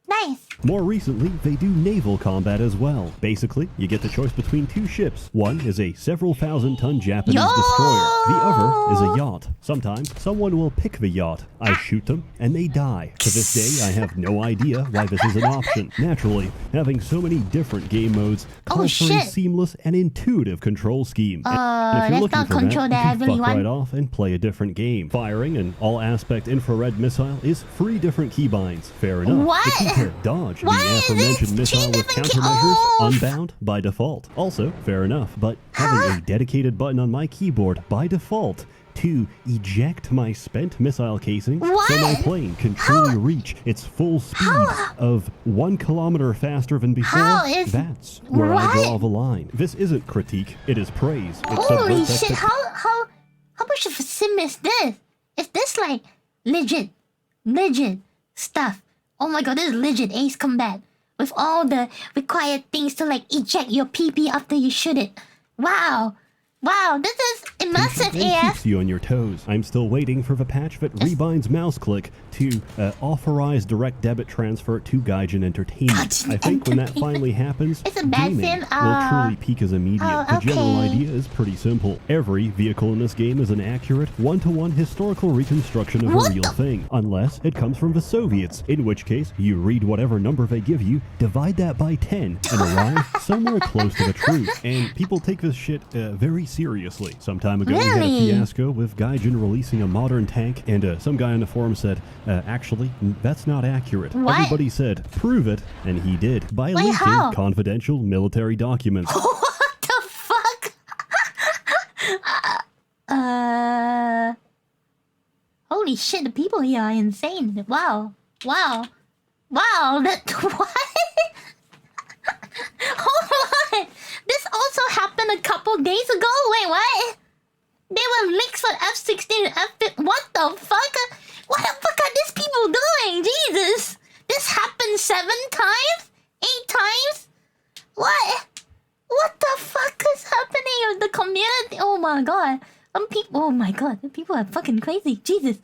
Nice. More recently, they do naval combat as well. Basically, you get the choice between two ships. One is a several thousand-ton Japanese destroyer. The other is a yacht. Sometimes, someone will pick the yacht. I shoot them, and they die. To this day, I have no idea why this is an option. Naturally, having so many different game modes calls for a seamless and intuitive control scheme. And if you're looking for that, you can fuck right off and play a different game. Firing an all-aspect infrared missile is 3 different keybinds. Fair enough. What? Dodge the aforementioned missile with countermeasures unbound by default. Also, fair enough, but having a dedicated button on my keyboard by default to eject my spent missile casing so my plane can truly reach its full speed of 1 kilometer faster than before, that's where I draw the line. This isn't critique, it is praise. Holy shit, how much of a sim is this? Is this like legit stuff? Oh my god, this is legit Ace Combat. With all the required things to like eject your PP after you shoot it. Wow. Wow, this is immersive AF. Keeps you on your toes. I'm still waiting for the patch that rebinds mouse click to authorize direct debit transfer to Gaijin Entertainment. I think when that finally happens, gaming will truly peak as a medium. The general idea is pretty simple. Every vehicle in this game is an accurate, one-to-one historical reconstruction of a real thing, unless it comes from the Soviets, in which case you read whatever number they give you, divide that by 10, and arrive somewhere close to the truth. And people take this shit very seriously. Some time ago, we had a fiasco with Gaijin releasing a modern tank, and some guy on the forum said, actually, that's not accurate. Everybody said, prove it, and he did, by leaking confidential military documents. What the fuck? Holy shit, the people here are insane. Wow. Wow. Wow, that... What? Hold on! This also happened a couple days ago? Wait, what? They were leaks for F-16 and F-15. What the fuck? What the fuck are these people doing? Jesus! This happened 7 times? 8 times? What? What the fuck is happening with the community? Oh my god. Some people... Oh my god. People are fucking crazy. Jesus.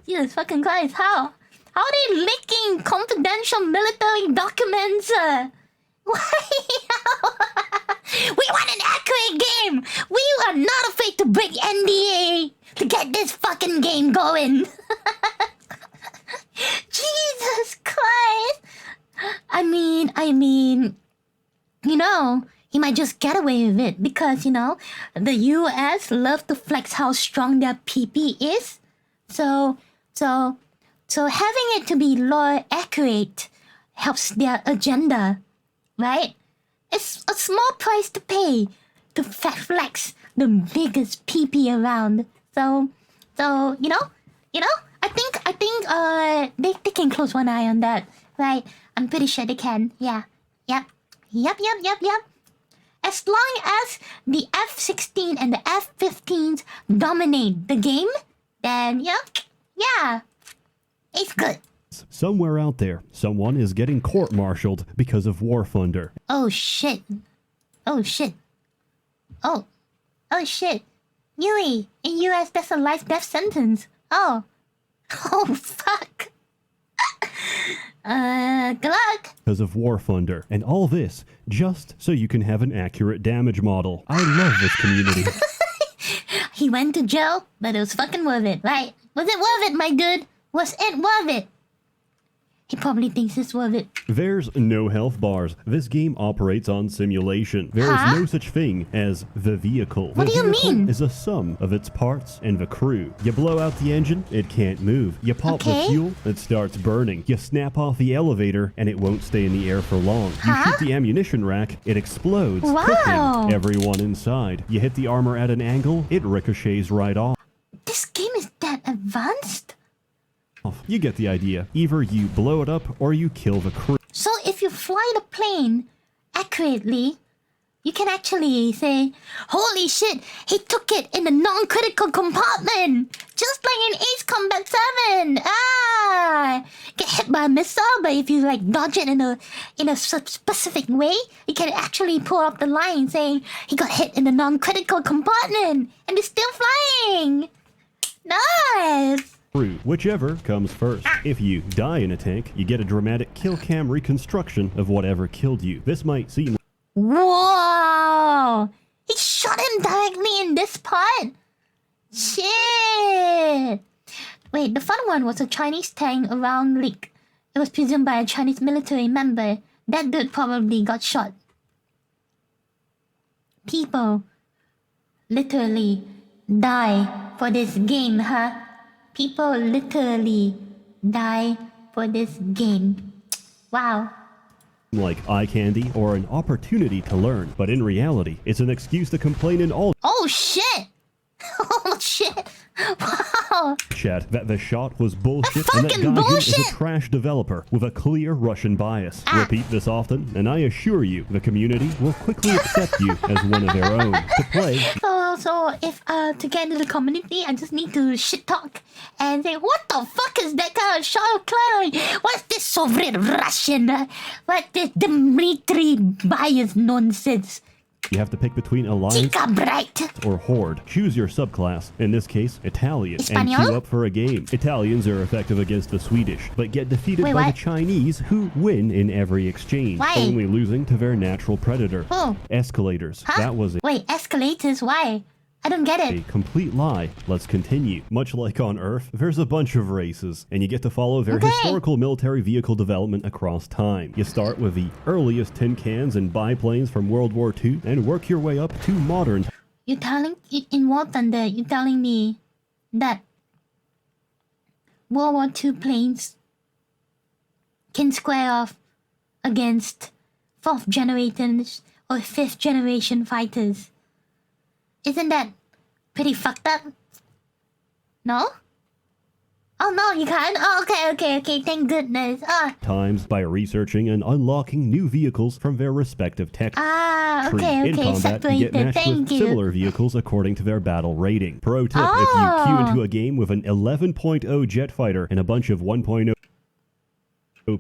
Jesus fucking Christ. How? How are they leaking confidential military documents? We want an accurate game! We are not afraid to break NDA to get this fucking game going! Jesus Christ! I mean, you know, he might just get away with it because, you know, the US love to flex how strong their PP is. So having it to be law accurate helps their agenda. Right? It's a small price to pay to flex the biggest PP around. So you know, I think they can close one eye on that, right? I'm pretty sure they can. Yeah, yep. as long as the F-16 and the F-15s dominate the game, then yeah, it's good. Somewhere out there, someone is getting court-martialed because of War Thunder. Oh shit. Oh shit. Oh shit. Yui, in US that's a life death sentence. Oh fuck. Good luck. Because of War Thunder, and all this just so you can have an accurate damage model. I love this community. He went to jail, but it was fucking worth it, right? Was it worth it, my dude? Was it worth it? He probably thinks it's worth it. There's no health bars. This game operates on simulation. There is no such thing as the vehicle. What do you mean? Is a sum of its parts and the crew. You blow out the engine, it can't move. You pop the fuel, it starts burning. You snap off the elevator, and it won't stay in the air for long. You shoot the ammunition rack, it explodes, cooking everyone inside. You hit the armor at an angle, it ricochets right off. This game is that advanced? You get the idea. Either you blow it up or you kill the crew. So if you fly the plane accurately, you can actually say, holy shit, he took it in a non-critical compartment! Just like in Ace Combat 7! Get hit by a missile, but if you like dodge it in a specific way, you can actually pull up the line saying, he got hit in a non-critical compartment! And he's still flying! Nice! Whichever comes first. If you die in a tank, you get a dramatic kill cam reconstruction of whatever killed you. This might seem... Whoa! He shot him directly in this part? Shit! Wait, the fun one was a Chinese tank around leak. It was presumed by a Chinese military member. That dude probably got shot. People literally die for this game, huh? People literally die for this game. Wow. Like eye candy or an opportunity to learn, but in reality, it's an excuse to complain in all... Oh shit! Oh shit! Wow! Chat that the shot was bullshit and that Gaijin is a trash developer with a clear Russian bias. Repeat this often, and I assure you, the community will quickly accept you as one of their own. To play... So if to get into the community, I just need to shit talk and say, what the fuck is that kind of shot of clown? What's this Soviet Russian? What this Dmitry bias nonsense? You have to pick between Alliance or Horde. Choose your subclass, in this case, Italian, and queue up for a game. Italians are effective against the Swedish, but get defeated by the Chinese, who win in every exchange, only losing to their natural predator. Escalators. That was it. Wait, escalators? Why? I don't get it. A complete lie. Let's continue. Much like on Earth, there's a bunch of races, and you get to follow their historical military vehicle development across time. You start with the earliest tin cans and biplanes from World War II, and work your way up to modern. You're telling, in War Thunder, you're telling me that World War II planes can square off against 4th generation or 5th generation fighters. Isn't that pretty fucked up? No? Oh no, you can't? Oh, okay, thank goodness. Times by researching and unlocking new vehicles from their respective tech tree. In combat, you get matched with similar vehicles according to their battle rating. Pro tip, if you queue into a game with an 11.0 jet fighter and a bunch of 1.0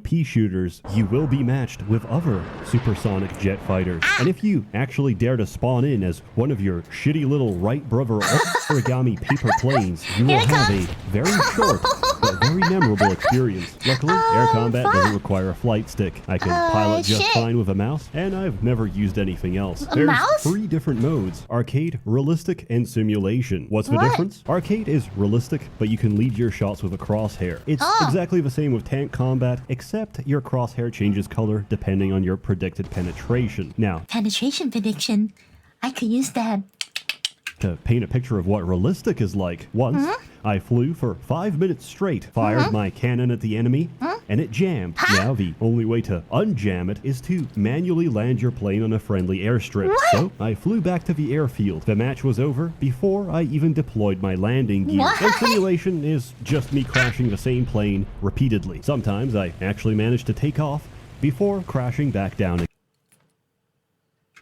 pea shooters, you will be matched with other supersonic jet fighters. And if you actually dare to spawn in as one of your shitty little Wright brother origami paper planes, you will have a very short but very memorable experience. Luckily, air combat doesn't require a flight stick. I can pilot just fine with a mouse, and I've never used anything else. There's 3 different modes: arcade, realistic, and simulation. What's the difference? Arcade is realistic, but you can lead your shots with a crosshair. It's exactly the same with tank combat, except your crosshair changes color depending on your predicted penetration. Now, penetration prediction, I could use that. To paint a picture of what realistic is like, once I flew for 5 minutes straight, fired my cannon at the enemy, and it jammed. Now the only way to unjam it is to manually land your plane on a friendly airstrip. So I flew back to the airfield. The match was over before I even deployed my landing gear. And simulation is just me crashing the same plane repeatedly. Sometimes I actually managed to take off before crashing back down again.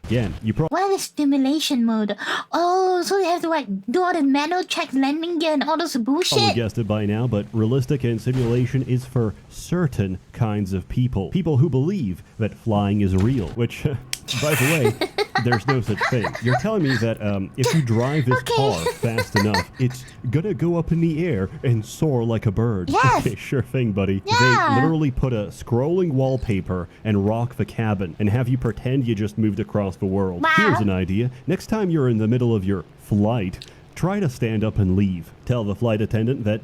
Again, you What is stimulation mode? Oh, so they have to like do all the manual check landing gear and all those bullshit. probably guessed it by now, but realistic and simulation is for certain kinds of people. People who believe that flying is real, which, by the way, there's no such thing. You're telling me that if you drive this car fast enough, it's gonna go up in the air and soar like a bird. Yes. Okay, sure thing, buddy. Yeah. They literally put a scrolling wallpaper and rock the cabin and have you pretend you just moved across the world. Wow. Here's an idea. Next time you're in the middle of your flight, try to stand up and leave. Tell the flight attendant that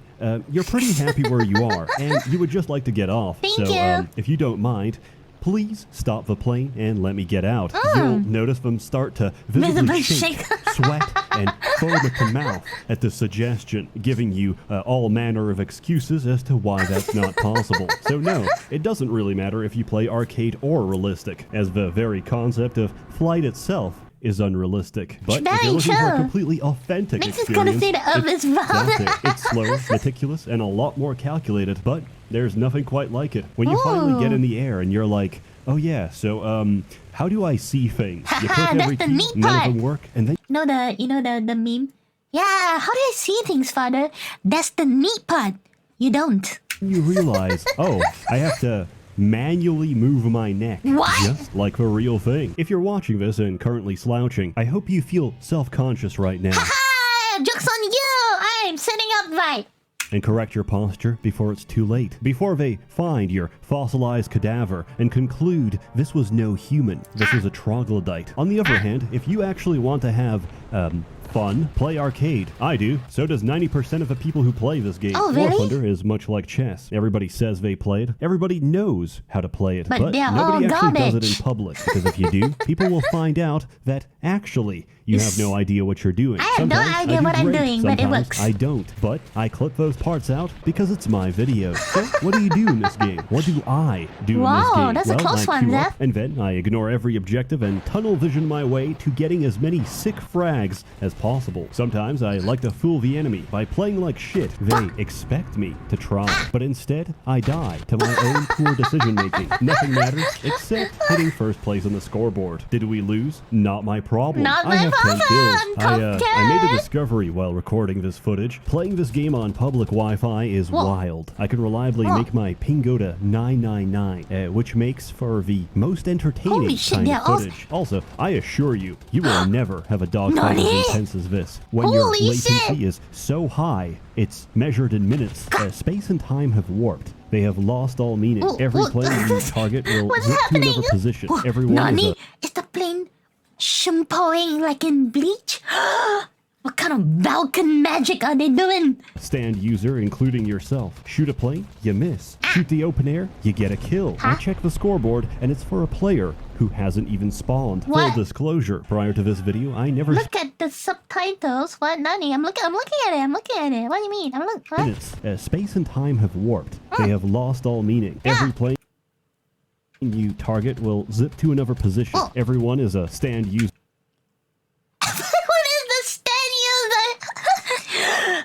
you're pretty happy where you are and you would just like to get off. Thank so you. if you don't mind, please stop the plane and let me get out. You'll notice them start to visibly shake, sweat, and foam at the mouth at the suggestion, giving you all manner of excuses as to why that's not possible. So no, it doesn't really matter if you play arcade or realistic, as the very concept of flight itself is unrealistic. But if you're looking for a completely authentic experience, it's slow, meticulous, and a lot more calculated, but there's nothing quite like it. When you finally get in the air and you're like, oh yeah, so how do I see things? You click every key, none of them work, and then You know the meme? Yeah, how do I see things, father? That's the neat part. You don't. you realize, oh, I have to manually move my neck. What? Just like the real thing. If you're watching this and currently slouching, I hope you feel self-conscious right now. Joke's on you! I'm sitting upright. And correct your posture before it's too late. Before they find your fossilized cadaver and conclude this was no human, this was a troglodyte. On the other hand, if you actually want to have, fun, play arcade. I do. So does 90% of the people who play this game. Oh, really? War Thunder is much like chess. Everybody says they play it. Everybody knows how to play it. But they're nobody all actually does garbage. it in public. Because if you do, people will find out that actually you have no idea what you're doing. I have no idea what I'm doing, but it Sometimes works. I don't. But I clip those parts out because it's my video. So what do you do in this game? What do I do in this Wow, game? that's a close I one, queue up, Zeph. and then I ignore every objective and tunnel vision my way to getting as many sick frags as possible. Sometimes I like to fool the enemy by playing like shit. They expect me to try, but instead I die to my own poor decision making. Nothing matters except hitting first place on the scoreboard. Did we lose? Not my problem. Not I my have 10 problem. kills. I made a Okay. discovery while recording this footage. Playing this game on public Wi-Fi is wild. I can reliably make my ping go to 999, which makes for the most entertaining Holy shit, kind yeah, of footage. Also, I assure you, you will never have a dogfight as Nani? intense as this. When your Holy latency shit. is so high, it's measured in minutes. Space and time have warped. They have lost all meaning. Every plane you target will What's zip to happening? another position. Everyone Nani? is Is the plane shampooing like in Bleach? What kind of Vulcan magic are they doing? a stand user, including yourself. Shoot a plane, you miss. Shoot the open air, you get a kill. I check the scoreboard, and it's for a player who hasn't even spawned. What? Full disclosure, prior to this video, I never Look at the subtitles. What, Nani? I'm looking at it. What do you mean? What? minutes. Space and time have warped. They have lost all meaning. Every plane you target will zip to another position. Everyone is a stand user. What is the stand user?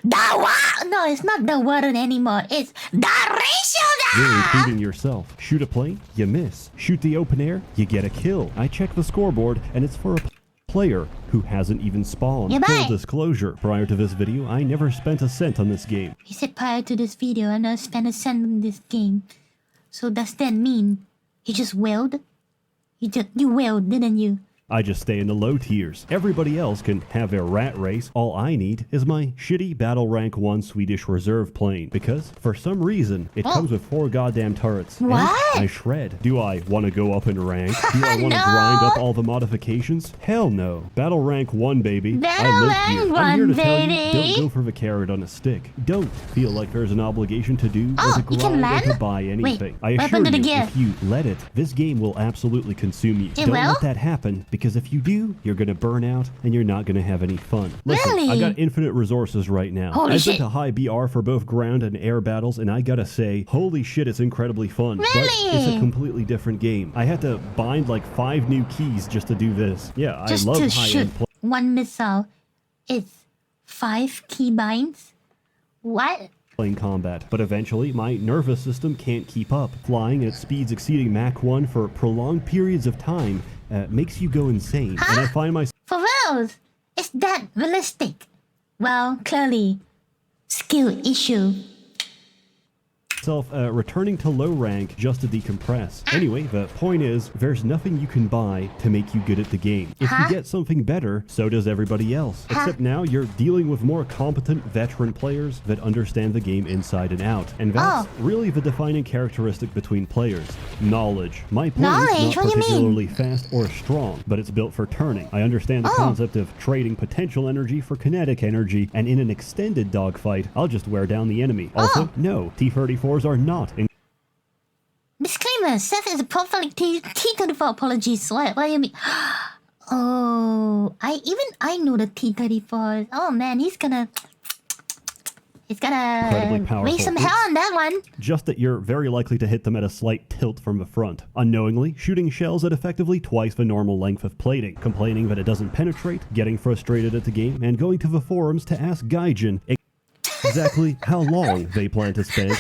No, it's not the word anymore. It's the ratio. You're including yourself. Shoot a plane, you miss. Shoot the open air, you get a kill. I check the scoreboard, and it's for a player who hasn't even spawned. Yeah, Full bye. disclosure, prior to this video, I never spent a cent on this game. You said prior to this video, I never spent a cent on this game. So does that mean you just wailed? You wailed, didn't you? I just stay in the low tiers. Everybody else can have their rat race. All I need is my shitty Battle Rank 1 Swedish Reserve plane. Because, for some reason, it comes with 4 goddamn turrets. And What? I shred. Do I want to go up in rank? Do I want to No. grind up all the modifications? Hell no. Battle Rank 1, baby. Battle I live Rank here. I'm here to 1, tell you, baby. don't go for the carrot on a stick. Don't feel like there's an obligation to do Oh, or to you can grind or land? to buy anything. I what assure happened to the you, gear? if you let it, this game will absolutely consume you. It Don't will? let that happen, because if you do, you're gonna burn out and you're not gonna have any fun. Listen, Really? I got infinite resources right now. Holy I've shit. been to high BR for both ground and air battles, and I gotta say, holy shit, it's incredibly fun. But it's a Really? completely different game. I had to bind like 5 new keys just to do this. Yeah, Just I love to high-end shoot one missile is 5 keybinds? What? plane combat, but eventually my nervous system can't keep up. Flying at speeds exceeding Mach 1 for prolonged periods of time makes you go insane. Huh? And I find myself... For reals? Is that realistic? Well, clearly, skill issue. Returning to low rank just to decompress. Anyway, the point is, there's nothing you can buy to make you good at the game. If you get something better, so does everybody else. Except now you're dealing with more competent veteran players that understand the game inside and out. And that's really the defining characteristic between players. Knowledge. My play is not particularly fast or strong, but it's built for turning. I understand the concept of trading potential energy for kinetic energy, and in an extended dogfight, I'll just wear down the enemy. Also, no, T-34s are not in... Disclaimer, Seth is a profiling T-34. Apologies. What do you mean? Oh, I know the T-34s. Oh man, he's gonna raise some hell on that one. Just that you're very likely to hit them at a slight tilt from the front, unknowingly shooting shells at effectively twice the normal length of plating, complaining that it doesn't penetrate, getting frustrated at the game, and going to the forums to ask Gaijin exactly how long they plan to spend.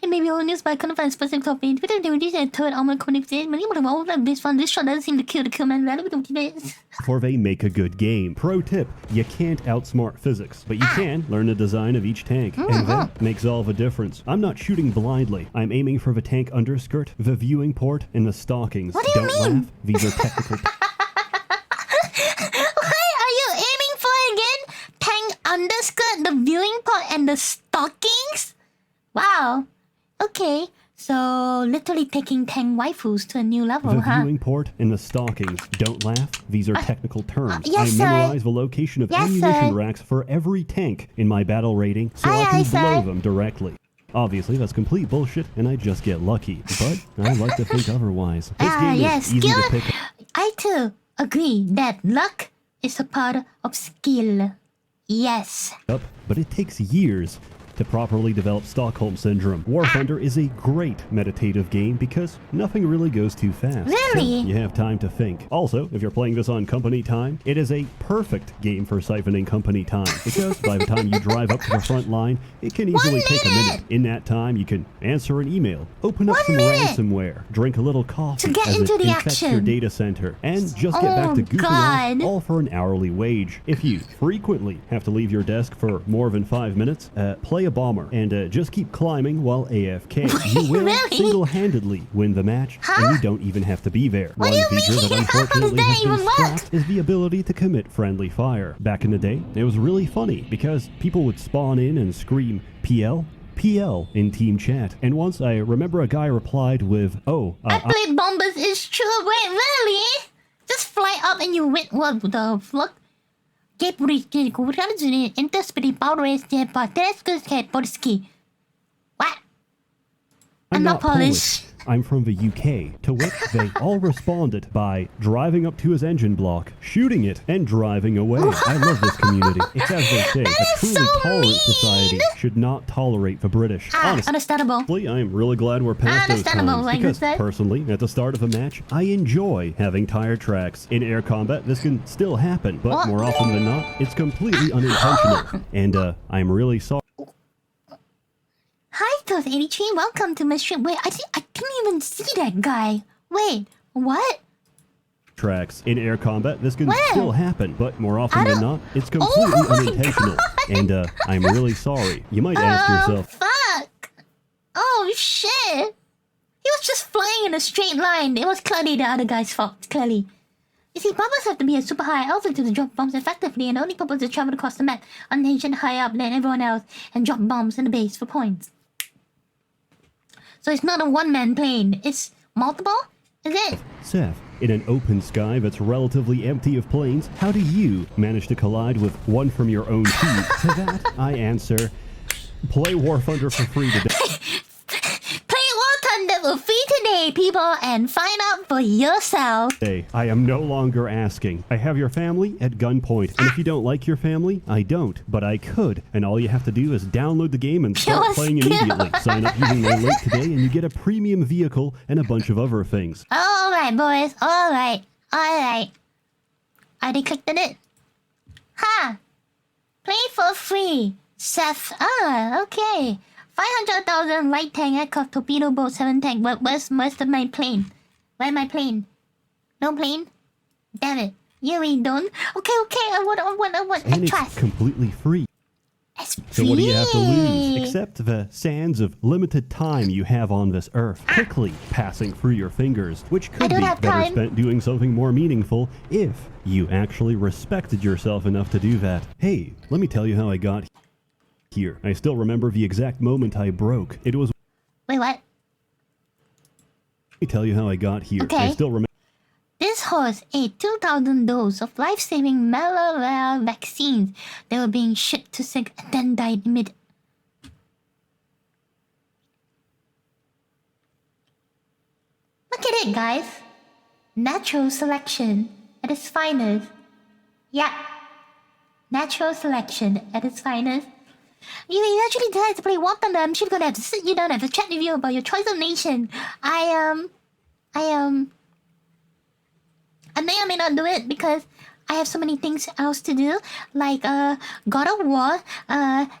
It may be all news, but I couldn't find specific topic. Third armor connected. This shot doesn't seem to kill the killman. Before they make a good game. Pro tip: you can't outsmart physics, but you can learn the design of each tank, and that makes all the difference. I'm not shooting blindly. I'm aiming for the tank underskirt, the viewing port, and the stockings. What do you mean? Laugh. These are technical. What are you aiming for again? Tank underskirt, the viewing port, and the stockings? Wow. Okay, so literally taking tank waifus to a new level, the viewing port and the stockings. Don't laugh. These are technical terms. Yes, I memorize the location of ammunition racks for every tank in my battle rating, so I can blow them directly. Obviously, that's complete bullshit, and I just get lucky. But I like to think otherwise. This game is easy to pick up. I too agree that luck is a part of skill. Yes. But it takes years to properly develop Stockholm Syndrome. War Thunder is a great meditative game because nothing really goes too fast. Really? So you have time to think. Also, if you're playing this on company time, it is a perfect game for siphoning company time because by the time you drive up to the front line, it can easily take a minute. In that time, you can answer an email, open up some ransomware, drink a little coffee as it infects your data center, and just get back to goofing off, all for an hourly wage. If you frequently have to leave your desk for more than 5 minutes, play a bomber and just keep climbing while AFK. You will single-handedly win the match, and you don't even have to be there. One feature that unfortunately has been scrapped is the ability to commit friendly fire. Back in the day, it was really funny because people would spawn in and scream PL, PL in team chat. And once I remember a guy replied with, I played bombers, it's true. Wait, really? Just fly up and you win. What the fuck? What? I'm not Polish. I'm from the UK, to which they all responded by driving up to his engine block, shooting it, and driving away. I love this community. It's as they say, a truly tolerant society should not tolerate the British. Understandable. I'm really glad we're past those times, because personally, at the start of a match, I enjoy having tire tracks. In air combat, this can still happen, but more often than not, it's completely unintentional. And I'm really sorry. Hi, Toth83. Welcome to my stream. Wait, I didn't even see that guy. Wait, what? Tracks. In air combat, this can still happen, but more often than not, it's completely unintentional. And I'm really sorry. You might ask yourself, fuck! Oh, shit! He was just flying in a straight line. It was clearly the other guy's fault, clearly. You see, bombers have to be at super high altitude to drop bombs effectively, and the only purpose is to travel across the map, unhinged high up than everyone else, and drop bombs in the base for points. So it's not a one-man plane, it's multiple? Is it? Seth, in an open sky that's relatively empty of planes, how do you manage to collide with one from your own team? To that, I answer, play War Thunder for free today. Play War Thunder for free today, people, and find out for yourself. Hey, I am no longer asking. I have your family at gunpoint, and if you don't like your family, I don't. But I could, and all you have to do is download the game and start playing immediately. Sign up using my link today, and you get a premium vehicle and a bunch of other things. Alright, boys. Alright. I already clicked on it. Ha! Play for free. Seth. Okay. 500,000 light tank, aircraft, torpedo boat, 7 tank. Where's my plane? Where's my plane? No plane? Damn it. You really don't? Okay, I want. And it's trust. completely free. It's So what do you have to lose? free. Except the sands of limited time you have on this earth quickly passing through your fingers, which could be better spent doing something more meaningful if you actually respected yourself enough to do that. Hey, let me tell you how I got here. I still remember the exact moment I broke. It was... Wait, what? Let me tell you how I got here. Okay. I still remember... This holds a 2,000 dose of life-saving malaria vaccines. They were being shipped to sick and then died immediately. Look at it, guys. Natural selection at its finest. Yeah. Natural selection at its finest. You actually decide to play War Thunder. I'm sure gonna have to sit you down and have a chat with you about your choice of nation. I may or may not do it because I have so many things else to do, like God of War,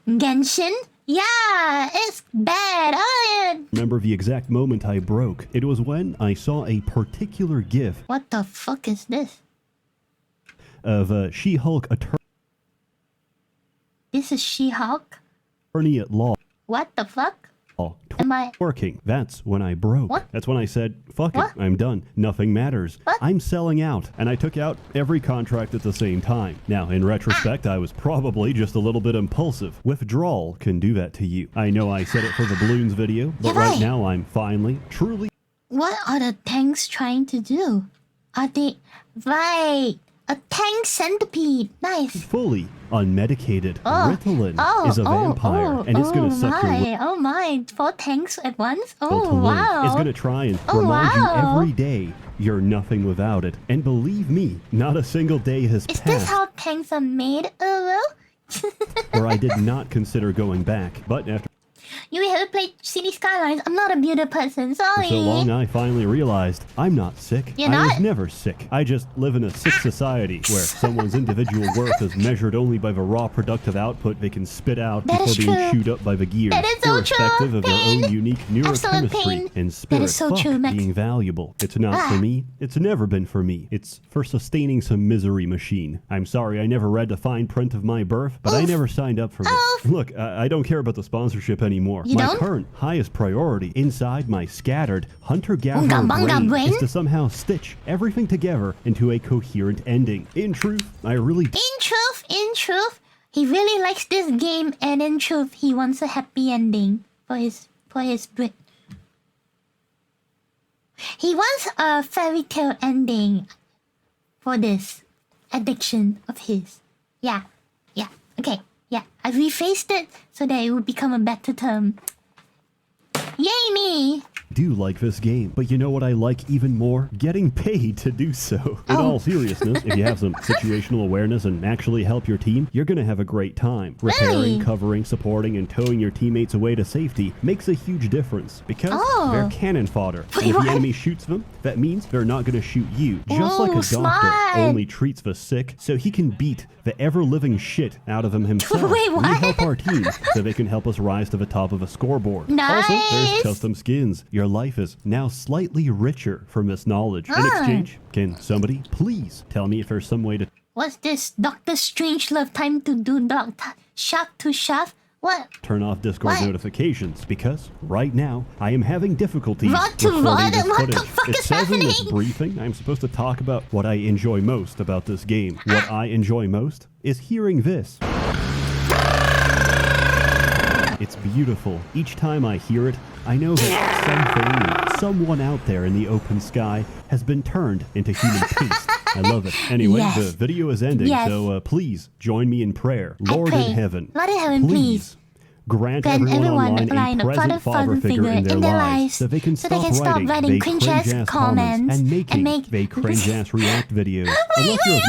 Genshin. Yeah, it's bad. Remember the exact moment I broke. It was when I saw a particular GIF. What the fuck is this? Of She-Hulk attorney. This is She-Hulk? Attorney at law. What the fuck? Am I working? That's when I broke. What? That's when I said, fuck it, I'm done. Nothing matters. What? I'm selling out. And I took out every contract at the same time. Now, in retrospect, I was probably just a little bit impulsive. Withdrawal can do that to you. I know I said it for the balloons video, but right now I'm finally, truly... What are the tanks trying to do? Are they... Right! A tank centipede! Nice! Fully unmedicated. Ritalin is a vampire, and it's gonna suck your... Oh my, 4 tanks at once? To Oh live. wow! It's gonna try and remind you every day you're nothing without it. And believe me, not a single day has Is passed this how tanks are made, where I did not consider going back. But after You ever played City Skylines? I'm not a beauty person, sorry. so long, I finally realized I'm not sick. You're I was not? never sick. I just live in a sick society where someone's individual worth is measured only by the raw productive output they can spit out That before is being true. chewed up by the gears, That is so irrespective true. of their Pain. own unique Absolute neurochemistry pain. and That spirit. is so Fuck true, Max. being valuable. It's not for me. It's never been for me. It's for sustaining some misery machine. I'm sorry I never read the fine print of my birth, but I never signed up for this. Look, I don't care about the sponsorship anymore. You My don't? current highest priority inside my scattered hunter-gatherer Unga bunga brain brain? is to somehow stitch everything together into a coherent ending. In truth, I really In truth, he really likes this game, and in truth, he wants a happy ending for his Brit. He wants a fairy tale ending for this addiction of his. Yeah, okay, yeah. I rephrased it so that it would become a better term. Yay me! do like this game, but you know what I like even more? Getting paid to do so. In all seriousness, if you have some situational awareness and actually help your team, you're gonna have a great time. Repairing, covering, supporting, and towing your teammates away to safety makes a huge difference because they're cannon fodder. And if the enemy shoots them, that means they're not gonna shoot you. Just like a doctor only treats the sick so he can beat the ever-living shit out of them himself. Wait, what? We help our team so they can help us rise to the top of a scoreboard. Nice. Also, there's custom skins. Your life is now slightly richer from this knowledge. In exchange, can somebody please tell me if there's some way to... What's this? Doctor Strangelove time to do shaft to shaft? What? Turn off Discord What? notifications because right now I am having difficulties Rod to recording Rod? this What the footage. fuck It is says in this happening? briefing I'm supposed to talk about what I enjoy most about this game. What I enjoy most is hearing this. It's beautiful. Each time I hear it, I know that something, someone out there in the open sky has been turned into human paste. I love it. Anyway, Yes. the video is ending, Yes. so please join me in prayer. I Lord pray. in heaven, Lord in heaven, please. grant Grant everyone everyone online a present father figure in their lives so they can stop writing they cringe-ass comments and make they cringe-ass react videos. Unless you're What?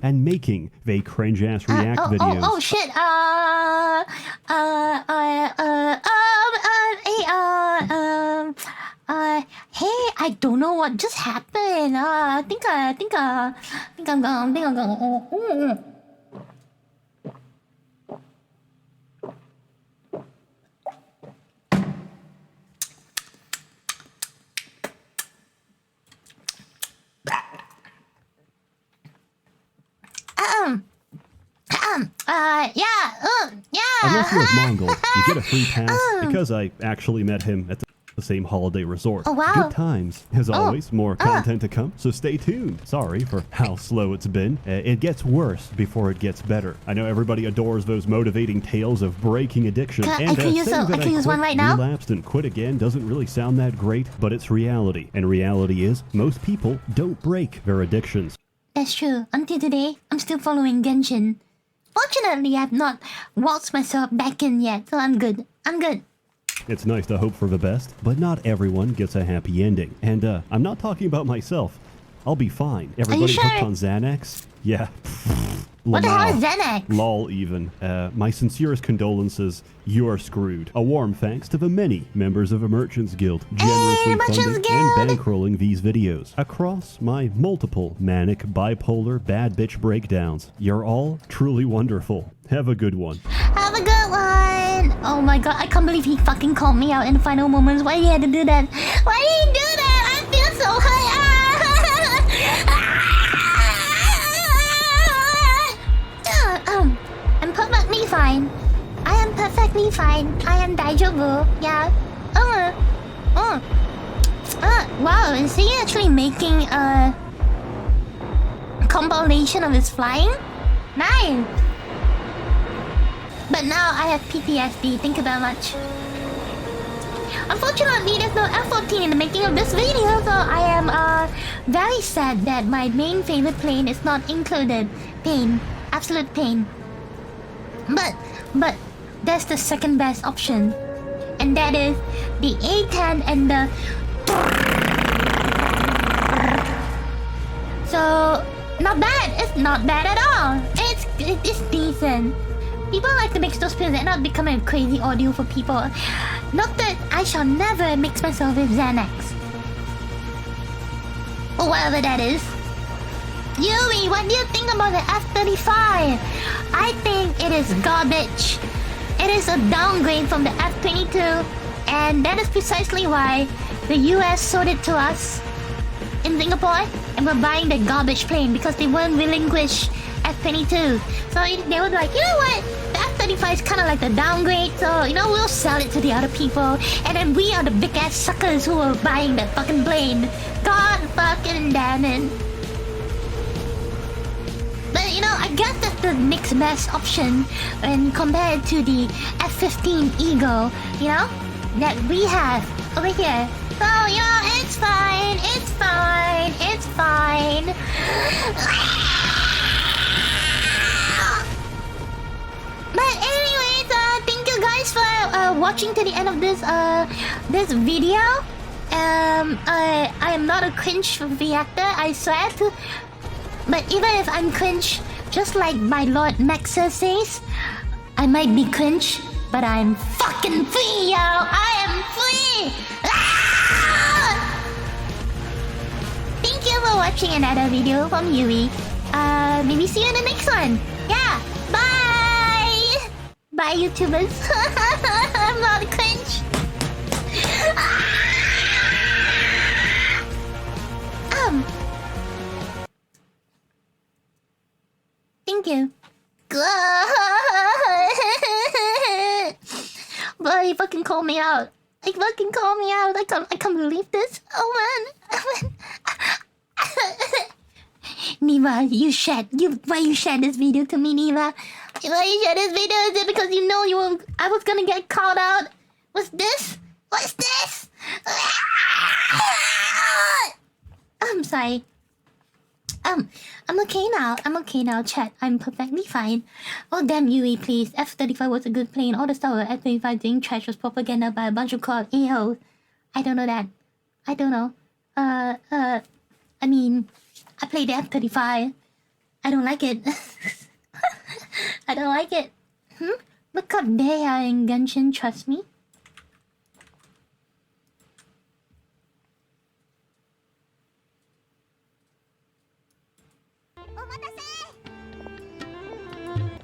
and making they cringe-ass react videos. Oh shit. Hey, I don't know what just happened. I think I'm gonna. Unless you're a Mongol, you get a free pass because I actually met him at the same holiday resort. Oh, wow. Good times. As always, more content to come, so stay tuned. Sorry for how slow it's been. It gets worse before it gets better. I know everybody adores those motivating tales of breaking addiction. I can use one right now. Relapsed and quit again doesn't really sound that great, but it's reality. And reality is, most people don't break their addictions. That's true. Until today, I'm still following Genshin. Fortunately, I've not waltzed myself back in yet, so I'm good. I'm good. It's nice to hope for the best, but not everyone gets a happy ending. And I'm not talking about myself. I'll be fine. Everybody hooked on Xanax? Yeah. What the hell is Xanax? Lol even. My sincerest condolences. You're screwed. A warm thanks to the many members of the Merchants Guild generously funding and bankrolling these videos across my multiple manic, bipolar, bad bitch breakdowns. You're all truly wonderful. Have a good one. Have a good one. Oh my god, I can't believe he fucking called me out in the final moments. Why he had to do that? Why did he do that? I feel so high. I'm perfectly fine. I am perfectly fine. I am daijoubu. Yeah. Wow, is he actually making a compilation of his flying? Nice. But now I have PTSD. Thank you very much. Unfortunately, there's no F14 in the making of this video, so I am very sad that my main favorite plane is not included. Pain. Absolute pain. But that's the second best option. And that is the A10 and the... So, not bad. It's not bad at all. It's decent. People like to mix those pills and not become a crazy audio for people. Not that I shall never mix myself with Xanax. Or whatever that is. Yui, what do you think about the F-35? I think it is garbage. It is a downgrade from the F-22, and that is precisely why the US sold it to us in Singapore, and we're buying the garbage plane because they won't relinquish F-22. So they were like, you know what? The F-35 is kind of like the downgrade, so, you know, we'll sell it to the other people, and then we are the big-ass suckers who are buying that fucking plane. God fucking damn it. But, you know, I guess that's the next best option when compared to the F-15 Eagle, you know, that we have over here. So, you know, it's fine, it's fine, it's fine. But anyways, thank you guys for watching to the end of this this video. I am not a cringe reactor, I swear to. But even if I'm cringe, just like my Lord Maxa says, I might be cringe, but I'm fucking free, yo! I am free! Ah! Thank you for watching another video from Yui. Maybe see you in the next one. Yeah, bye! Bye, YouTubers. I'm not cringe. Thank you. But he fucking called me out. He fucking called me out. I can't believe this. Oh man. Neva, why you shared this video to me, Neva? Why you shared this video? Is it because you know I was gonna get called out? What's this? I'm sorry. I'm okay now, chat. I'm perfectly fine. Oh, damn, Yui, please. F-35 was a good plane. All the stuff with F-35 doing trash was propaganda by a bunch of called a-holes. I don't know that. I don't know. I mean, I played the F-35. I don't like it. I don't like it. Look up there in Genshin, trust me.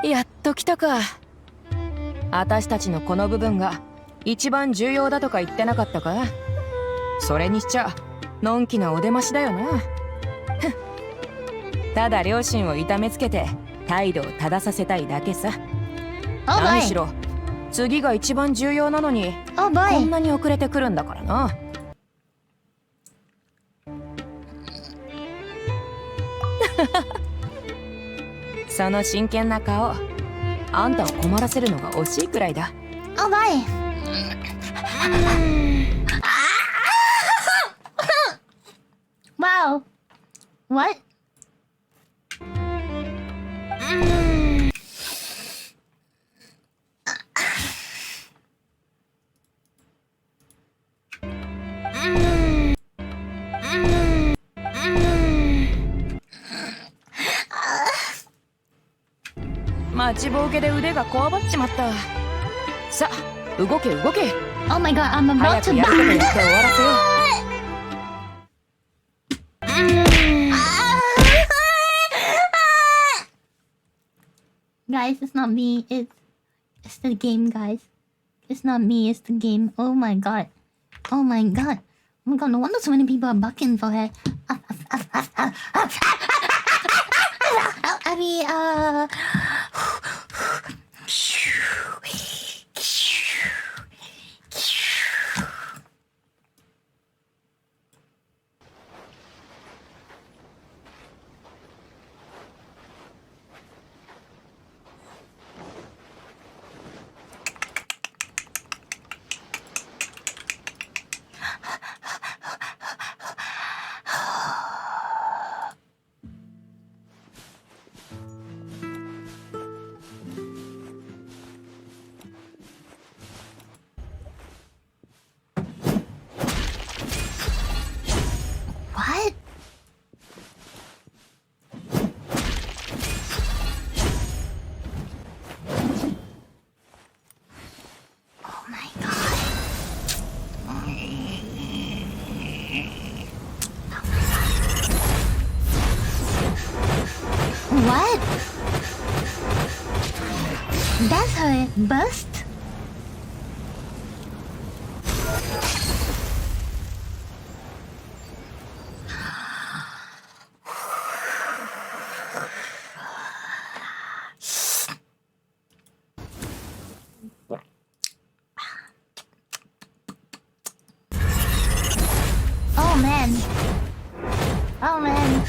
やっと来たか。私たちのこの部分が一番重要だとか言ってなかったか？それにしちゃのんきなお出ましだよな。ただ両親を痛めつけて態度を正させたいだけさ。Oh 何しろ次が一番重要なのに、こんなに遅れてくるんだからな。その真剣な顔、あんたを困らせるのが惜しいくらいだ。Oh boy. Wow. What? Oh my god, I'm about to Guys, it's not me. It's the game, guys. It's not me. It's the game. Oh my god. Oh my god. Oh my god. No wonder so many people are bucking for it. I mean, what? Oh my god. What? That's how it burst? Oh man. Oh man.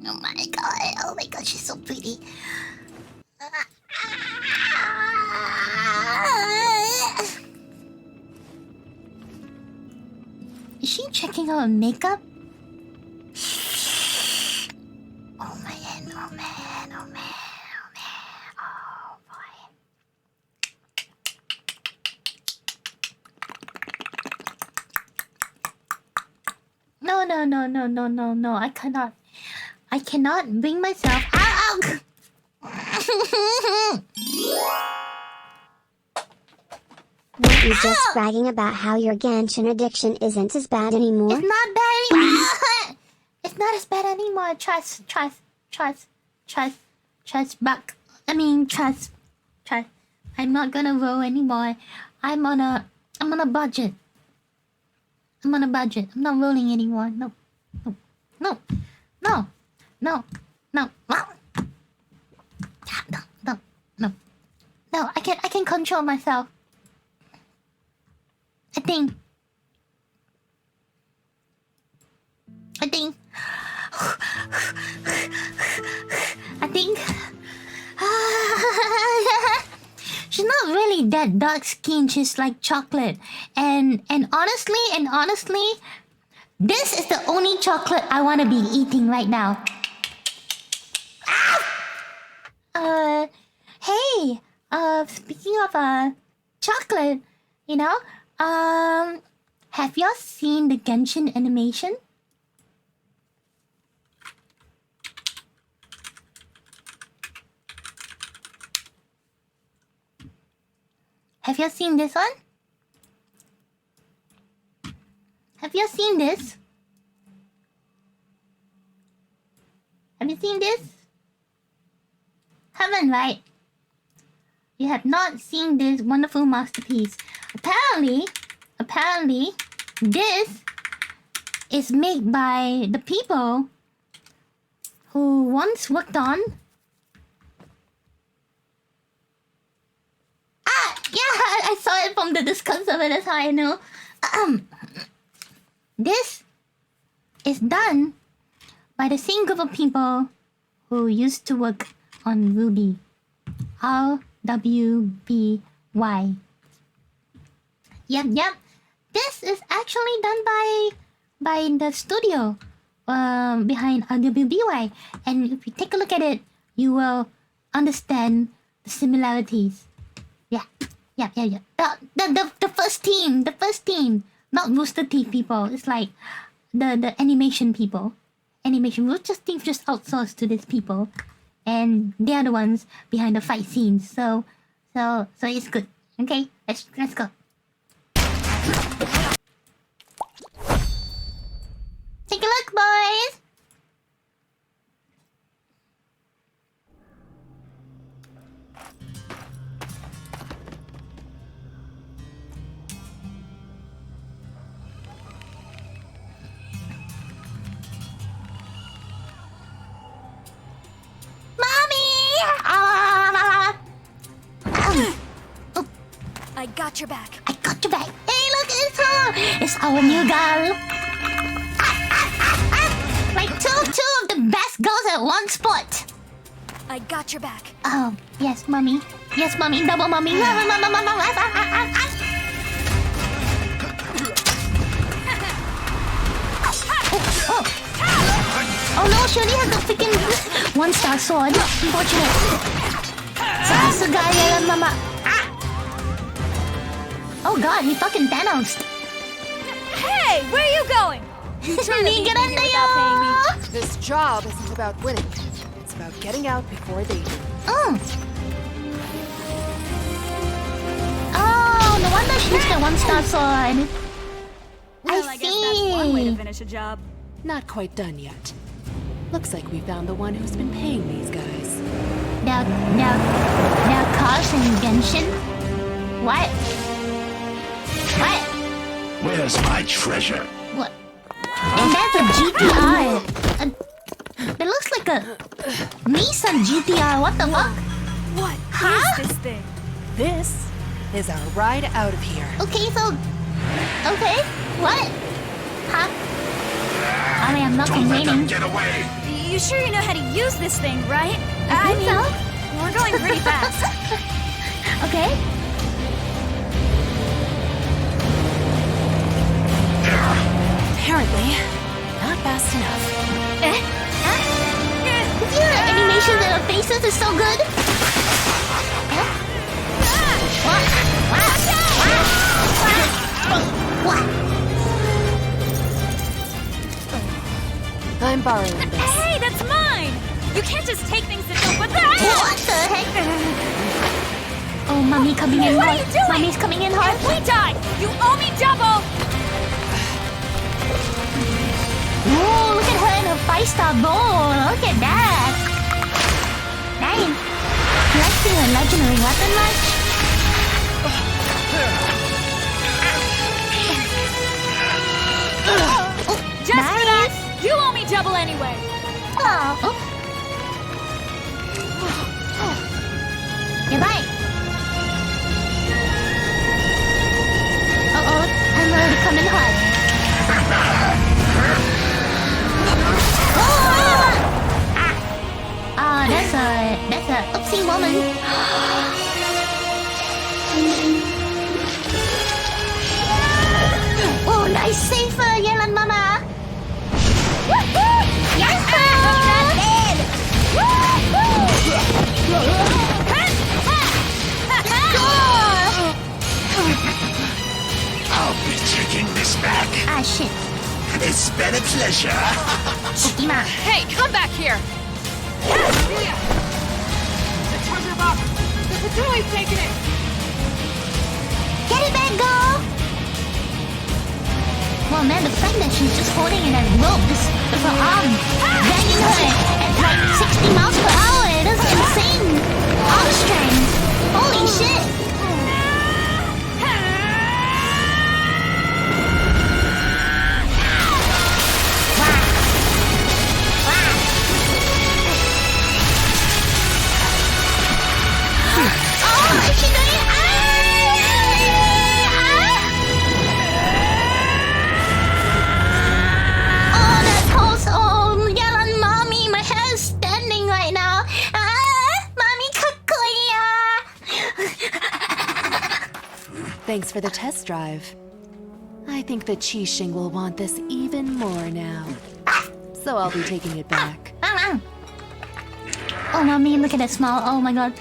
Oh my god. Oh my god, she's so pretty. Is she checking out her makeup? Oh man, oh man, oh man, oh man. Oh boy. No, no, no, no, no, no, no. I cannot bring myself. Ow! Weren't you just bragging about how your Genshin addiction isn't as bad anymore? It's not bad anymore. It's not as bad anymore. Trust. Back. I mean, trust. I'm not gonna roll anymore. I'm on a budget. I'm on a budget. I'm not rolling anymore. No. No, I can control myself. I think. She's not really that dark skinned. She's like chocolate. And honestly, this is the only chocolate I want to be eating right now. Hey, speaking of chocolate, you know, have y'all seen the Genshin animation? Have y'all seen this one? Have y'all seen this? Have you seen this? Haven't, right? You have not seen this wonderful masterpiece. Apparently, this is made by the people who once worked on... Yeah, I saw it from the Discord server, that's how I know. This is done by the same group of people who used to work on Ruby. RWBY. Yep. This is actually done by the studio behind RWBY. And if you take a look at it, you will understand the similarities. Yeah. The first team, not Rooster Teeth people. It's like the animation people. Rooster Teeth just outsourced to these people, and they are the ones behind the fight scenes. So it's good. Okay, let's go. Take a look, boys. I got your back. Hey, look, it's her! It's our new girl. Like two of the best girls at one spot. I got your back. Oh, yes, mommy. Double mommy. Oh no, she only has the freaking 1-star sword. Unfortunate. Sasugaya, mama. Oh god, he fucking Thanos. Hey, where are you going? You trying to leave me here without paying me? This job isn't about winning. It's about getting out before they do. Oh, no wonder she used the 1-star sword. Well, I guess that's one way to finish a job. Not quite done yet. Looks like we found the one who's been paying these guys. Now, Carson Genshin? What? Where's my treasure? What? And that's a GTR. It looks like a Nissan GTR. What the fuck? What is this thing? This is our ride out of here. Okay, what? Huh? I mean, I'm not complaining. Get away! You sure you know how to use this thing, right? I mean, so. We're going pretty fast. Okay. Apparently, not fast enough. Your animations and her faces is so good. What? I'm borrowing this. Hey, that's mine! You can't just take things that don't... What the heck? What the heck? Oh, mommy coming in hard. What are you doing? Mommy's coming in hard. If we die, you owe me double! Whoa, look at her in her 5-star bowl. Look at that. Nice. You like seeing a legendary weapon much? Just for that, you owe me double anyway. Oh. Goodbye. Uh-oh, I'm ready to come in hot. That's a oopsie woman. Oh, nice save for Yelan Mama. Yes, I'll be taking this back. Ah, shit. It's been a pleasure. Pokemon. Hey, come back here! The treasure box! The Patouille's taking it! Get it back, girl! Well, man, the fact that she's just holding in that rope with her arm, dragging her at like 60 miles per hour, that's insane arm strength. Holy shit! Thanks for the test drive. I think the Qixing will want this even more now. So I'll be taking it back. Oh, mommy, look at that smile. Oh my god.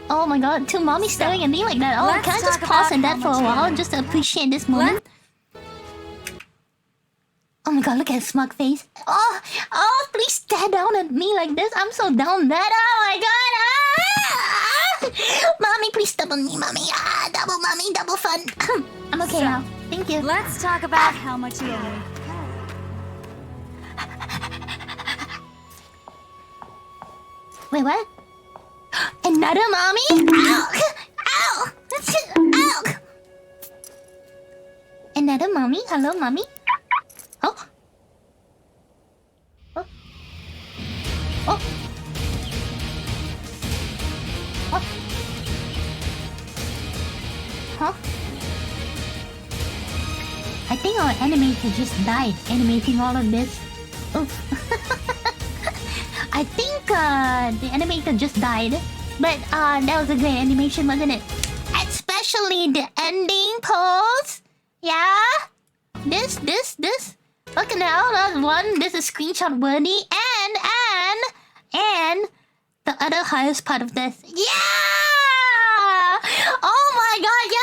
Oh my god, two mommies staring at me like that. Oh, can I just pause on that for a while just to appreciate this moment? Oh my god, look at his smug face. Oh, please stare down at me like this. I'm so down bad. Oh my god. Mommy, please double me, mommy. Double mommy, double fun. I'm okay now. Thank you. Let's talk about how much you owe me. Wait, what? Another mommy? Ow! Ow! Ow! Another mommy? Hello, mommy? Oh? Oh? Oh? Oh? Huh? I think our animator just died animating all of this. Oh. I think the animator just died, but that was a great animation, wasn't it? Especially the ending pose. Yeah, this. Fucking hell, that's one. This is screenshot worthy, and the other highest part of this. Yeah! Oh my god, yeah,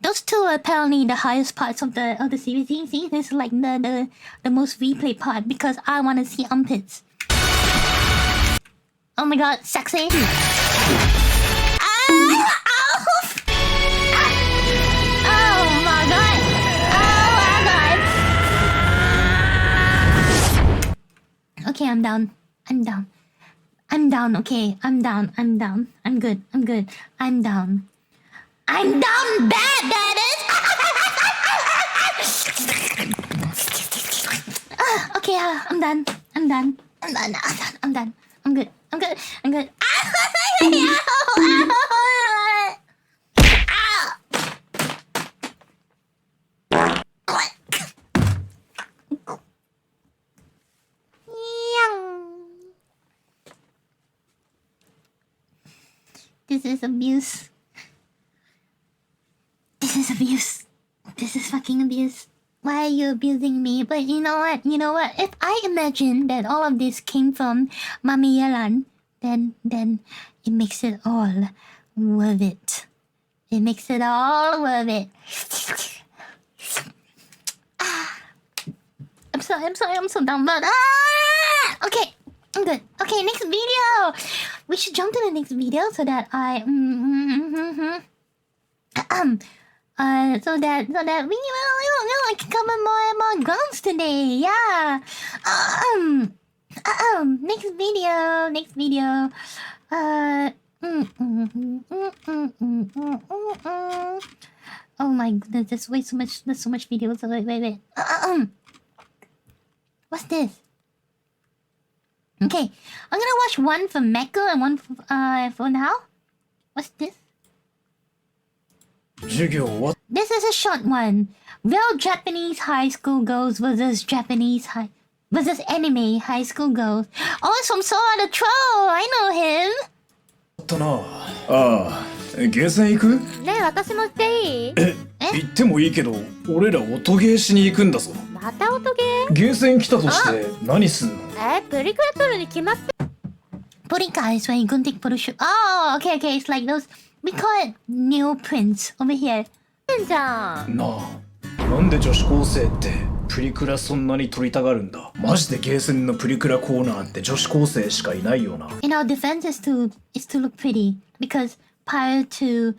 those two are apparently the highest parts of the series. See, this is like the most replayed part because I want to see armpits. Oh my god, sexy. Oh my god. Okay, I'm down. Okay, I'm down. I'm good. I'm down. I'm down bad, that is. Okay, I'm done. I'm good. This is abuse. This is fucking abuse. Why are you abusing me? But you know what? If I imagine that all of this came from Mami Yelan, then it makes it all worth it. I'm so dumb, but okay, I'm good. Okay, next video. We should jump to the next video so that so that we I can cover more grounds today. Yeah. Next video. Oh my goodness, there's way so much. There's so much videos. So wait. What's this? Okay, I'm gonna watch one for Mecha and one for now. What's this? This is a short one. Real Japanese high school girls versus anime high school girls. Oh, it's from Sora the Troll. I know him. ゲーセン行く？ねえ、私も行っていい？行ってもいいけど、俺ら音ゲーしに行くんだぞ。また音ゲー？ゲーセン来たとして何すんの？プリクラ撮るに決まって。Purika is when you go take photo shoot. Oh, okay. It's like those. We call it new prints over here. じゃん。なあ、なんで女子高生ってプリクラそんなに撮りたがるんだ？マジでゲーセンのプリクラコーナーって女子高生しかいないよな。In our defense is to look pretty because prior to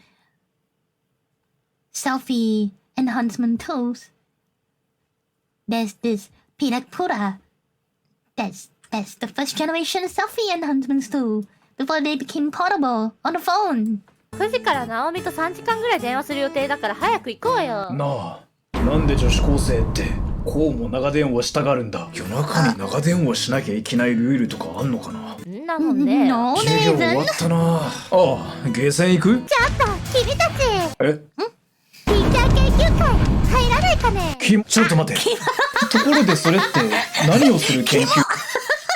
selfie enhancement tools, there's this Pirakura. That's the first generation selfie enhancements tool before they became portable on the phone. 9時からナオミと3時間ぐらい電話する予定だから早く行こうよ。なあ、なんで女子高生ってこうも長電話したがるんだ？夜中に長電話しなきゃいけないルールとかあんのかな？んなもんね。授業終わったな。ああ、ゲーセン行く？ちょっと君たち。え？ティーチャー研究会入らないかね？ちょっと待って。ところでそれって何をする研究？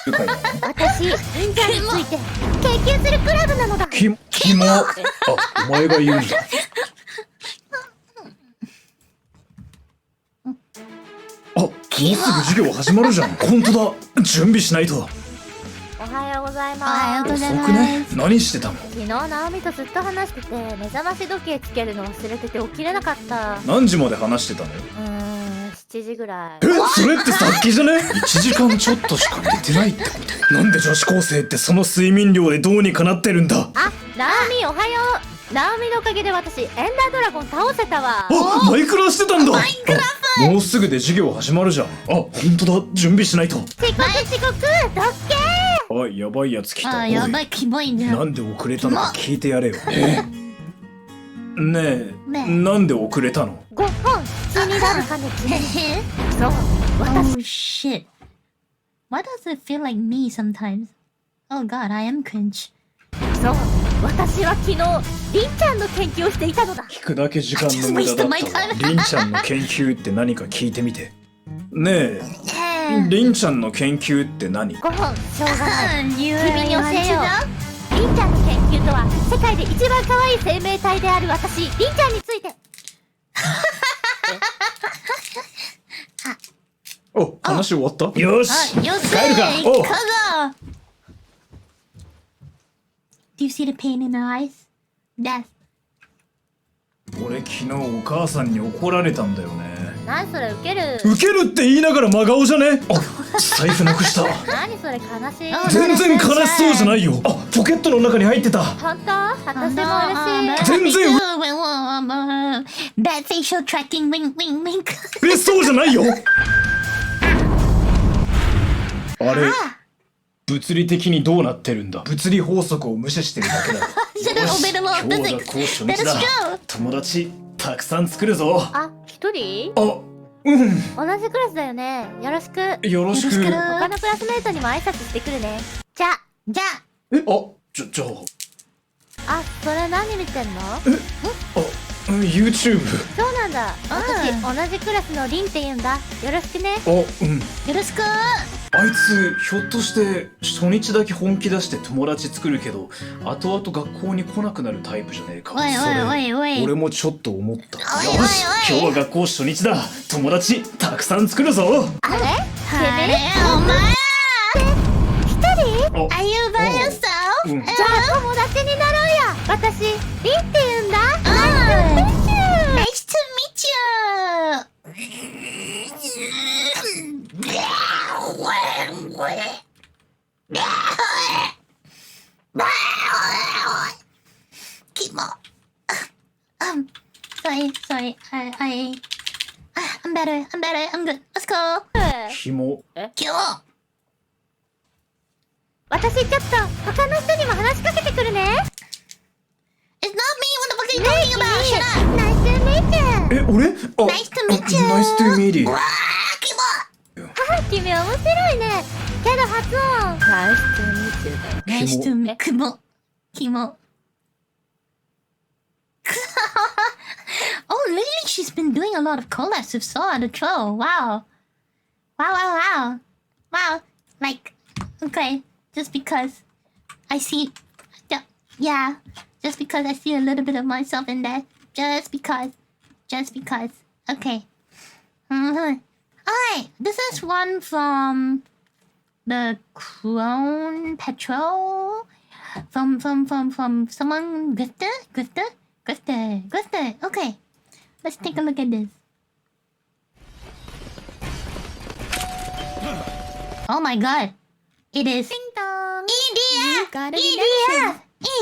私、忍者について研究するクラブなのだ。キモ。あ、お前が言うんだ。あ、もうすぐ授業始まるじゃん。本当だ。準備しないと。おはようございます。遅くね。何してたの？昨日ナオミとずっと話してて、目覚まし時計つけるの忘れてて起きれなかった。何時まで話してたの？7時ぐらい。それってさっきじゃね？1時間ちょっとしか寝てないってこと？なんで女子高生ってその睡眠量でどうにかなってるんだ？あ、ナオミおはよう。ナオミのおかげで私エンダードラゴン倒せたわ。あ、マイクラしてたんだ。もうすぐで授業始まるじゃん。あ、本当だ。準備しないと。遅刻どっけー。あ、やばいやつ来た。やばい、キモいんだよ。なんで遅れたのか聞いてやれよ。ねえ、なんで遅れたの？5本普通になるかね。そう、私。Oh shit. Why does it feel like me sometimes? Oh god, I am cringe. そう、私は昨日リンちゃんの研究をしていたのだ。聞くだけ時間の無駄だったわ。リンちゃんの研究って何か聞いてみて。ねえ、リンちゃんの研究って何？ 5本しょうがない。君に教えよう。リンちゃんの研究とは世界で一番可愛い生命体である私、リンちゃんについて。お、話終わった？よし、帰るか。おう。Do you see the pain in her eyes? Death. 俺昨日お母さんに怒られたんだよね。何それウケる？ウケるって言いながら真顔じゃね？あ、財布なくした。何それ悲しい。全然悲しそうじゃないよ。あ、ポケットの中に入ってた。本当？私も嬉しい。全然。Bad facial tracking, wink, wink, wink. 嬉しそうじゃないよ。あれ、物理的にどうなってるんだ？物理法則を無視してるだけだ。よし、今日は学校初日だ。友達たくさん作るぞ。あ、一人？あ、うん。同じクラスだよね。よろしく。よろしく。他のクラスメートにも挨拶してくるね。じゃあ。え、あ、じゃあ。あ、それ何見てんの？YouTube。そうなんだ。私、同じクラスのリンって言うんだ。よろしくね。うん。よろしく。あいつひょっとして初日だけ本気出して友達作るけど後々学校に来なくなるタイプじゃねえか。おい俺もちょっと思った。よし、今日は学校初日だ。友達たくさん作るぞ。あれ？お前一人？ Are you by yourself? じゃあ友達になろうや。私リンって言うんだ。Nice to meet you. Sorry. I'm better. I'm good. Let's go. キモ。私ちょっと他の人にも話しかけてくるね。It's not me. What the fuck are you talking about? Shut up. Nice to meet you. え、俺？ Nice to meet you. Nice to meet you. 君面白いね。けど発音。Nice to meet you.キモ。Oh, lately she's been doing a lot of collabs with Soa the Troll. Wow. Like, okay, just because I see, yeah, just because I see a little bit of myself in there. Just because. Okay. Alright, this is one from the Crone Patrol. From someone Grifter. Okay, let's take a look at this. Oh my god, it is. Ding dong. Idiot! You got it.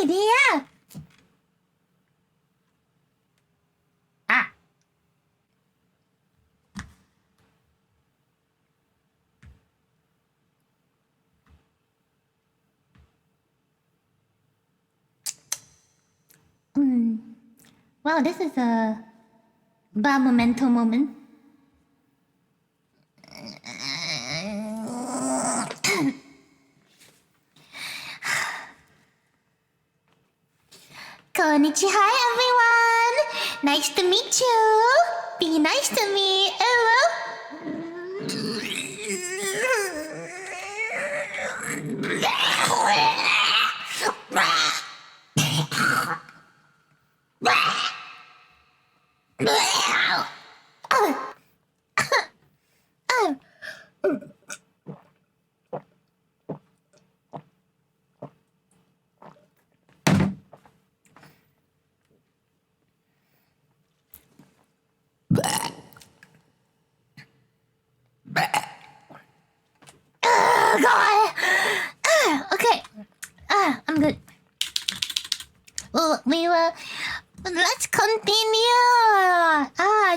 Idiot! Ah. Wow, this is a bad memento moment. Konnichiwa, everyone. Nice to meet you. Be nice to me. Hello. we will. Let's continue.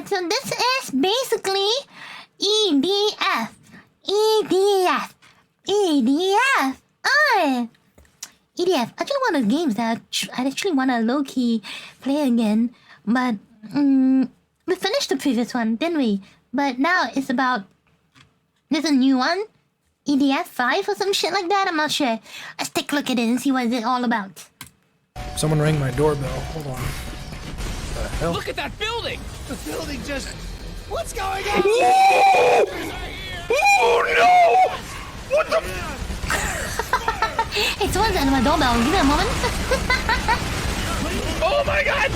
So this is basically EDF. EDF. EDF. EDF. Actually, one of the games that I actually want to low-key play again, but we finished the previous one, didn't we? But now it's about. There's a new one, EDF 5 or some shit like that. I'm not sure. Let's take a look at it and see what it's all about. Someone rang my doorbell. Hold on. What the hell? Look at that building! The building just... What's going on? Oh no! What the? Hey, someone's at my doorbell. Give me a moment. Oh my god!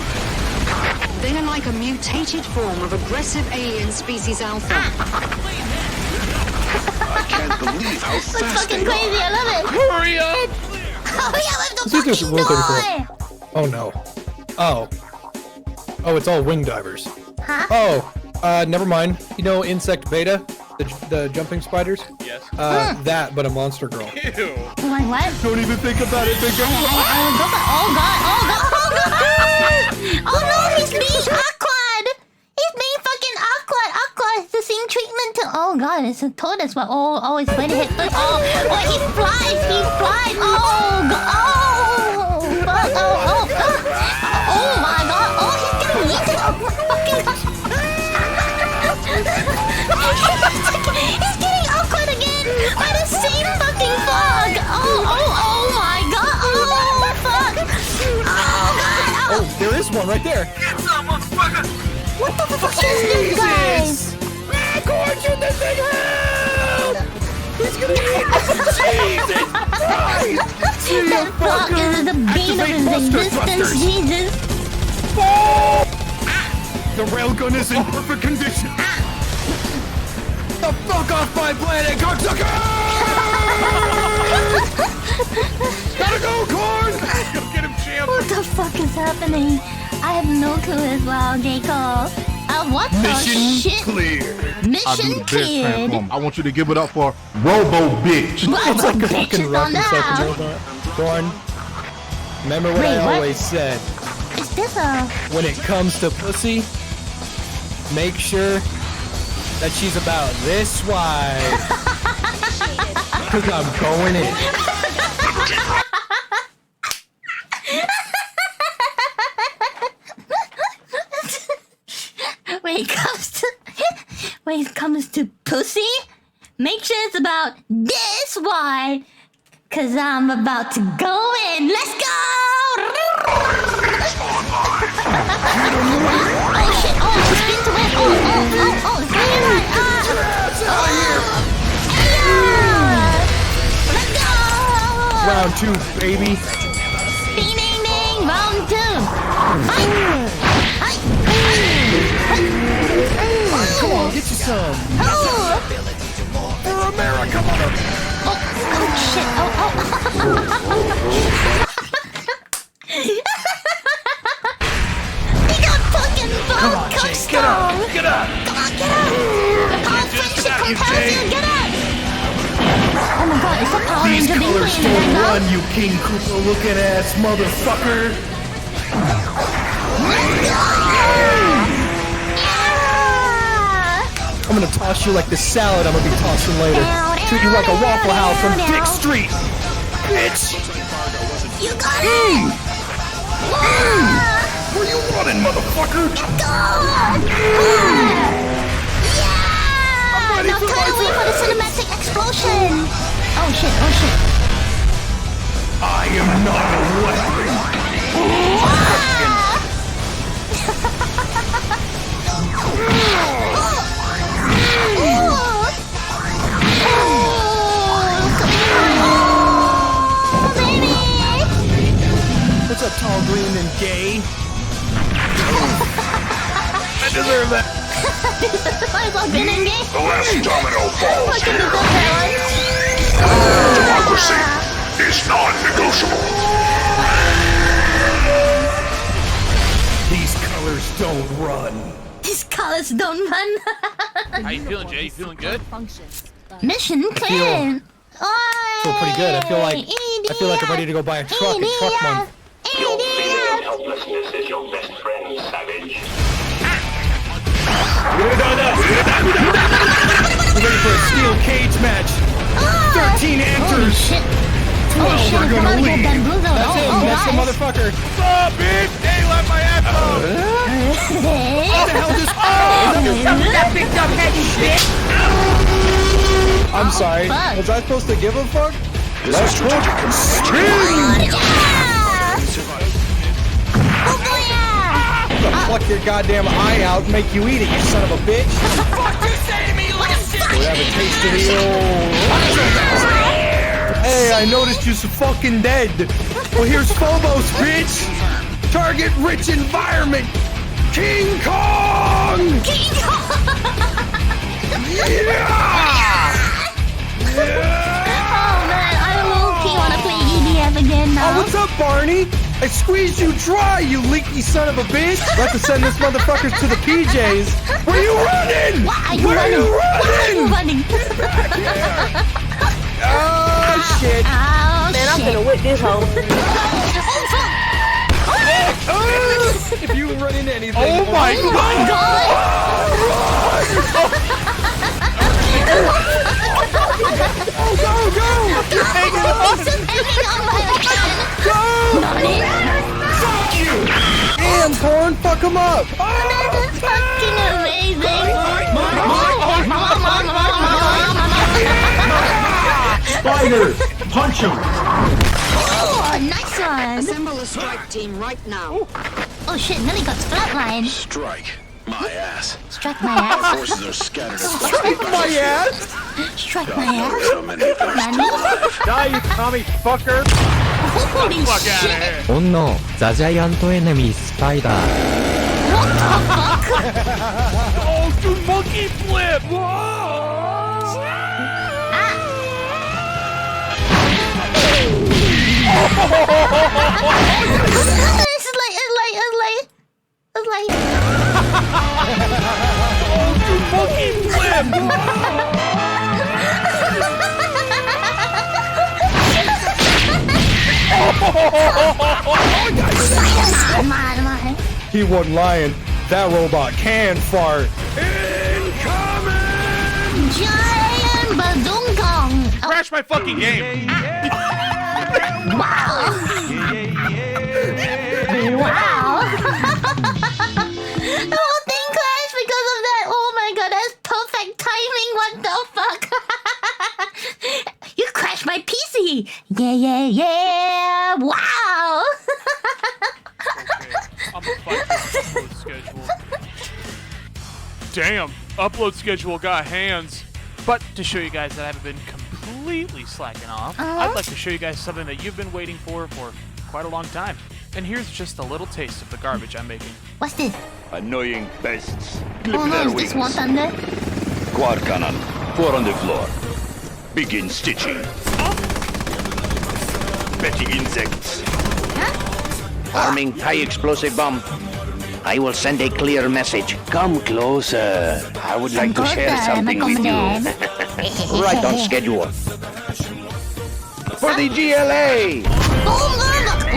They're like a mutated form of aggressive alien species Alpha. I can't believe how That's fast fucking they crazy. I love it. Hurry up! Hurry up with the Let's do this fucking Rule door. 34. Oh no. Oh. Oh, it's all wing divers. Huh? Oh, never mind. You know Insect Beta? The jumping spiders? Yes. That, but a monster girl. Ew. Like what? Don't even think about it. Oh god. Oh no, he's being awkward. He's being fucking awkward. It's the same treatment to. Oh god, it's a tortoise. But it's going to hit. Oh, he flies. Oh god. Oh my god. Oh, he's getting eaten. Oh my fucking god. He's getting awkward again by the same fucking frog. Oh my god. Oh fuck. Oh god. Oh, there is one right there. Get some motherfucker! What the fuck is this guy? Gorgeous, this thing help! He's gonna eat Jesus Christ! That frog is the bane of his existence, Jesus. The railgun is in perfect condition. The fuck off my planet, cocksucker! Gotta go, Corn! Go get him, champ! What the fuck is happening? I have no clue as well, Gecko. What the shit? Mission cleared. I want you to give it up for Robo Bitch. It's like a Bitches fucking on rocket that. second robot. Corn, remember what Wait, I what? always said. Is this a... When it comes to pussy, make sure that she's about this wide. Cause I'm going in. When it comes to pussy, make sure it's about this wide. Cause I'm about to go in. Let's go! Oh shit, she spins away. It's really Let's go! Round 2, baby. Ding ding ding, round 2. Come on, get you some. For America, mother. Oh shit. He got fucking Come on, Jake, get up! Get up! Come on, get up! The power of friendship compels you, get up! Oh my god, it's a Power These Ranger being colors played right don't now. run, you King Koopa looking ass motherfucker. I'm gonna toss you like the salad I'm gonna be tossing later. Treat you like a Waffle House from Dick Street, bitch! You got it! Where you running, motherfucker? God! Yeah! Now time wait for the cinematic explosion! Oh shit. I am not a weapon! What's up, tall, green, and gay? I deserve that. The last domino falls here. Democracy is non-negotiable. These colors don't run. These colors don't run. How you feeling, Jay? You feeling good? Mission cleared. Feel pretty good. I feel like I'm ready to go buy a truck in truck month. helplessness is your best friend, savage. We're ready for a steel cage match. 13 enters. 12 are gonna leave. That's him. That's the motherfucker. Stop, bitch! They left my ass off. What the hell just? That big dumb head, you bitch! I'm sorry. Was I supposed to give a fuck? Let's go. Pluck your goddamn eye out and make you eat it, you son of a bitch. What the fuck you say to me, you little shit? We have a taste of the old. Hey, I noticed you're so fucking dead. Well, here's Phobos, bitch. Target rich environment. King Kong. King Kong. Yeah. Oh man, I low-key wanna play EDM again now. Oh, what's up, Barney? I squeezed you dry, you leaky son of a bitch! I'd like to send this motherfucker to the PJs. Where you running? Why are you running? Oh shit! Oh, man, I'm gonna whip this hoe. If you run into anything, oh my god! Go! You're hanging on! Go! Fuck you! Damn, Corn, fuck him up! That's fucking amazing! Spiders! Punch him! Oh, nice one! Assemble a strike team right now. Oh shit, Nelly got flatlined. Strike my ass. Strike my ass. Our forces are scattered. Strike my ass! Strike my ass. So many of them are still alive. Die, you commie fucker! Holy Fuck shit! out of here! Oh no, the giant enemy spider. What the fuck? Oh, dude, monkey flip! Whoa! It's like. Oh, dude, monkey flip! Come on. He wasn't lying. That robot can fart. Incoming! Giant badonkong. Crash my fucking game! Wow. The whole thing crashed because of that. Oh my god, that's perfect timing. What the fuck? You crashed my PC. Yeah. Wow. I'm gonna fight this upload schedule. Damn, upload schedule got hands. But to show you guys that I haven't been completely slacking off, I'd like to show you guys something that you've been waiting for quite a long time. And here's just a little taste of the garbage I'm making. What's this? Annoying pests. Oh no, is this War Thunder? Quad cannon. 4 on the floor. Begin stitching. Petty insects. Arming high explosive bomb. I will send a clear message. Come closer. I would like to share something with you. Right on schedule. For the GLA!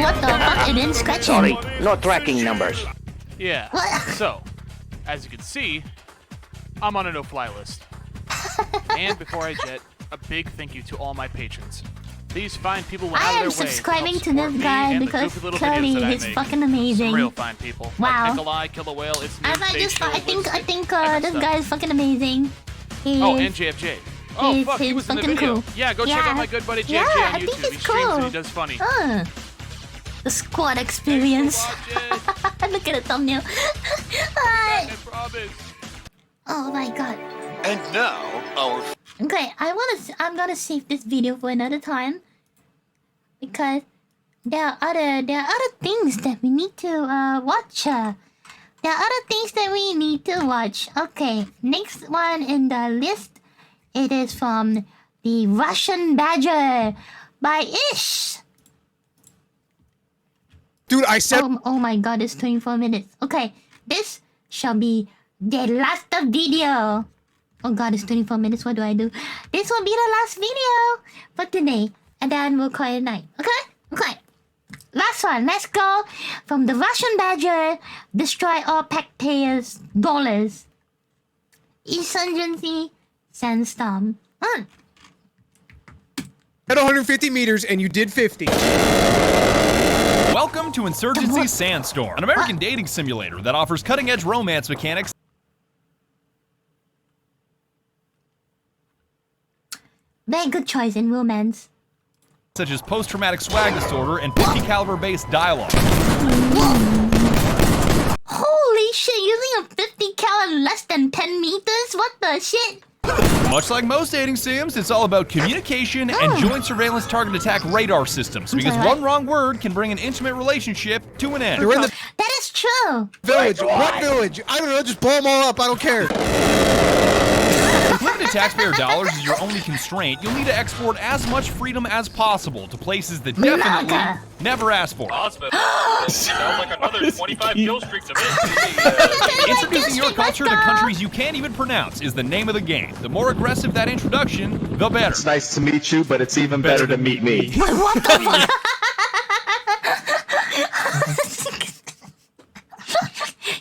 What the fuck? It didn't scratch him. Sorry, no tracking numbers. Yeah, so, as you can see, I'm on a no-fly list. And before I jet, a big thank you to all my patrons. These fine people went out of their way. I am subscribing to this guy because clearly he's fucking amazing. Some real fine people. Wow. Like Nikolai, Kill the Whale, it's new, I think this guy is fucking amazing. Oh, and JFJ. Oh, fuck, he was in the video. Cool. Yeah, go check out my good buddy JFJ on YouTube. Think he streams and he does funny. The squad experience. Look at the thumbnail. Oh my god. And now, our... Okay, I'm gonna save this video for another time. Because there are other things that we need to watch. There are other things that we need to watch. Okay, next one in the list. It is from The Russian Badger by Ish. Dude, I said... Oh my god, it's 24 minutes. Okay, this shall be the last video. Oh god, it's 24 minutes. What do I do? This will be the last video for today. And then we'll call it a night. Okay? Okay. Last next one. Let's go from the Russian Badger. Destroy all taxpayers' dollars. Insurgency Sandstorm. At 150 meters, and you did 50. Welcome to Insurgency Sandstorm, an American dating simulator that offers cutting-edge romance mechanics. Very good choice in romance. Such as post-traumatic swag disorder and 50 caliber based dialogue. Holy shit, using a 50 cal less than 10 meters? What the shit? Much like most dating sims, it's all about communication and joint surveillance target attack radar systems, because one wrong word can bring an intimate relationship to an end. That is true. Village. What village? I don't know. Just blow them all up. I don't care. If limited taxpayer dollars is your only constraint, you'll need to export as much freedom as possible to places that definitely never asked for. Sounds like another 25 kill streaks of it. Introducing your culture to countries you can't even pronounce is the name of the game. The more aggressive that introduction, the better. It's nice to meet you, but it's even better to meet me. What the fuck?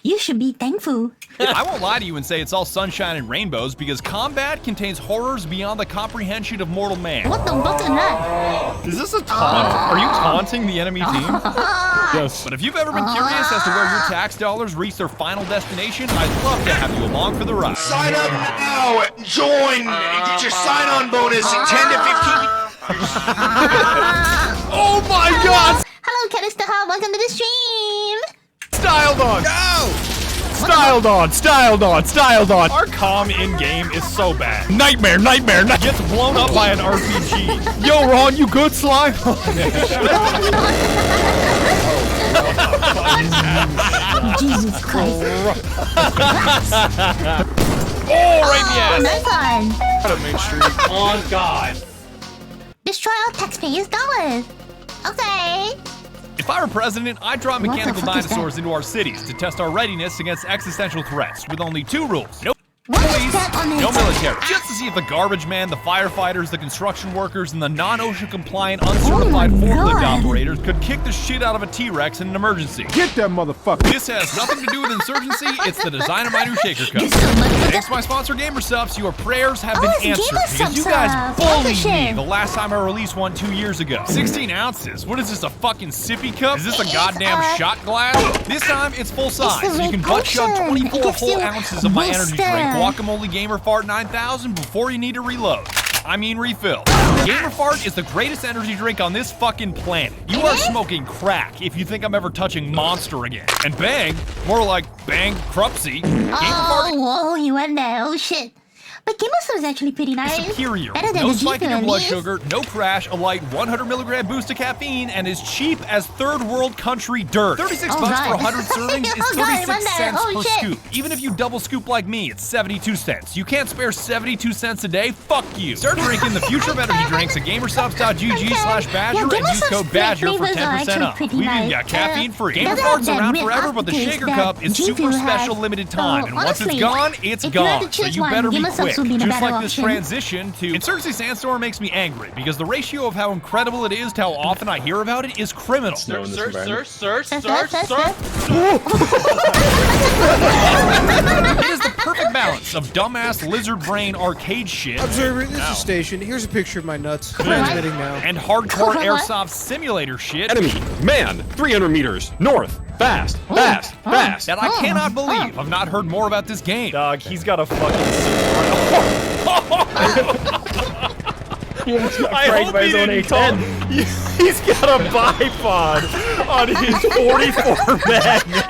You should be thankful. I won't lie to you and say it's all sunshine and rainbows, because combat contains horrors beyond the comprehension of mortal man. What the fuck is that? Is this a taunt? Are you taunting the enemy team? Yes. But if you've ever been curious as to where your tax dollars reach their final destination, I'd love to have you along for the ride. Sign up now and join and get your sign-on bonus in 10 to 15. Oh my god! Hello, Canister Hub. Welcome to the stream. Styled on! Go! Styled on! Styled on! Styled on! Our comm in-game is so bad. Nightmare! Nightmare! Gets blown up by an RPG. Yo, Ron, you good, Slime? Jesus Christ. Oh, right in the ass. Nice one. What a main street. On God. Destroy all taxpayers' dollars. Okay. If I were president, I'd drop mechanical dinosaurs into our cities to test our readiness against existential threats with only 2 rules. No police, no military. Just to see if the garbage man, the firefighters, the construction workers, and the non-OSHA compliant uncertified forklift operators could kick the shit out of a T-Rex in an emergency. Get that motherfucker. This has nothing to do with insurgency, it's the design of my new shaker cup. Thanks to my sponsor GamerSubs, your prayers have been answered, because you guys bullied me the last time I released one 2 years ago. 16 ounces? What is this, a fucking sippy cup? Is this a goddamn shot glass? This time, it's full size, so you can butt chug 24 whole ounces of my energy drink, Guacamole Gamer Fart 9000, before you need to reload. I mean refill. Gamer Fart is the greatest energy drink on this fucking planet. You are smoking crack if you think I'm ever touching Monster again. And Bang, more like Bang Crupsy. Whoa, you went there. Oh shit. But GamerSubs is actually pretty nice. Superior. Better than No the spike in your blood G-Fuel, sugar, no crash, a light 100 milligram boost of caffeine, and as cheap as third world country dirt. 36 bucks for 100 servings is 36 cents per scoop. Even if you double scoop like me, it's 72 cents. You can't spare 72 cents a day? Fuck you. Start drinking the future of energy drinks at gamersubs.gg/badger and use code BADGER for 10% off. We've even got caffeine free. Gamer Fart's around forever, but the shaker cup is super special limited time. And once it's gone, it's gone. So you better be quick. Just like this transition to Insurgency Sandstorm makes me angry, because the ratio of how incredible it is to how often I hear about it is criminal. Sir. It is the perfect balance of dumbass lizard brain arcade shit. Observer, this is station. Here's a picture of my nuts. Transmitting now. And hardcore airsoft simulator shit. Enemy, man, 300 meters, north, fast, fast, fast. That I cannot believe I've not heard more about this game. Dog, he's got a fucking... I hope he didn't call. He's got a bipod on his 44 Magnum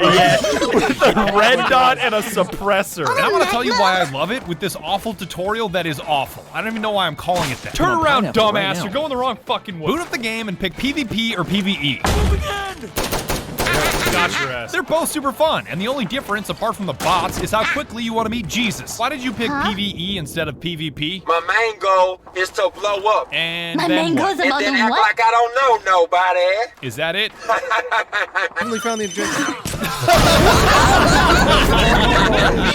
with a red dot and a suppressor. And I'm gonna tell you why I love it with this awful tutorial that is awful. I don't even know why I'm calling it that. Turn around, dumbass. You're going the wrong fucking way. Boot up the game and pick PvP or PvE. Move again! Got your ass. They're both super fun, and the only difference, apart from the bots, is how quickly you want to meet Jesus. Why did you pick PvE instead of PvP? My main goal is to blow up. And then what? And then act like I don't know nobody. Is that it? Finally found the objective.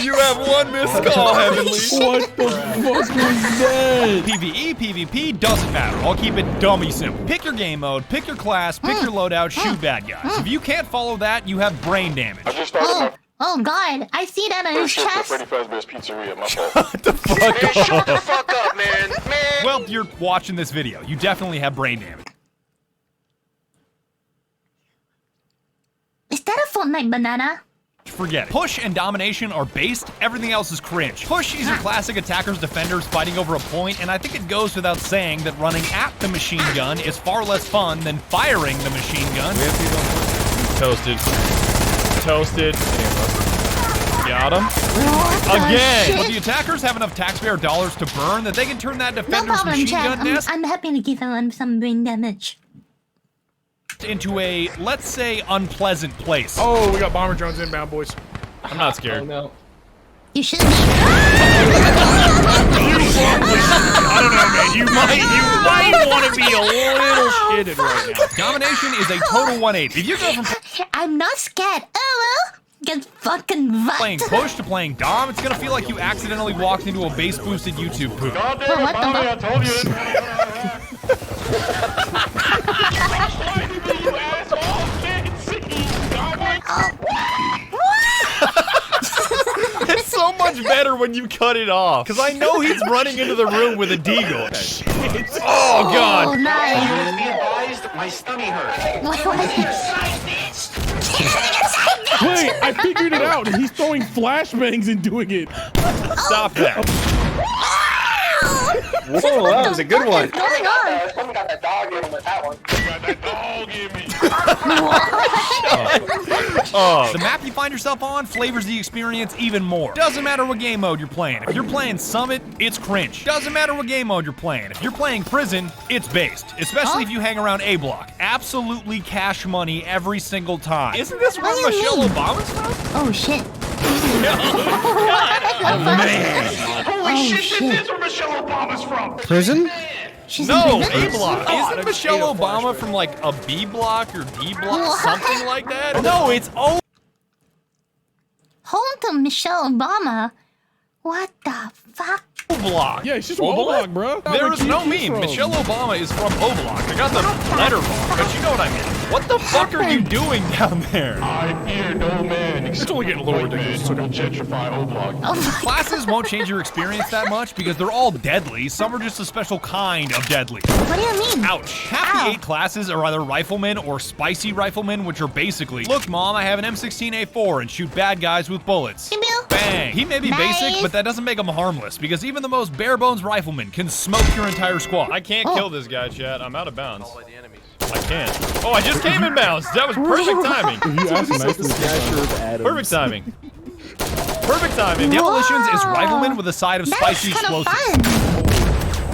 You have one missed call, Heavenly. What the fuck was that? PvE, PvP, doesn't matter. I'll keep it dummy simple. Pick your game mode, pick your class, pick your loadout, shoot bad guys. If you can't follow that, you have brain damage. Oh God, I see that on his chest. Shut the fuck up, man. Well, you're watching this video. You definitely have brain damage. Is that a Fortnite banana? Forget it. Push and domination are based, everything else is cringe. Push is your classic attackers defenders fighting over a point, and I think it goes without saying that running at the machine gun is far less fun than firing the machine gun. Toasted. Toasted. Got him. Again! But the attackers have enough taxpayer dollars to burn that they can turn that defender's machine gun nest I'm happy to give him some brain damage. into a, let's say, unpleasant place. Oh, we got bomber drones inbound, boys. I'm not scared. Oh, no. You should be. I don't know, man. You might want to be a little shitted right now. Domination is a total 180. If you go from I'm not scared. Oh well. Get fucking wrecked. playing push to playing dom, it's gonna feel like you accidentally walked into a base-boosted YouTube poop. Oh, what the fuck? I told you. It's so much better when you cut it off, because I know he's running into the room with a deagle. Oh God! Oh, nice. Be advised, my stomach hurts. Wait, I figured it out. He's throwing flashbangs and doing it. Stop that. Whoa, that was a good one. Going on? Someone got that dog in him with that one. The map you find yourself on flavors the experience even more. Doesn't matter what game mode you're playing. If you're playing Summit, it's cringe. Doesn't matter what game mode you're playing. If you're playing Prison, it's based. Especially if you hang around A Block. Absolutely cash money every single time. Isn't this where Michelle Obama's from? Oh shit. Man. Holy shit, this is where Michelle Obama's from. Prison? She's No, in prison? A Block. Isn't Michelle Obama from like a B Block or D Block? Something like that? No, it's O. Home to Michelle Obama? What the fuck? Block. Yeah, she's from O-Block, bro. There is no meme. Michelle Obama is from O Block. I got the letter wrong, but you know what I mean. What the fuck are you doing down there? I fear no man. It's only getting a little ridiculous. So don't gentrify O-Block. Classes won't change your experience that much because they're all deadly. Some are just a special kind of deadly. What do you mean? Ouch. Half the 8 classes are either riflemen or spicy riflemen, which are basically, look, Mom, I have an M16A4 and shoot bad guys with bullets. Bang. He may be basic, but that doesn't make him harmless because even the most bare-bones rifleman can smoke your entire squad. I can't kill this guy, chat. I'm out of bounds. I can't. Oh, I just came in bounds. That was perfect timing. Perfect timing. Perfect timing. Demolitions is rifleman with a side of spicy explosives.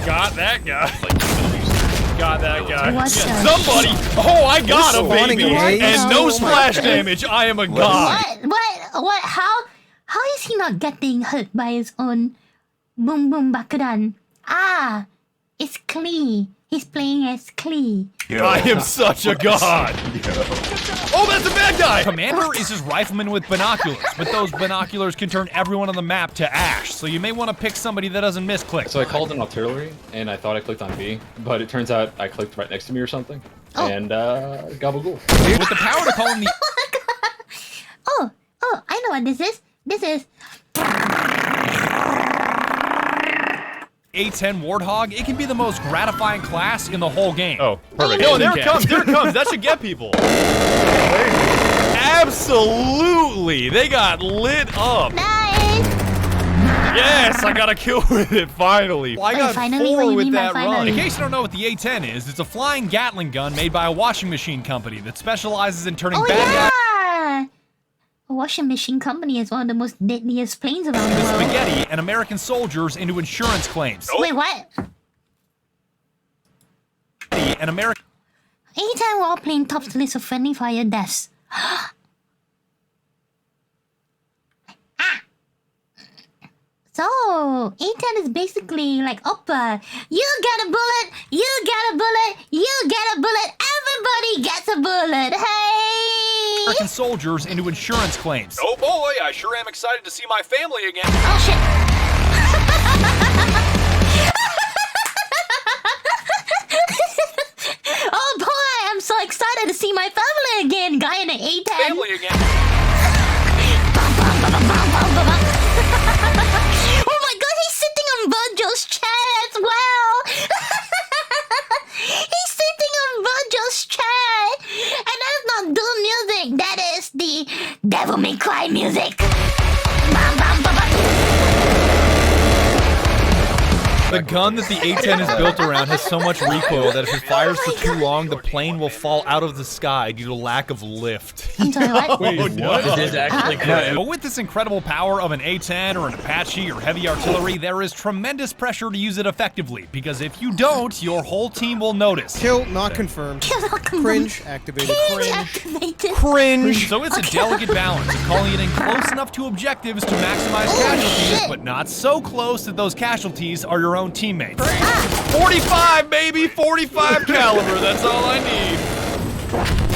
Got that guy. Got that guy. What Yeah, the somebody. Oh, I got him, spawning baby. waves? And no splash damage. I am a god. What? How is he not getting hurt by his own boom boom bakuran? Ah, it's Klee. He's playing as Klee. I am such a god. Oh, that's a bad guy. Commander is his rifleman with binoculars, but those binoculars can turn everyone on the map to ash, so you may want to pick somebody that doesn't misclick. So I called in artillery, and I thought I clicked on B, but it turns out I clicked right next to me or something, and gabagool. With the power to call in the... Oh, I know what this is. This is... A10 Warthog, it can be the most gratifying class in the whole game. Oh, perfect. Oh, there it comes. There it comes. That should get people. Absolutely. They got lit up. Nice. Yes, I got a kill with it, finally. I got finally? 4 What do you with mean by that run. finally? In case you don't know what the A10 is, it's a flying Gatling gun made by a washing machine company that specializes in turning bad guys... A washing machine company is one of the most deadliest planes around the world. spaghetti and American soldiers into insurance claims. Wait, what? And American... Anytime we're all playing tops list of friendly fire deaths. So, A10 is basically like Oppa. You get a bullet, you get a bullet, you get a bullet, everybody gets a bullet. Hey! American soldiers into insurance claims. Oh boy, I sure am excited to see my family again. Oh shit. Oh boy, I'm so excited to see my family again. Guy in an A10. Family again. Oh my god, he's sitting on Virgil's chair as well. He's sitting on Virgil's chair. And that's not doom music. That is the Devil May Cry music. The gun that the A-10 is built around has so much recoil that if it fires for too long, the plane will fall out of the sky due to lack of lift. I'm sorry, what? Wait, what? It is actually good. But with this incredible power of an A-10 or an Apache or heavy artillery, there is tremendous pressure to use it effectively, because if you don't, your whole team will notice. Kill not confirmed. Cringe activated. Cringe. So it's a delicate balance of calling it in close enough to objectives to maximize casualties, but not so close that those casualties are your own teammates. 45, baby! 45 caliber, that's all I need.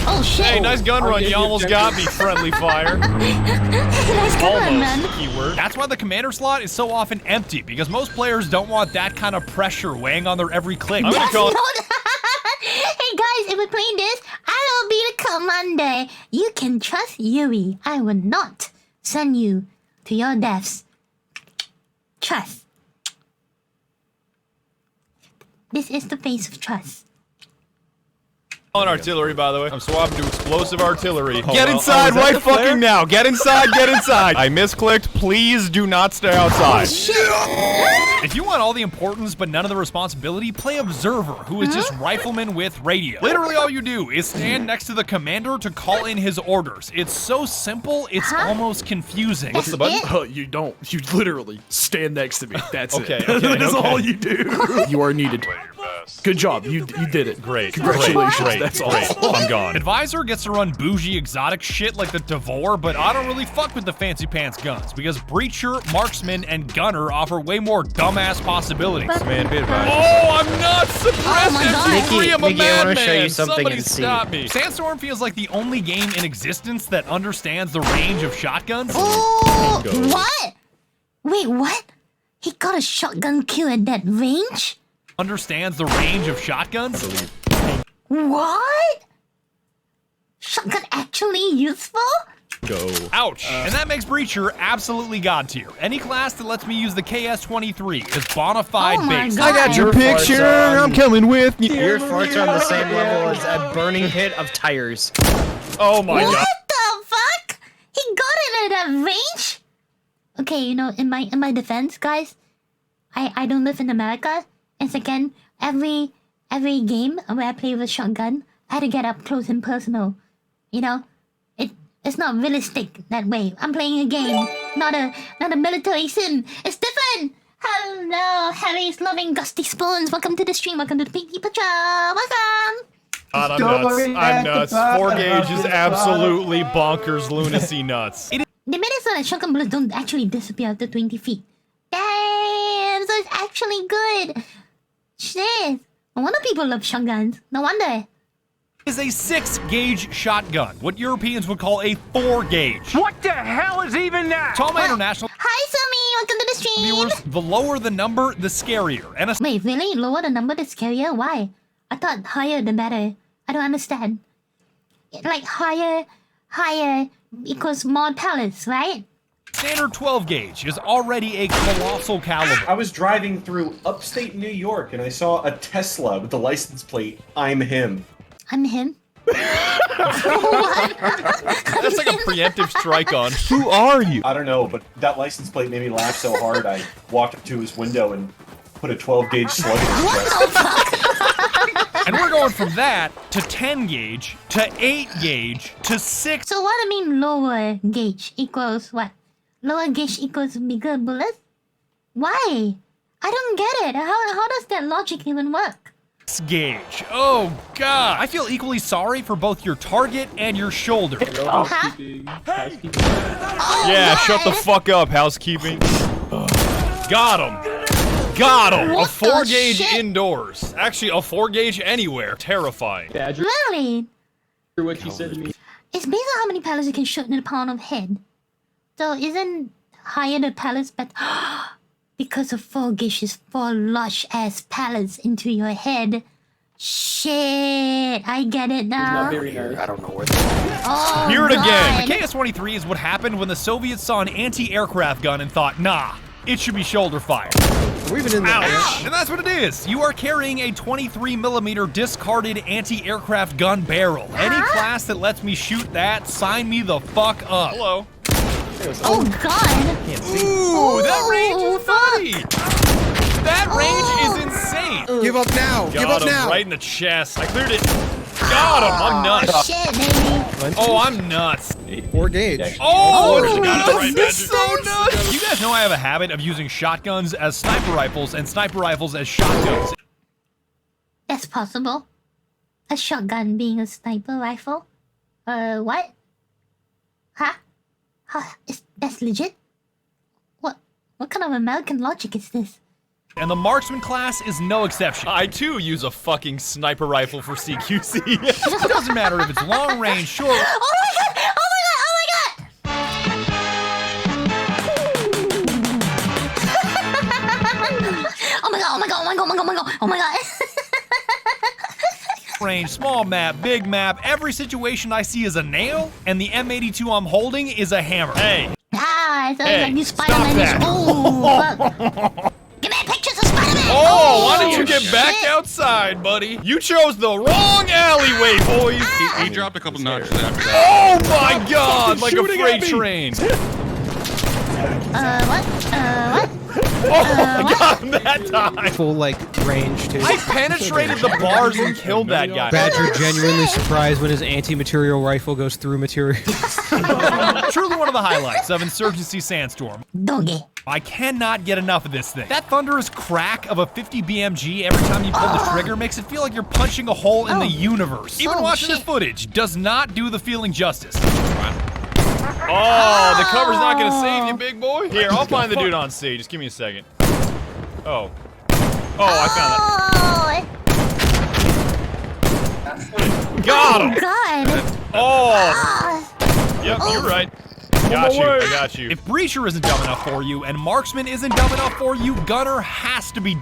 Oh shit. Hey, nice gun run, you almost got me, friendly fire. Nice gun run, man. Keyword. That's why the commander slot is so often empty, because most players don't want that kind of pressure weighing on their every click. I'm gonna call Hey guys, if we're playing this, I will be the commander. You can trust Yuri. I will not send you to your deaths. Trust. This is the face of trust. on artillery, by the way. I'm swapping to explosive artillery. Oh, Get well, inside is that right the flare? fucking now. Get inside, get inside. I misclicked. Please do not stay outside. If you want all the importance but none of the responsibility, play Observer, who is just rifleman with radio. Literally all you do is stand next to the commander to call in his orders. It's so simple, it's almost confusing. What's the button? Oh, you don't. You literally stand next to me. That's Okay, it. okay, That is okay. all you do. You are needed. Good job. You did it. Great. Congratulations. Great. That's Great. all. I'm gone. Advisor gets to run bougie exotic shit like the Devore, but I don't really fuck with the fancy pants guns because Breacher, Marksman, and Gunner offer way more dumbass possibilities. Man, be advised. Oh, I'm not suppressed. Nikki, I'm a Nikki, I want to show madman. you something Somebody and see. stop me. Sandstorm feels like the only game in existence that understands the range of shotguns. Oh, what? Wait, what? He got a shotgun kill at that range? Understands the range of shotguns? What? Shotgun actually useful? Go. Ouch. And that makes Breacher absolutely god tier. Any class that lets me use the KS-23 is bona fide base. I got your picture. I'm coming with you. Your farts are on the same level as a burning hit of tires. Oh my god. What the fuck? He got it at that range? Okay, you know, in my defense, guys, I don't live in America. And second, every game where I play with a shotgun, I had to get up close and personal. You know? It's not realistic that way. I'm playing a game, not a military sim. It's different! Hello, Harry's loving Gusty Spoons. Welcome to the stream. Welcome to the Pinky Picture. Welcome! God, I'm nuts. 4 gauge is absolutely bonkers lunacy nuts. They made it so that shotgun bullets don't actually disappear after 20 feet. Damn, so it's actually good. Shit. No wonder people love shotguns. No wonder. Is a 6 gauge shotgun, what Europeans would call a 4 gauge. What the hell is even that? To all my international Hi, Sumi. Welcome to the stream. viewers, the lower the number, the scarier. And a Wait, really? Lower the number, the scarier? Why? I thought higher the better. I don't understand. Like higher equals more pellets, right? standard 12 gauge is already a colossal caliber. I was driving through upstate New York and I saw a Tesla with the license plate, I'm him. I'm him. That's like a preemptive strike on. Who are you? I don't know, but that license plate made me laugh so hard I walked up to his window and put a 12 gauge slug in his chest. And we're going from that to 10 gauge to 8 gauge to 6. So what I mean lower gauge equals what? Lower gauge equals bigger bullets? Why? I don't get it. How does that logic even work? Gauge. Oh god. I feel equally sorry for both your target and your shoulder. Huh? Yeah, shut the fuck up, housekeeping. Got him. Got him. What A 4 the gauge shit? indoors. Actually, a 4 gauge anywhere. Terrifying. Really? What you said to me. It's based on how many pellets you can shoot in a pound of head. So isn't higher the pellets better? Because the focus is for large ass pellets into your head. Shit, I get it now. I don't know where. Oh, Here it again. God. The KS-23 is what happened when the Soviets saw an anti-aircraft gun and thought, nah, it should be shoulder fire. We've been in there. Ouch! And that's what it is. You are carrying a 23mm discarded anti-aircraft gun barrel. Any class that lets me shoot that, sign me the fuck up. Hello. Oh, God. Ooh, that range is funny. That range is insane. Give up now. Give up Got him now. right in the chest. I cleared it. Got him. I'm nuts. Shit, baby. Oh, I'm nuts. 4 gauge. Oh, right, this is so nuts. You guys know I have a habit of using shotguns as sniper rifles and sniper rifles as shotguns. That's possible. A shotgun being a sniper rifle? What? Huh? That's legit? What kind of American logic is this? And the marksman class is no exception. I too use a fucking sniper rifle for CQC. It doesn't matter if it's long range, short. Oh my god! Oh my god! Oh my god! Oh my god! Oh my god! Oh my god! Oh my god! Oh my god! Oh my god! Range, small map, big map, every situation I see is a nail, and the M82 I'm holding is a hammer. Hey. Ah, I thought Hey, like you stop Spider-Man that. is. Oh, fuck. Give me pictures of Spider-Man! Oh, why didn't you get back outside, buddy? You chose the wrong alleyway, boys. He dropped a couple notches after that. Oh my god, like a shooting freight at me. train. What? Oh, I got him that time. Full like range too. I penetrated the bars and killed that guy. Badger genuinely surprised when his anti-material rifle goes through material. Truly one of the highlights of Insurgency Sandstorm. Doggy. I cannot get enough of this thing. That thunderous crack of a 50 BMG every time you pull the trigger makes it feel like you're punching a hole in the universe. Even watching this footage does not do the feeling justice. Oh, the cover's not gonna save you, big boy. Here, I'll find the dude on C. Just give me a second. Oh. Oh, I found it. Got him. God. Oh. Yep, you're right. Got you. I got you. If Breacher isn't dumb enough for you and Marksman isn't dumb enough for you, Gunner has to be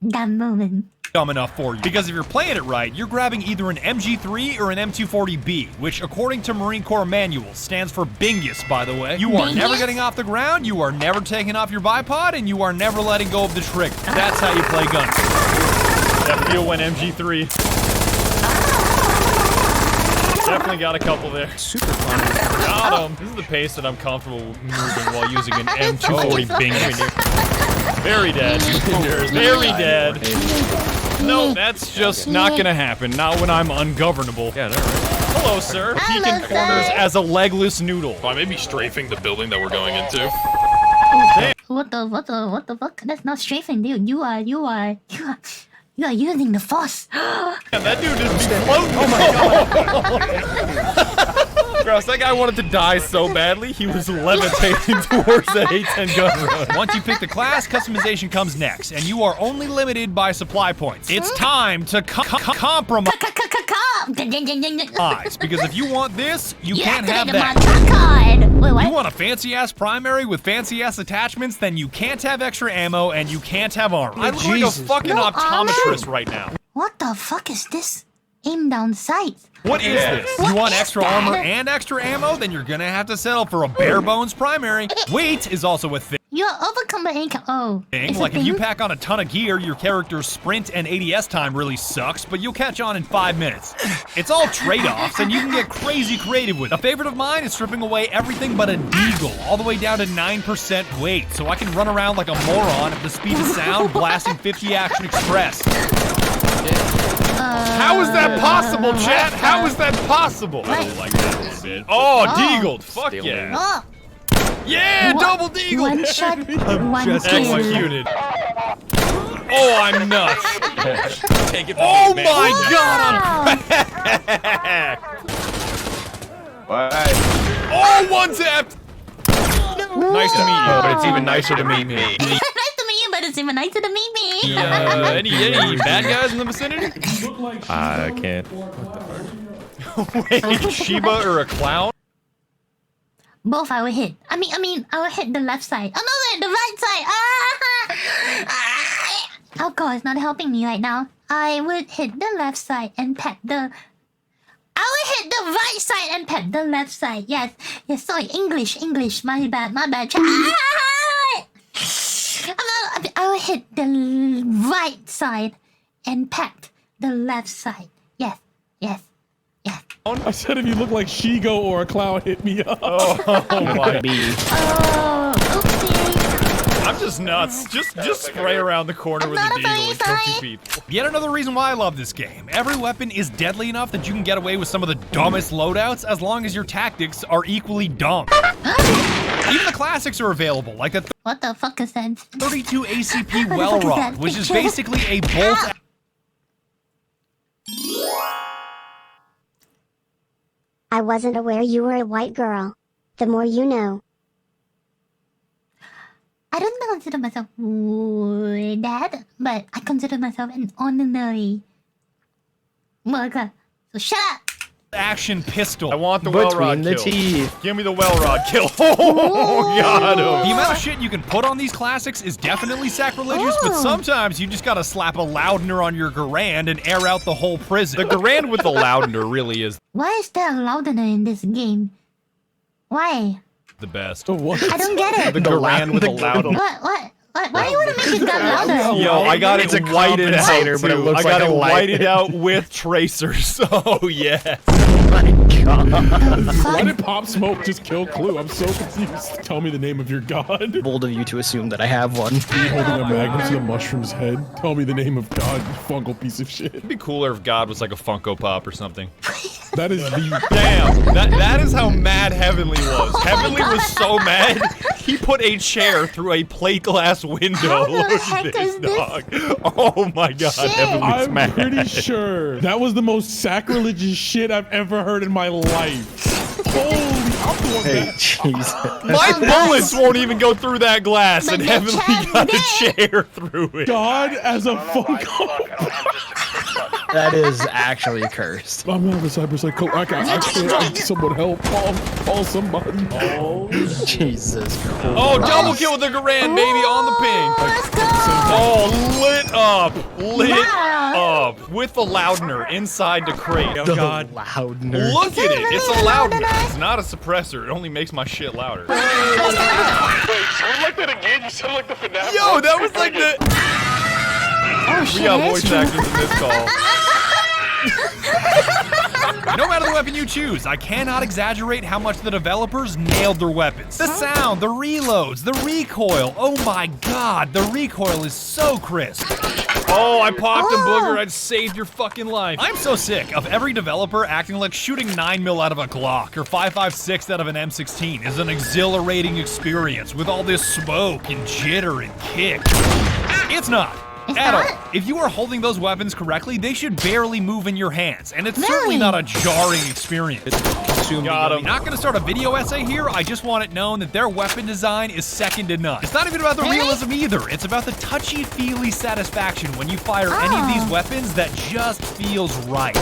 That moment. dumb enough for you. Because if you're playing it right, you're grabbing either an MG3 or an M240B, which according to Marine Corps manuals stands for Bingus, by the way. You are never getting off the ground, you are never taking off your bipod, and you are never letting go of the trigger. That's how you play guns. That feel went MG3. Definitely got a couple there. Super fun. Got him. This is the pace that I'm comfortable moving while using an M240 Bingus. Very dead. Very dead. No, that's just not gonna happen. Not when I'm ungovernable. Yeah, no, right. Hello, sir. Peeking corners as a legless noodle. I may be strafing the building that we're going into. What the fuck? That's not strafing, dude. You are using the force. Yeah, that dude just be floating. Oh my god. Gross, that guy wanted to die so badly, he was levitating towards that A10 gun run. Once you pick the class, customization comes next, and you are only limited by supply points. It's time to compromise. Because if you want this, you can't have that. You want a fancy-ass primary with fancy-ass attachments, then you can't have extra ammo and you can't have armor. I look like a fucking optometrist right now. What the fuck is this? Aim down sights. What is this? You want extra armor and extra ammo? Then you're gonna have to settle for a bare bones primary. Weight is also a thing. Your overcomber ain't Like if you pack on a ton of gear, your character's sprint and ADS time really sucks, but you'll catch on in 5 minutes. It's all trade-offs, and you can get crazy creative with it. A favorite of mine is stripping away everything but a deagle, all the way down to 9% weight, so I can run around like a moron at the speed of sound, blasting 50 Action Express. How is that possible, chat? How is that possible? I don't like that a little bit. Oh, deagled. Fuck yeah. Oh. Yeah, double deagle. One shot, one executed. Oh, I'm nuts. Take it Oh man. my god, I'm back. Oh, one tapped. Nice to meet you, but it's even nicer to meet me. Nice to meet you, but it's even nicer to meet me. Any bad guys in the vicinity? I can't. Wait, Shiba or a clown? Both I will hit. I mean, I will hit the left side. Oh no, wait, the right side. Alcohol is not helping me right now. I would hit the left side and pat the... I will hit the right side and pat the left side. Yes, yes, sorry, English. My bad. I will hit the right side and pat the left side. Yes. I said if you look like Shigo or a clown, hit me up. Oh my. Oh, oopsie. I'm just nuts. Just spray around the corner with a deagle and kill 2 people. Yet another reason why I love this game. Every weapon is deadly enough that you can get away with some of the dumbest loadouts as long as your tactics are equally dumb. Even the classics are available, like the what the fuck is that? 32 ACP well rod, which is basically a bolt. I wasn't aware you were a white girl. The more you know. I don't consider myself that, but I consider myself an ordinary worker. So shut up! Action pistol. I want the well rod kill. teeth. Give me the well rod kill. Oh, got him. The amount of shit you can put on these classics is definitely sacrilegious, but sometimes you just gotta slap a Loudner on your Garand and air out the whole prison. The Garand with the Loudner really is Why is there a Loudner in this game? Why? the best. What? I don't get it. The Garand with the Loudner. What? Why do you want to make his gun louder? Yo, I got it whited out, but it looks I got like it a light. whited out with tracers. Oh, yes. Why did Pop Smoke just kill Clue? I'm so confused. Tell me the name of your god. Bold of you to assume that I have one. You holding a magnet to the mushroom's head? Tell me the name of God, you fungal piece of shit. It'd be cooler if God was like a Funko Pop or something. That is the... Damn, that is how mad Heavenly was. Heavenly was so mad, he put a chair through a plate glass window. How the heck is this? Dog. Oh my god, Heavenly's I'm mad. pretty sure that was the most sacrilegious shit I've ever heard in my life. Holy, I'm doing that. Jesus. My bullets won't even go through that glass, But and the Heavenly chat got a did. chair through it. God as a Funko. That is actually cursed. I'm not a cyberpsycho. I can't. Someone help. Call somebody. Oh, Jesus Christ. Oh, double kill with the Garand, baby, on the ping. Let's go! Oh, lit up with the Loudner inside the crate. Oh, God. Loudner. Look at it, it's a Loudner. Loudner? It's not a suppressor. It only makes my shit louder. Wait, sound like that again? You sound like the FNAF. Yo, that was like the. Oh shit! We got that's voice true. actors in this call. No matter the weapon you choose, I cannot exaggerate how much the developers nailed their weapons. The sound, the reloads, the recoil. Oh my god, the recoil is so crisp. Oh, I popped a booger. I saved your fucking life. I'm so sick of every developer acting like shooting 9mm out of a Glock or 5.56 out of an M16 is an exhilarating experience with all this smoke and jitter and kick. It's not. At all. If you are holding those weapons correctly, they should barely move in your hands, and it's certainly not a jarring experience. Got him. Not gonna start a video essay here, I just want it known that their weapon design is second to none. It's not even about the realism either, it's about the touchy-feely satisfaction when you fire any of these weapons that just feels right.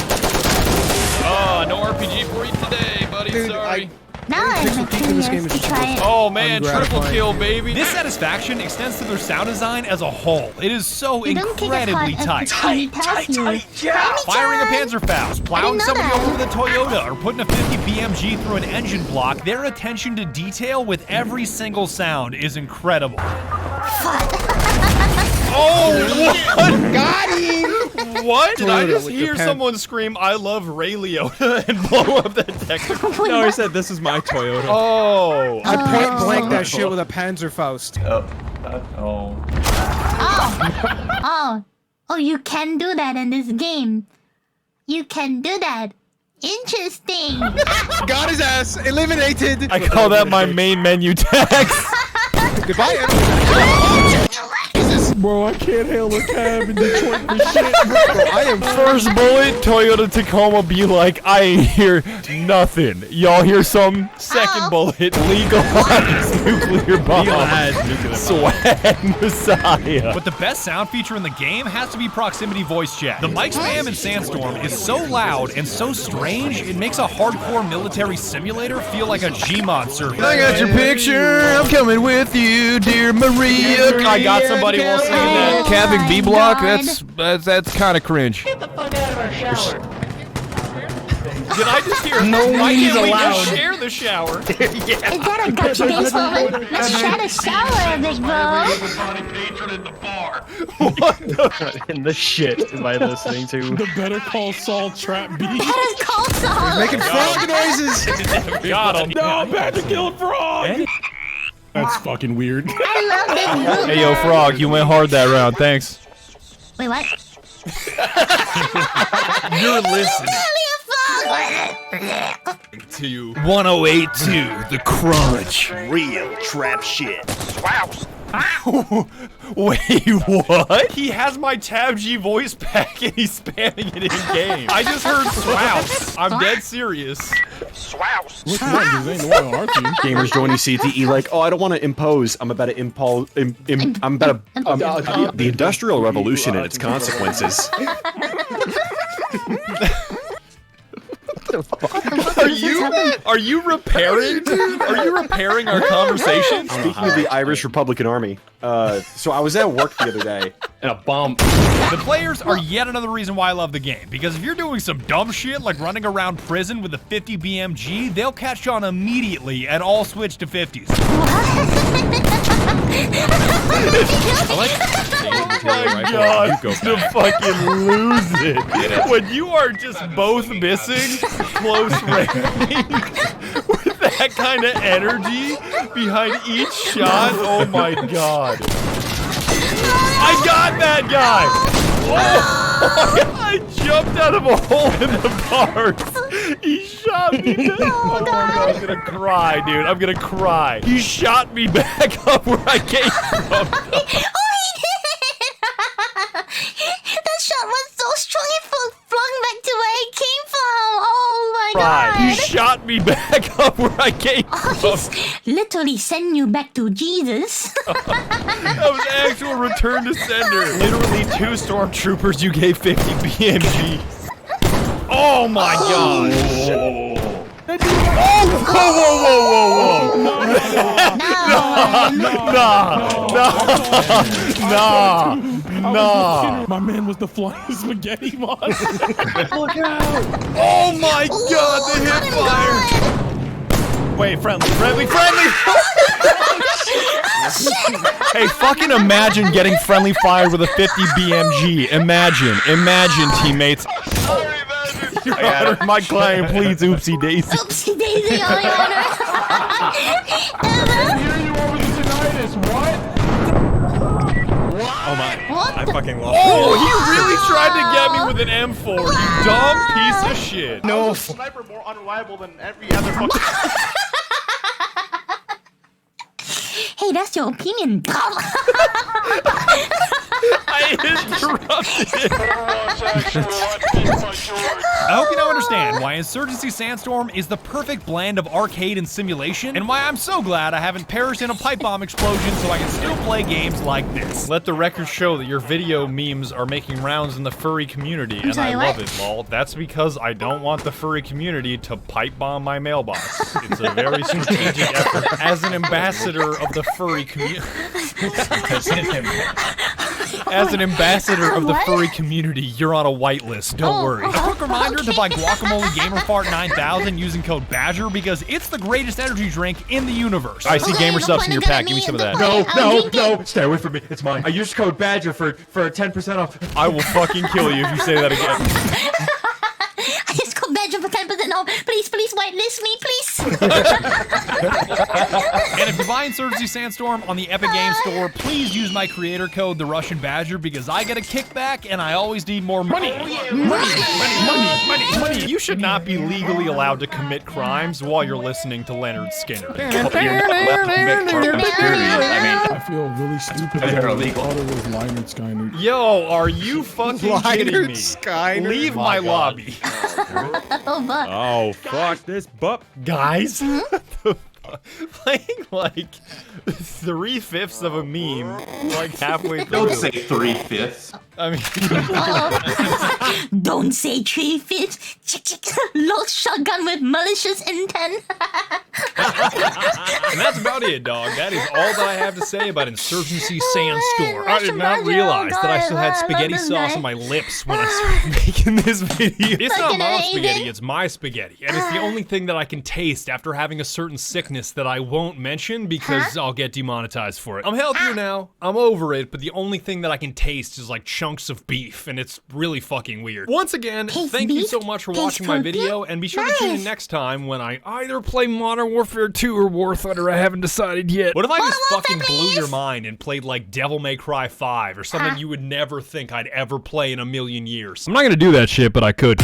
Oh, no RPG for you today, buddy, sorry. Now I'm curious to try it. Oh man, triple kill, baby. This satisfaction extends to their sound design as a whole. It is so incredibly tight. Tight. Firing a Panzerfaust, plowing somebody over with a Toyota, or putting a 50 BMG through an engine block, their attention to detail with every single sound is incredible. Oh, what? Got him! What? Did I Toyota just with hear the pen. someone scream, I love Ray Liotta and blow up that technical? No, he said this is my Toyota. Oh. I point blank that shit with a Panzerfaust. Oh, you can do that in this game. You can do that. Interesting. Got his ass. Eliminated. I call that my main menu text. Goodbye, everyone. Bro, I can't hail a cab in Detroit for shit, bro. I am first bullet, Toyota Tacoma be like, I ain't hear nothing. Y'all hear some? Second bullet, legalize nuclear bomb. Swag Messiah. But the best sound feature in the game has to be proximity voice chat. The mic spam in Sandstorm is so loud and so strange, it makes a hardcore military simulator feel like a Gmod server. I got your picture, I'm coming with you, dear Maria. I got somebody while singing that. Capping B block, that's kind of cringe. Get the fuck out of our shower. Did I just hear? No Why can't we allowed. just share the shower? Is that a gotcha games moment? Let's share the shower, big bro. In the shit am I listening to? The Better Call Saul trap beat. Better Call Saul. Making frog noises. Got him. No, I'm back to kill a frog. That's fucking weird. I love Big Boo. Hey, yo, Frog, you went hard that round. Thanks. Wait, what? You're listening to 1082, The Crunch. Real trap shit. Wait, what? He has my Tab G voice pack and he's spamming it in game. I just heard swouse. I'm dead serious. Swouse. Which one? Because ain't the one on our team. Gamers joining CTE like, oh, I don't want to impose. I'm about to impose. I'm about to. The Industrial Revolution and its consequences. Are you repairing? Are you repairing our conversation? Speaking of the Irish Republican Army, so I was at work the other day, And a bomb. The players are yet another reason why I love the game, because if you're doing some dumb shit like running around prison with a 50 BMG, they'll catch on immediately and all switch to 50s. Oh my god, to fucking lose it. When you are just both missing close range with that kind of energy behind each shot, oh my god. I got that guy! Oh, I jumped out of a hole in the parts. He shot me down. Oh my god, I'm gonna cry, dude. I'm gonna cry. He shot me back up where I came from. That shot was so strong it flung back to where it came from. Oh my god. He shot me back up where I came from. He's literally sending you back to Jesus. That was actual return to sender. Literally 2 stormtroopers you gave 50 BMGs. Oh my god. Oh, whoa, whoa, whoa, whoa, whoa. Nah. My man was the flying spaghetti monster. Look out. Oh my god, the hip fire. Wait, friendly. Hey, fucking imagine getting friendly fire with a 50 BMG. Imagine, teammates. Your Honor, my client, please, oopsie daisy. Oopsie daisy, Your Honor. Oh my. What? I fucking lost. Oh, he really tried to get me with an M4, you dumb piece of shit. No. Sniper more unreliable than every other fucking. Hey, that's your opinion. I interrupted. I hope you now understand why Insurgency Sandstorm is the perfect blend of arcade and simulation, and why I'm so glad I haven't perished in a pipe bomb explosion so I can still play games like this. Let the record show that your video memes are making rounds in the furry community, and I love it, lol. That's because I don't want the furry community to pipe bomb my mailbox. It's a very strategic effort. As an ambassador of the furry community... As an ambassador of the furry community, you're on a whitelist. Don't worry. A quick reminder to buy Guacamole Gamerfart 9000 using code BADGER because it's the greatest energy drink in the universe. I see Gamer Subs in your pack. Give me some of that. No. Stay away from me. It's mine. I used code BADGER for 10% off. I will fucking kill you if you say that again. I just got badger for 10% off. Please, whitelist me, please. And if you buy Insurgency Sandstorm on the Epic Games Store, please use my creator code, The Russian Badger, because I get a kickback and I always need more money. Money. You should not be legally allowed to commit crimes while you're listening to Leonard Skinner. I feel really stupid that I thought it was Leonard Skinner. Yo, are you fucking kidding Leonard me? Skinner? Leave my lobby. Oh, fuck this bup. Guys, playing like 3/5 of a meme, like halfway through. Don't say 3/5. I mean, don't say 3/5. Load shotgun with malicious intent. and that's about it, dog. That is all that I have to say about Insurgency Sandstorm. I did not realize that I still had spaghetti sauce on my lips when I started making this video. It's not mom's spaghetti, it's my spaghetti. And it's the only thing that I can taste after having a certain sickness that I won't mention because I'll get demonetized for it. I'm healthier now, I'm over it, but the only thing that I can taste is like chunks of beef, and it's really fucking weird. Once again, thank you so much for watching my video, and be sure to tune in next time when I either play Modern Warfare 2 or War Thunder. I haven't decided yet. What if I just fucking blew your mind and played like Devil May Cry 5 or something you would never think I'd ever play in a million years? I'm not gonna do that shit, but I could.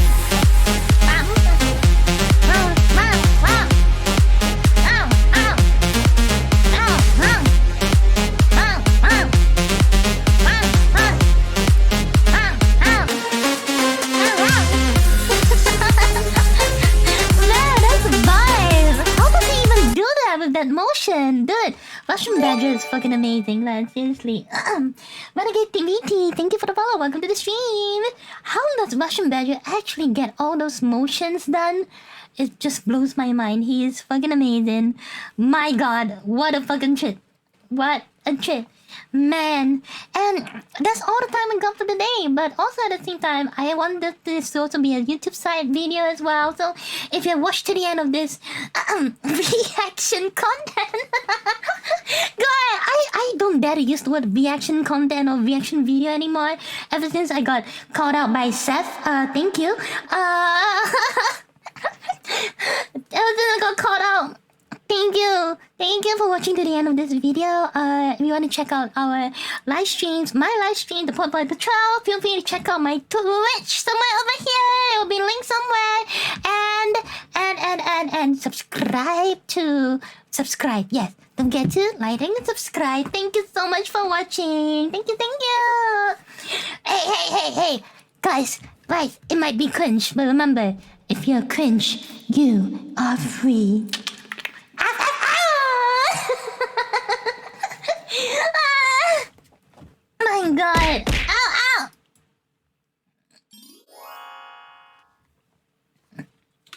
That motion, dude. Russian Badger is fucking amazing, man. Seriously. Renegade TVT, thank you for the follow. Welcome to the stream. How does Russian Badger actually get all those motions done? It just blows my mind. He is fucking amazing. My God, what a fucking trip. What a trip. Man, and that's all the time we got for the day, but also at the same time, I want this to also be a YouTube side video as well, so if you watch to the end of this reaction content, God, I don't dare to use the word reaction content or reaction video anymore, ever since I got called out by Seth, thank you, ever since I got called out. Thank you for watching to the end of this video. If you want to check out our live streams, my live stream, the Pot Boy Patrol, feel free to check out my Twitch somewhere over here. It will be linked somewhere. And subscribe. Yes, don't forget to like and subscribe. Thank you so much for watching. Thank you. Hey, guys, it might be cringe, but remember, if you're cringe, you are free. My God. Ow.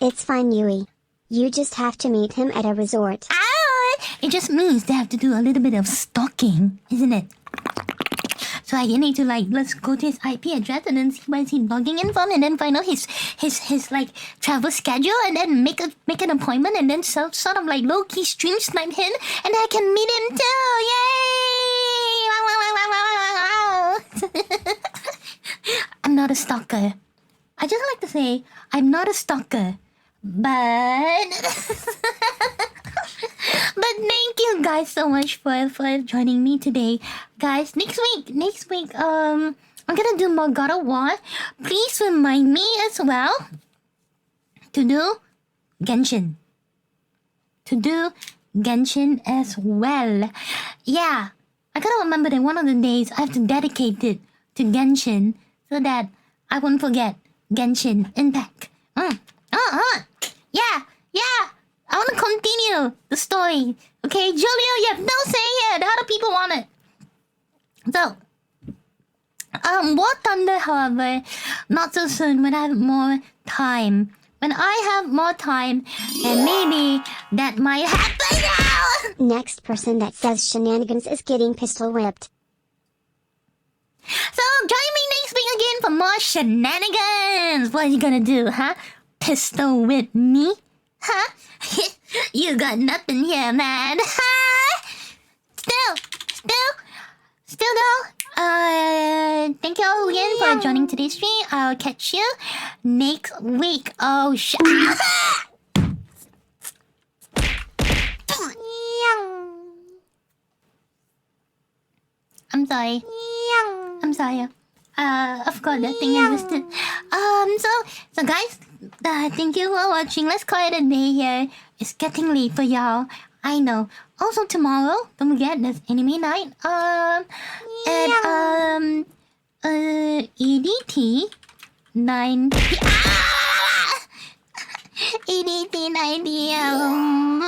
It's fine, Yui. You just have to meet him at a resort. Ow! It just means they have to do a little bit of stalking, isn't it? So I need to let's go to his IP address and then see where he's logging in from, and then find out his like travel schedule, and then make an appointment, and then sort of like low key stream snipe him, and I can meet him too. Yay! I'm not a stalker. I just like to say I'm not a stalker, but thank you guys so much for joining me today. Guys, next week, I'm gonna do more God of War. Please remind me as well to do Genshin. As well. Yeah, I gotta remember that one of the days I have to dedicate it to Genshin so that I won't forget Genshin Impact. Yeah. I want to continue the story. Okay, Julio, you have no say here. The other people want it. So, War Thunder, however, not so soon when I have more time. When I have more time, then maybe that might happen now. Next person that says shenanigans is getting pistol whipped. So, join me next week again for more shenanigans. What are you gonna do, huh? Pistol whip me? Huh? You got nothing here, man. Still though, thank you all again for joining today's stream. I'll catch you next week. Oh, shit. I'm sorry. I'm sorry. I forgot that thing existed. So guys, thank you for watching. Let's call it a day here. It's getting late for y'all. I know. Also tomorrow, don't forget there's anime night. At EDT 9 EDT 9 p.m.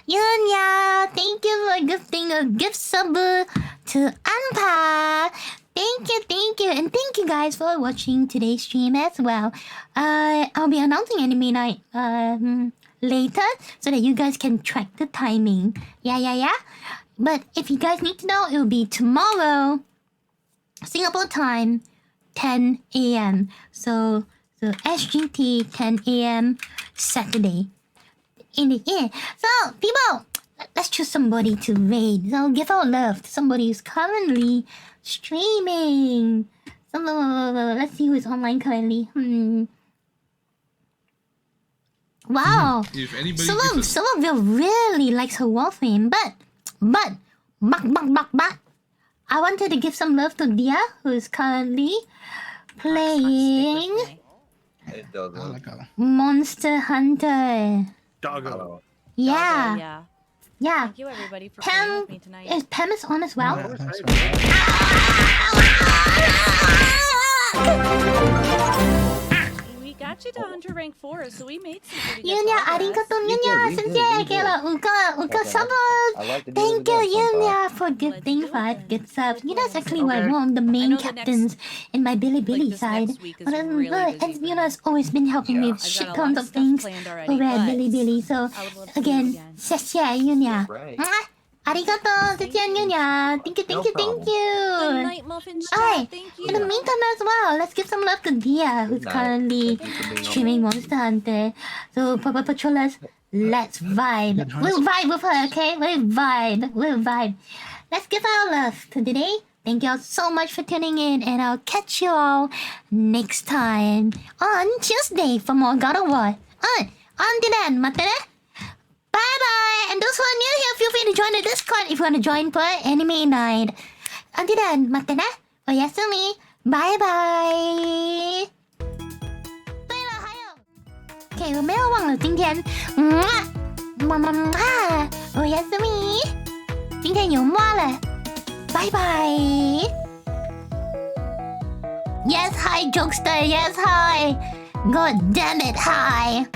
Yunya, thank you for gifting a gift sub to Anpa. Thank you, and thank you guys for watching today's stream as well. I'll be announcing anime night later so that you guys can track the timing. Yeah. But if you guys need to know, it will be tomorrow, Singapore time, 10 a.m. So SGT 10 a.m. Saturday. In the air. So people, let's choose somebody to raid. So give out love to somebody who's currently streaming. Let's see who is online currently. Wow. Somerville really likes her Warframe, but I wanted to give some love to Dia, who is currently playing Monster Hunter. Doggo. Yeah. Thank you everybody for playing with me tonight. Pam is on as well. We got you to Hunter rank 4, so we made some pretty good Yunya, progress. arigato Yunya, sincere, uka sabot. Thank you Yunya for gifting 5 gift subs. Yuna's actually one of the main captains in my Bilibili side. But Yuna has always been helping me with shit tons of things over at Bilibili. So again, sincere Yunya. Arigato, sincere Yunya. Thank you. Good night, Muffin Chat. Thank you. In the meantime as well, let's give some love to Dia, who's currently streaming Monster Hunter. So, Papa Patrollers, let's vibe. We'll vibe with her, okay? We'll vibe. Let's give our love to today. Thank you all so much for tuning in, and I'll catch you all next time on Tuesday for more God of War. Until then, matte ne. Bye-bye! And those who are new here, feel free to join the Discord if you want to join for Anime Night. Until then, matte ne. Oyasumi. Bye-bye! 对了，还有 OK， 我没有忘了今天oyasumi 今天有摸了 Bye-bye! Yes, hi, Jokester! Yes, hi! God damn it, hi!